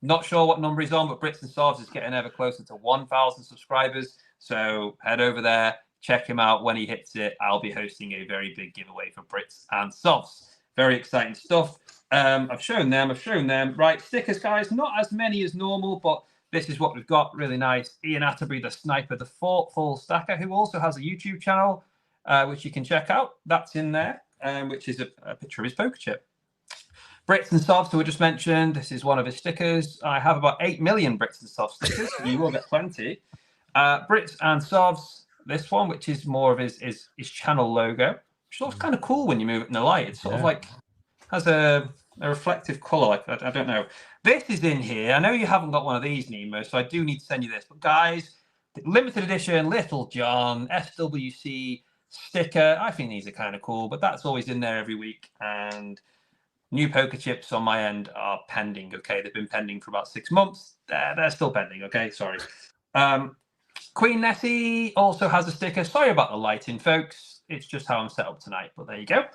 Not sure what number he's on, but Brits and Sovs is getting ever closer to 1,000 subscribers. So head over there, check him out. When he hits it, I'll be hosting a very big giveaway for Brits and Sovs. Very exciting stuff. I've shown them. Right, stickers, guys. Not as many as normal, but this is what we've got. Really nice. Ian Atterbury, the sniper, the thoughtful stacker, who also has a YouTube channel, which you can check out. That's in there, which is a picture of his poker chip. Brits and Sovs, who I just mentioned, this is one of his stickers. I have about 8 million Brits and Sovs stickers, so you will get plenty. Brits and Sovs, this one, which is more of his channel logo, which looks kind of cool when you move it in the light. It's sort of like, has a reflective colour, like I don't know. This is in here. I know you haven't got one of these, Nemo, so I do need to send you this. But guys, limited edition Little John SWC sticker. I think these are kind of cool, but that's always in there every week. And new poker chips on my end are pending. Okay, they've been pending for about 6 months. They're still pending. Okay, sorry. Queen Nessie also has a sticker. Sorry about the lighting, folks. It's just how I'm set up tonight. But there you go.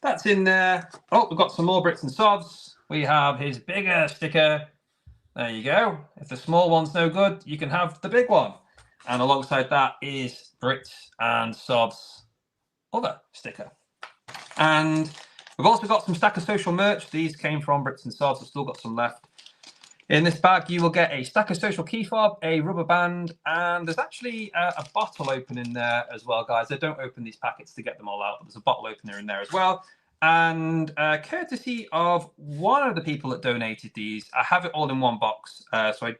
That's in there. Oh, we've got some more Brits and Sovs. We have his bigger sticker. There you go. If the small one's no good, you can have the big one. And alongside that is Brits and Sovs other sticker. And we've also got some stack of social merch. These came from Brits and Sovs. I've still got some left. In this bag, you will get a stack of social key fob, a rubber band, and there's actually a bottle opener in there as well, guys. I don't open these packets to get them all out, but there's a bottle opener in there as well. And courtesy of one of the people that donated these, I have it all in one box, so I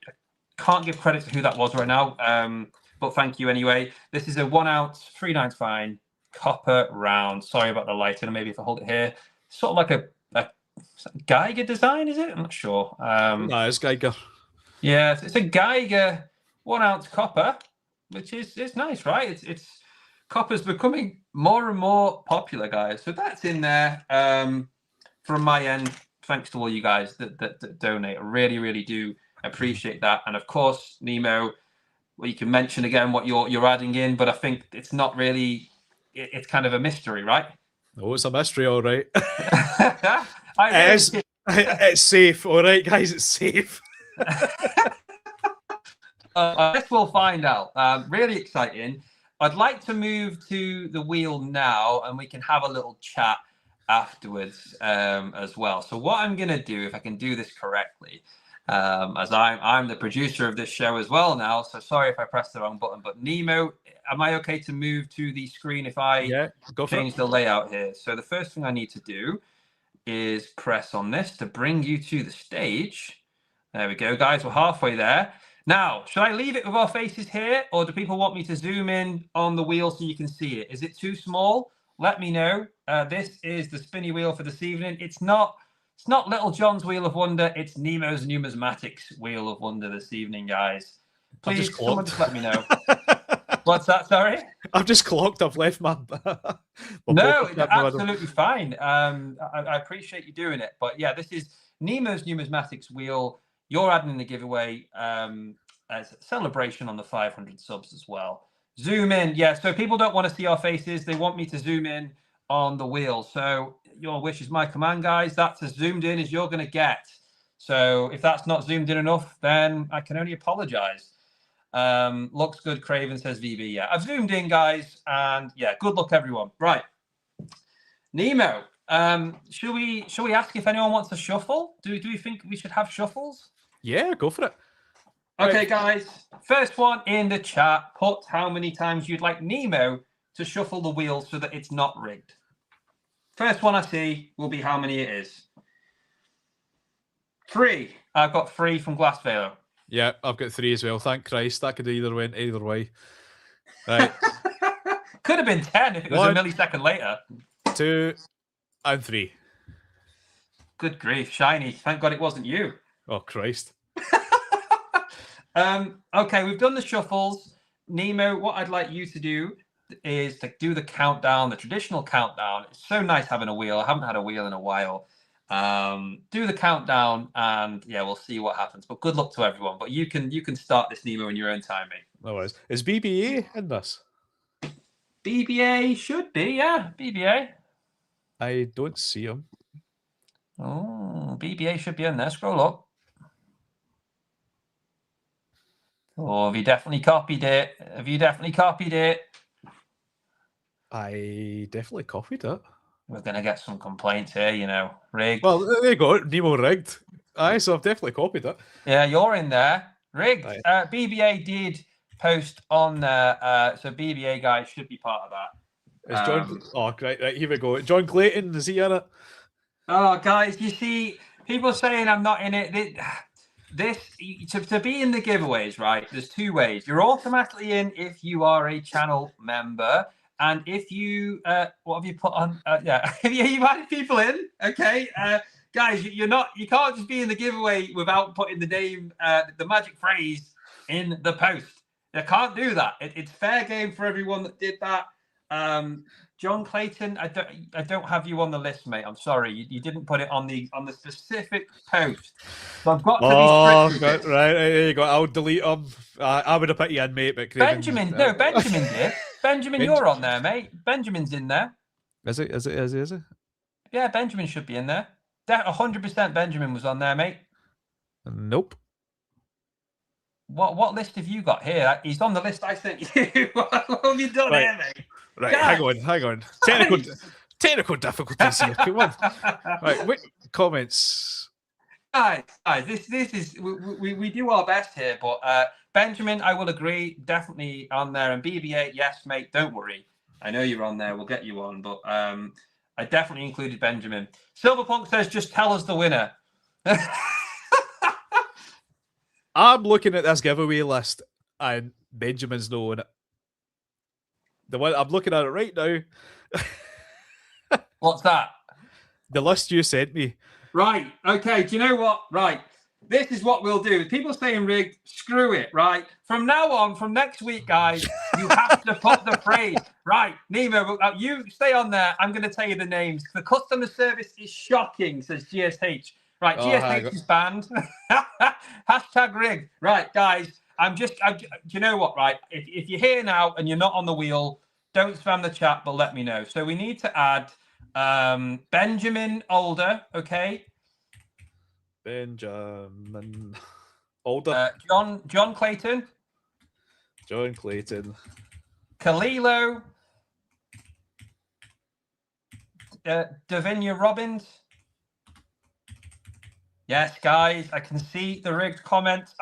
can't give credit to who that was right now, but thank you anyway. This is a 1 ounce, 3/9 fine copper round. Sorry about the lighting, maybe if I hold it here. Sort of like a Geiger design, is it? I'm not sure. No, it's Geiger. Yeah, it's a Geiger 1 ounce copper, which is nice, right? It's copper's becoming more and more popular, guys. So that's in there. From my end, thanks to all you guys that donate. I really, really do appreciate that. And of course, Nemo, well, you can mention again what you're adding in, but I think it's not really. It's kind of a mystery, right? Oh, it's a mystery, all right. Really it's safe, all right, guys. It's safe. I guess we'll find out. Really exciting. I'd like to move to the wheel now, and we can have a little chat afterwards as well. So what I'm going to do, if I can do this correctly, as I'm the producer of this show as well now, so sorry if I pressed the wrong button, but Nemo, am I okay to move to the screen if I change the layout here? So the first thing I need to do is press on this to bring you to the stage. There we go, guys. We're halfway there. Now, should I leave it with our faces here, or do people want me to zoom in on the wheel so you can see it? Is it too small? Let me know. This is the spinny wheel for this evening. It's not Little John's Wheel of Wonder. It's Nemo's Numismatics Wheel of Wonder this evening, guys. Please, someone just let me know. What's that? Sorry? I've just clocked. I've left my no, it's absolutely fine. I appreciate you doing it. But yeah, this is Nemo's Numismatics Wheel. You're adding in the giveaway as a celebration on the 500 subs as well. Zoom in. Yeah, so people don't want to see our faces. They want me to zoom in on the wheel. So your wish is my command, guys. That's as zoomed in as you're going to get. So if that's not zoomed in enough, then I can only apologize. Looks good, Craven says VB. Yeah, I've zoomed in, guys, and yeah, good luck, everyone. Right, Nemo. Shall we ask if anyone wants to shuffle? Do we think we should have shuffles? Yeah, go for it. Okay, Right. guys. First one in the chat. Put how many times you'd like Nemo to shuffle the wheel so that it's not rigged. First one I see will be how many it is. 3. I've got 3 from Glass Velo. Yeah, I've got 3 as well. Thank Christ. That could either went either way. Right. Could have been 10 if it was 1, a millisecond later. 2, and 3. Good grief, Shiny. Thank God it wasn't you. Oh, Christ. Okay, we've done the shuffles. Nemo, what I'd like you to do is to do the countdown, the traditional countdown. It's so nice having a wheel. I haven't had a wheel in a while. Do the countdown, and yeah, we'll see what happens. But good luck to everyone. But you can start this, Nemo, in your own time, mate. No worries. Is BBA in this? BBA should be, yeah. BBA. I don't see him. Oh, BBA should be in there. Scroll up. Oh, have you definitely copied it? Have you definitely copied it? I definitely copied it. We're going to get some complaints here, you know. Rigged. Well, there you go. Nemo rigged. Aye, so I've definitely copied it. Yeah, you're in there. Rigged. Aye. BBA did post on there. So BBA guys should be part of that. Is John... Oh, right, here we go. John Clayton, is he in it? Oh, guys, you see, people saying I'm not in it. To be in the giveaways, right, there's 2 ways. You're automatically in if you are a channel member. And if you, what have you put on? Yeah, you've added people in, okay? Guys, you can't just be in the giveaway without putting the name, the magic phrase in the post. You can't do that. It's fair game for everyone that did that. John Clayton, I don't have you on the list, mate. I'm sorry, you didn't put it on the specific post. So I've got to be strict with it. Right, there you go. I'll delete them. I would have put you in, mate. But Craven, Benjamin did. Benjamin, you're on there, mate. Benjamin's in there. Is it? Yeah, Benjamin should be in there. 100% Benjamin was on there, mate. Nope. What list have you got here? He's on the list I sent you. What have you done here, mate? Right, hang on. Technical difficulties here. Come on. Right, wait, comments. Guys, this is we do our best here, but Benjamin, I will agree, definitely on there, and BB8, yes, mate, don't worry. I know you're on there. We'll get you on, but I definitely included Benjamin. Silverpunk says, just tell us the winner. I'm looking at this giveaway list, and Benjamin's not on it. The one I'm looking at it right now. What's that? The list you sent me. Right. Okay. Do you know what? Right. This is what we'll do. People saying rigged, screw it, right? From now on, from next week, guys, you have to put the phrase. Right, Nemo, you stay on there. I'm going to tell you the names. The customer service is shocking, says GSH. Right, GSH is banned. Hashtag rigged. Right, guys, do you know what, right? If you're here now and you're not on the wheel, don't spam the chat, but let me know. So we need to add Benjamin Older, okay? Benjamin Older. John Clayton. John Clayton. Kalilo. Davinia Robbins. Yes, guys, I can see the rigged comments.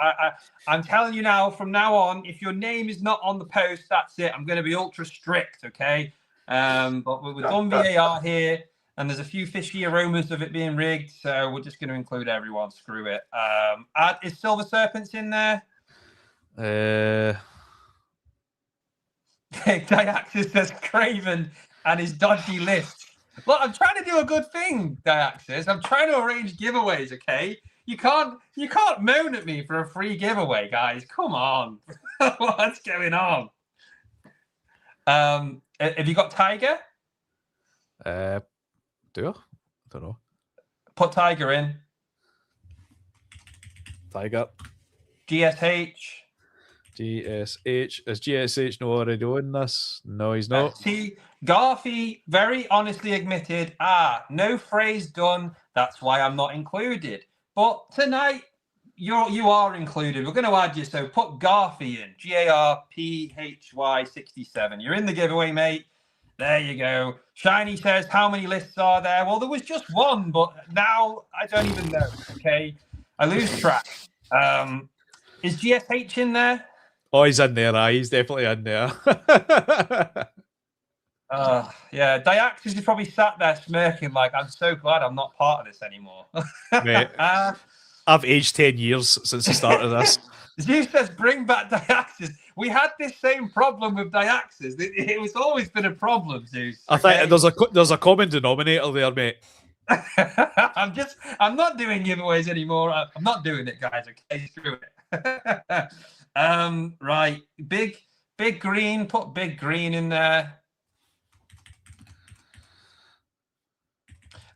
I'm telling you now, from now on, if your name is not on the post, that's it. I'm going to be ultra strict, okay? But we've done VAR here, and there's a few fishy aromas of it being rigged, so we're just going to include everyone. Screw it. Is Silver Serpents in there? Diaxis says Craven and his dodgy list. Look, I'm trying to do a good thing, Diaxis. I'm trying to arrange giveaways, okay? You can't moan at me for a free giveaway, guys. Come on. What's going on? Have you got Tiger? Do I? I don't know. Put Tiger in. Tiger. GSH. GSH. Is GSH not already on this? No, he's not. See, Garfy very honestly admitted, no phrase done. That's why I'm not included. But tonight, you are included. We're going to add you. So put Garphy in, GARPHY 67. You're in the giveaway, mate. There you go. Shiny says, how many lists are there? Well, there was just one, but now I don't even know. Okay. I lose track. Is GSH in there? Oh, he's in there. He's definitely in there. Yeah. Diaxis is probably sat there smirking like, I'm so glad I'm not part of this anymore. Mate, I've aged 10 years since the start of this. Zeus says, bring back Diaxis. We had this same problem with Diaxis. It was always been a problem, Zeus. I think there's a common denominator there, mate. I'm not doing giveaways anymore. I'm not doing it, guys. Okay, screw it. Right. Big green. Put big green in there.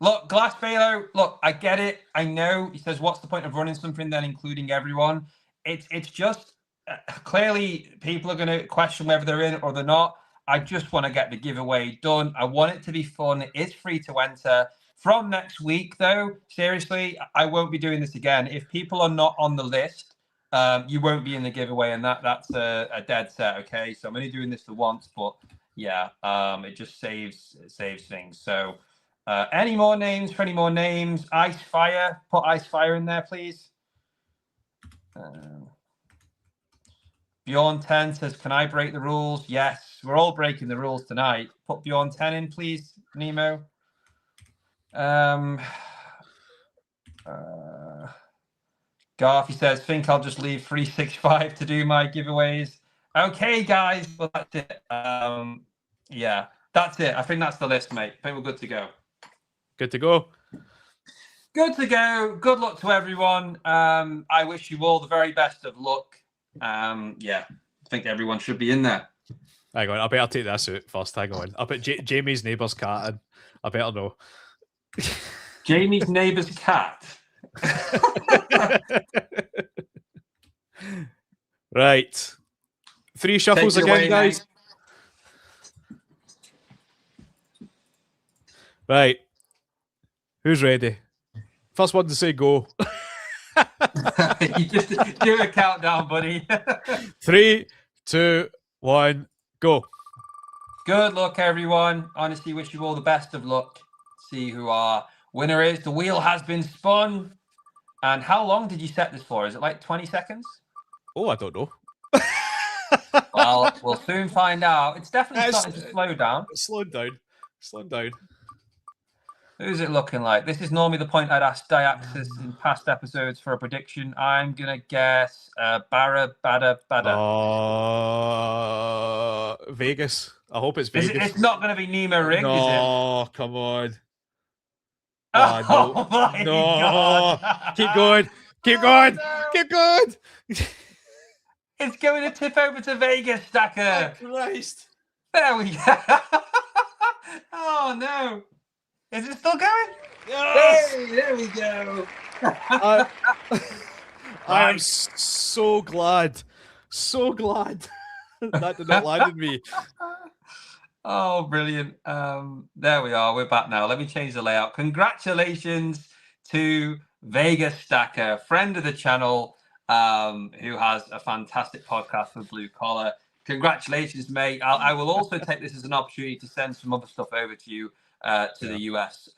Look, Glass Phalo, look, I get it. I know. He says, what's the point of running something then including everyone? It's just clearly people are going to question whether they're in or they're not. I just want to get the giveaway done. I want it to be fun. It is free to enter. From next week, though, seriously, I won't be doing this again. If people are not on the list, you won't be in the giveaway, and that's a dead set, okay? So I'm only doing this for once, but yeah, it just saves things. So any more names for any more names? Ice Fire, put Ice Fire in there, please. Bjorn 10 says, can I break the rules? Yes, we're all breaking the rules tonight. Put Bjorn 10 in, please, Nemo. Garth, he says, think I'll just leave 365 to do my giveaways. Okay, guys, well, that's it. Yeah, that's it. I think that's the list, mate. I think we're good to go. Good to go. Good to go. Good luck to everyone. I wish you all the very best of luck. Yeah, I think everyone should be in there. Hang on, I better take this out first. Hang on. I put Jamie's neighbour's cat in. I better know. Jamie's neighbour's cat. Right. 3 shuffles again, away, guys. Mate. Right. Who's ready? First one to say go. You just do a countdown, buddy. 3, 2, 1, go. Good luck, everyone. Honestly, wish you all the best of luck. See who our winner is. The wheel has been spun. And how long did you set this for? Is it like 20 seconds? Oh, I don't know. Well, we'll soon find out. It's definitely starting to slow down. Slowing down. Slowing down. Who's it looking like? This is normally the point I'd ask Diaxis in past episodes for a prediction. I'm going to guess Bada. Vegas. I hope it's Vegas. It's not going to be Nemo Rig, no, is it? Oh, come on. Oh, my God. Keep going. Keep going. No. Keep going. It's going to tip over to Vegas, Stacker. Oh, Christ. There we go. Oh, no. Is it still going? Yes. Hey, there we go. I am so glad. So glad that did not land in me. Oh, brilliant. There we are. We're back now. Let me change the layout. Congratulations to Vegas Stacker, friend of the channel, who has a fantastic podcast with Blue Collar. Congratulations, mate. I will also take this as an opportunity to send some other stuff over to you to the US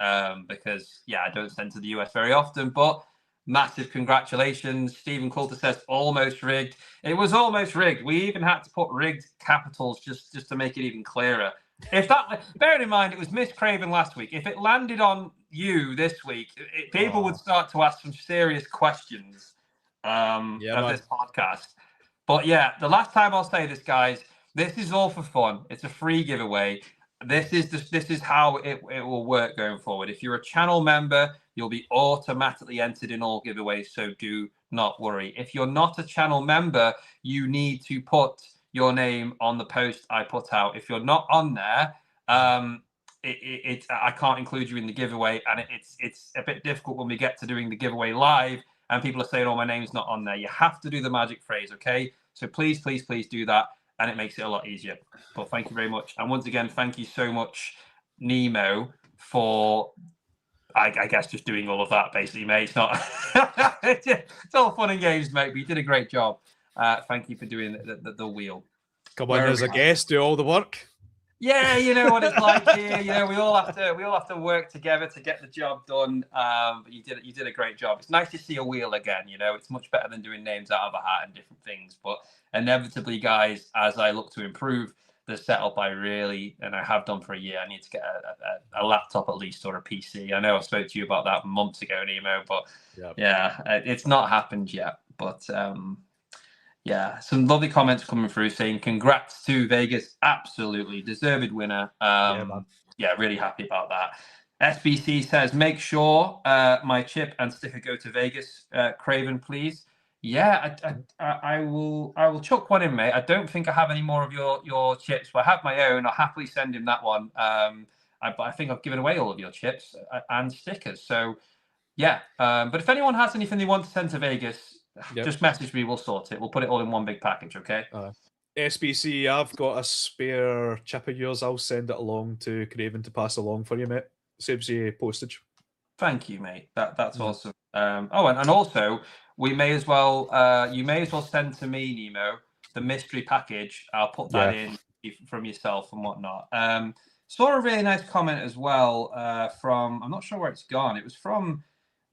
because, yeah, I don't send to the US very often, but massive congratulations. Stephen Coulter says almost rigged. It was almost rigged. We even had to put rigged capitals just to make it even clearer. If that, bearing in mind, it was Miss Craven last week. If it landed on you this week, people would start to ask some serious questions of this podcast. But yeah, the last time I'll say this, guys, this is all for fun. It's a free giveaway. This is how it will work going forward. If you're a channel member, you'll be automatically entered in all giveaways, so do not worry. If you're not a channel member, you need to put your name on the post I put out. If you're not on there, I can't include you in the giveaway, and it's a bit difficult when we get to doing the giveaway live and people are saying, oh, my name's not on there. You have to do the magic phrase, okay? So please, please, please do that, and it makes it a lot easier. But thank you very much. And once again, thank you so much, Nemo, for I guess just doing all of that, basically, mate. It's not. It's all fun and games, mate. But you did a great job. Thank you for doing the wheel. Come on, as a guest, do all the work. Yeah, you know what it's like here. You know, we all have to work together to get the job done. But you did a great job. It's nice to see a wheel again. You know, it's much better than doing names out of a hat and different things. But inevitably, guys, as I look to improve the setup, I have done for a year. I need to get a laptop at least, or a PC. I know I spoke to you about that months ago, Nemo, but yeah, it's not happened yet. But yeah, some lovely comments coming through saying congrats to Vegas, absolutely deserved winner. Yeah, really happy about that. SBC says make sure my chip and sticker go to Vegas, Craven, please. Yeah, I will chuck one in, mate. I don't think I have any more of your chips, but I have my own. I'll happily send him that one. But I think I've given away all of your chips and stickers. So yeah, but if anyone has anything they want to send to Vegas, just message me. We'll sort it. We'll put it all in one big package, okay? SBC, I've got a spare chip of yours. I'll send it along to Craven to pass along for you, mate. Saves you postage. Thank you, mate. That's awesome. And also, we may as well. You may as well send to me, Nemo, the mystery package. I'll put that in from yourself and whatnot. Saw a really nice comment as well from. I'm not sure where it's gone. It was from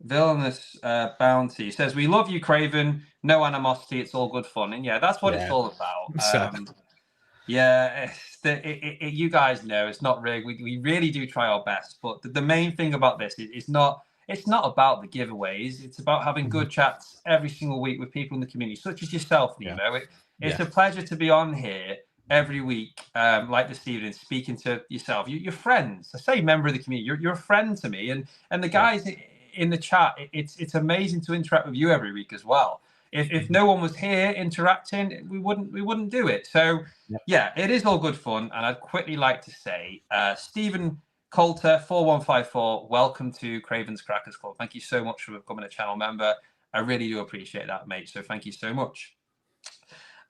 Villainous Bounty. It says, "We love you, Craven. No animosity. It's all good fun." And yeah, that's what it's all about. Yeah, you guys know it's not rigged. We really do try our best, but the main thing about this is it's not about the giveaways. It's about having good chats every single week with people in the community, such as yourself, Nemo. It's a pleasure to be on here every week, like this evening, speaking to yourself. You're friends. I say member of the community. You're a friend to me, and the guys in the chat. It's amazing to interact with you every week as well. If no one was here interacting, we wouldn't do it. So yeah, it is all good fun. And I'd quickly like to say, Stephen Coulter 4154, welcome to Craven's Crackers Club. Thank you so much for becoming a channel member. I really do appreciate that, mate. So thank you so much.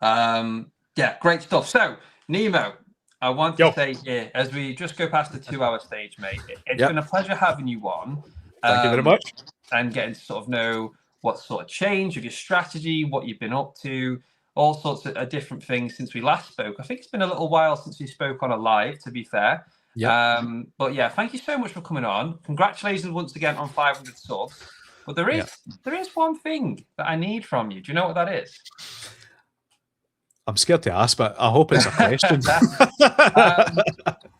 Yeah, great stuff. So Nemo, I want to say here, as we just go past the 2-hour stage, mate, it's been a pleasure having you on. Thank you very much. And getting to sort of know what sort of change of your strategy, what you've been up to, all sorts of different things since we last spoke. I think it's been a little while since we spoke on a live, to be fair. But yeah, thank you so much for coming on. Congratulations once again on 500 subs. But there is one thing that I need from you. Do you know what that is? I'm scared to ask, but I hope it's a question.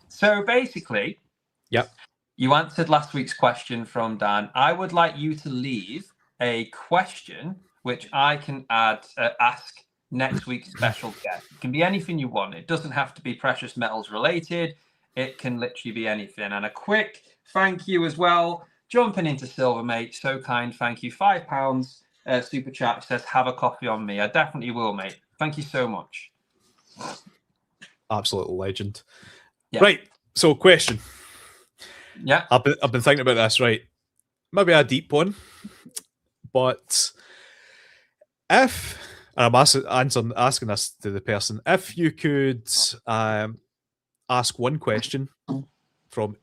So basically, you answered last week's question from Dan. I would like you to leave a question which I can ask next week's special guest. It can be anything you want. It doesn't have to be precious metals related. It can literally be anything. And a quick thank you as well. Jumping into silver, mate. So kind. Thank you. £5 super chat says, have a coffee on me. I definitely will, mate. Thank you so much. Absolute legend. Right. So question. I've been thinking about this, right? Maybe a deep one. But if, and I'm asking this to the person, if you could ask one question from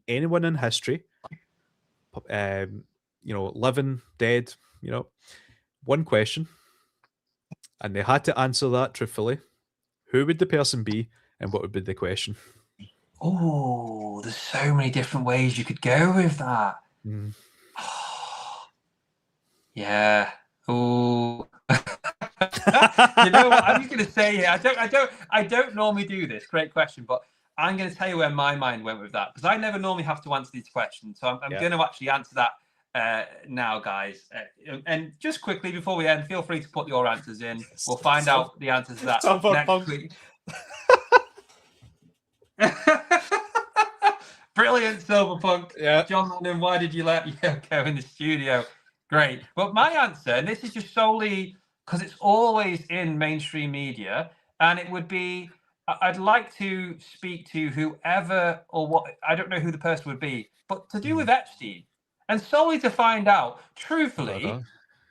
anyone in history, living, dead, one question, and they had to answer that truthfully, who would the person be and what would be the question? Oh, there's so many different ways you could go with that. Yeah. Oh. You know what? I'm just going to say here. I don't normally do this. Great question, but I'm going to tell you where my mind went with that because I never normally have to answer these questions. So I'm going to actually answer that now, guys. And just quickly before we end, feel free to put your answers in. We'll find out the answers to that next week. Brilliant, Silverpunk. Yeah. John Lennon, why did you let Yoko in the studio? Great. But my answer, and this is just solely because it's always in mainstream media, and it would be, I'd like to speak to whoever or what, I don't know who the person would be, but to do with Epstein. And solely to find out, truthfully,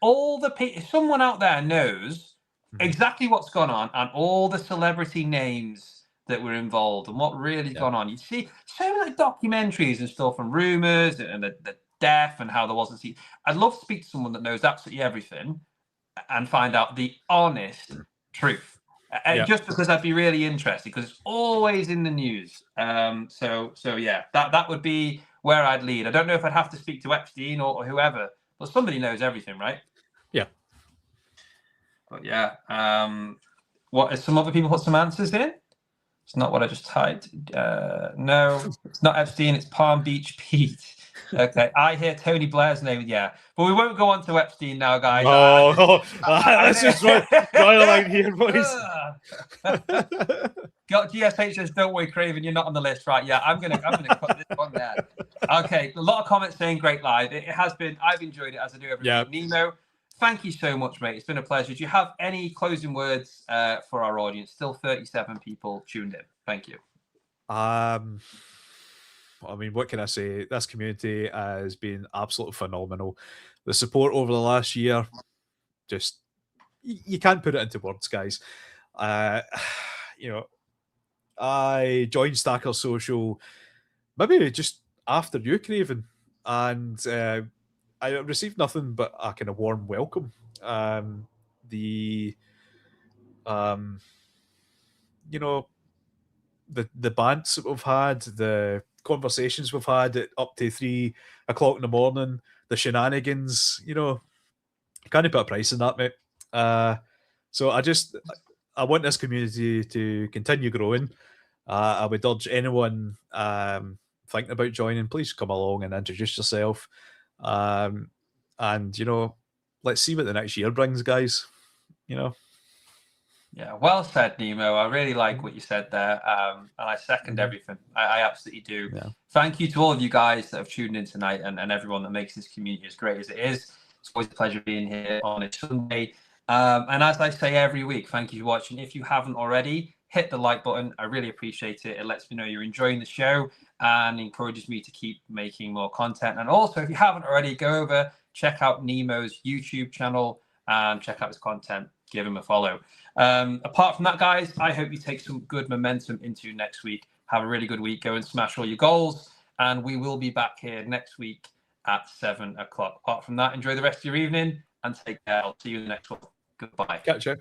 all the people, someone out there knows exactly what's gone on and all the celebrity names that were involved and what really's gone on. You see so many documentaries and stuff and rumors and the death and how there wasn't. I'd love to speak to someone that knows absolutely everything and find out the honest truth. Just because I'd be really interested, because it's always in the news. So yeah, that would be where I'd lead. I don't know if I'd have to speak to Epstein or whoever, but somebody knows everything, right? Yeah. But yeah, what some other people put some answers in? It's not what I just typed. No, it's not Epstein. It's Palm Beach Pete. Okay, I hear Tony Blair's name. Yeah, but we won't go on to Epstein now, guys. Let's just draw the line here, boys. Got GSH says, "Don't worry, Craven, you're not on the list, right?" Yeah, I'm gonna put this one there. Okay, a lot of comments saying great live. It has been. I've enjoyed it as I do every week. Nemo, thank you so much, mate. It's been a pleasure. Do you have any closing words for our audience? Still 37 people tuned in. Thank you. I mean, what can I say? This community has been absolutely phenomenal. The support over the last year, just you can't put it into words, guys. You know, I joined Stacker Social maybe just after you, Craven, and I received nothing but a kind of warm welcome. You know, the bants that we've had, the conversations we've had at up to 3 o'clock in the morning, the shenanigans, you know, can't put a price on that, mate. So I want this community to continue growing. I would urge anyone thinking about joining, please come along and introduce yourself. And, you know, let's see what the next year brings, guys. You know. Yeah, well said, Nemo. I really like what you said there, and I second everything. I absolutely do. Yeah. Thank you to all of you guys that have tuned in tonight, and everyone that makes this community as great as it is. It's always a pleasure being here on a Sunday. And as I say every week, thank you for watching. If you haven't already, hit the like button. I really appreciate it. It lets me know you're enjoying the show and encourages me to keep making more content. And also, if you haven't already, go over, check out Nemo's YouTube channel and check out his content. Give him a follow. Apart from that, guys, I hope you take some good momentum into next week. Have a really good week. Go and smash all your goals. And we will be back here next week at 7 o'clock. Apart from that, enjoy the rest of your evening and take care. I'll see you in the next one. Goodbye. Catch you.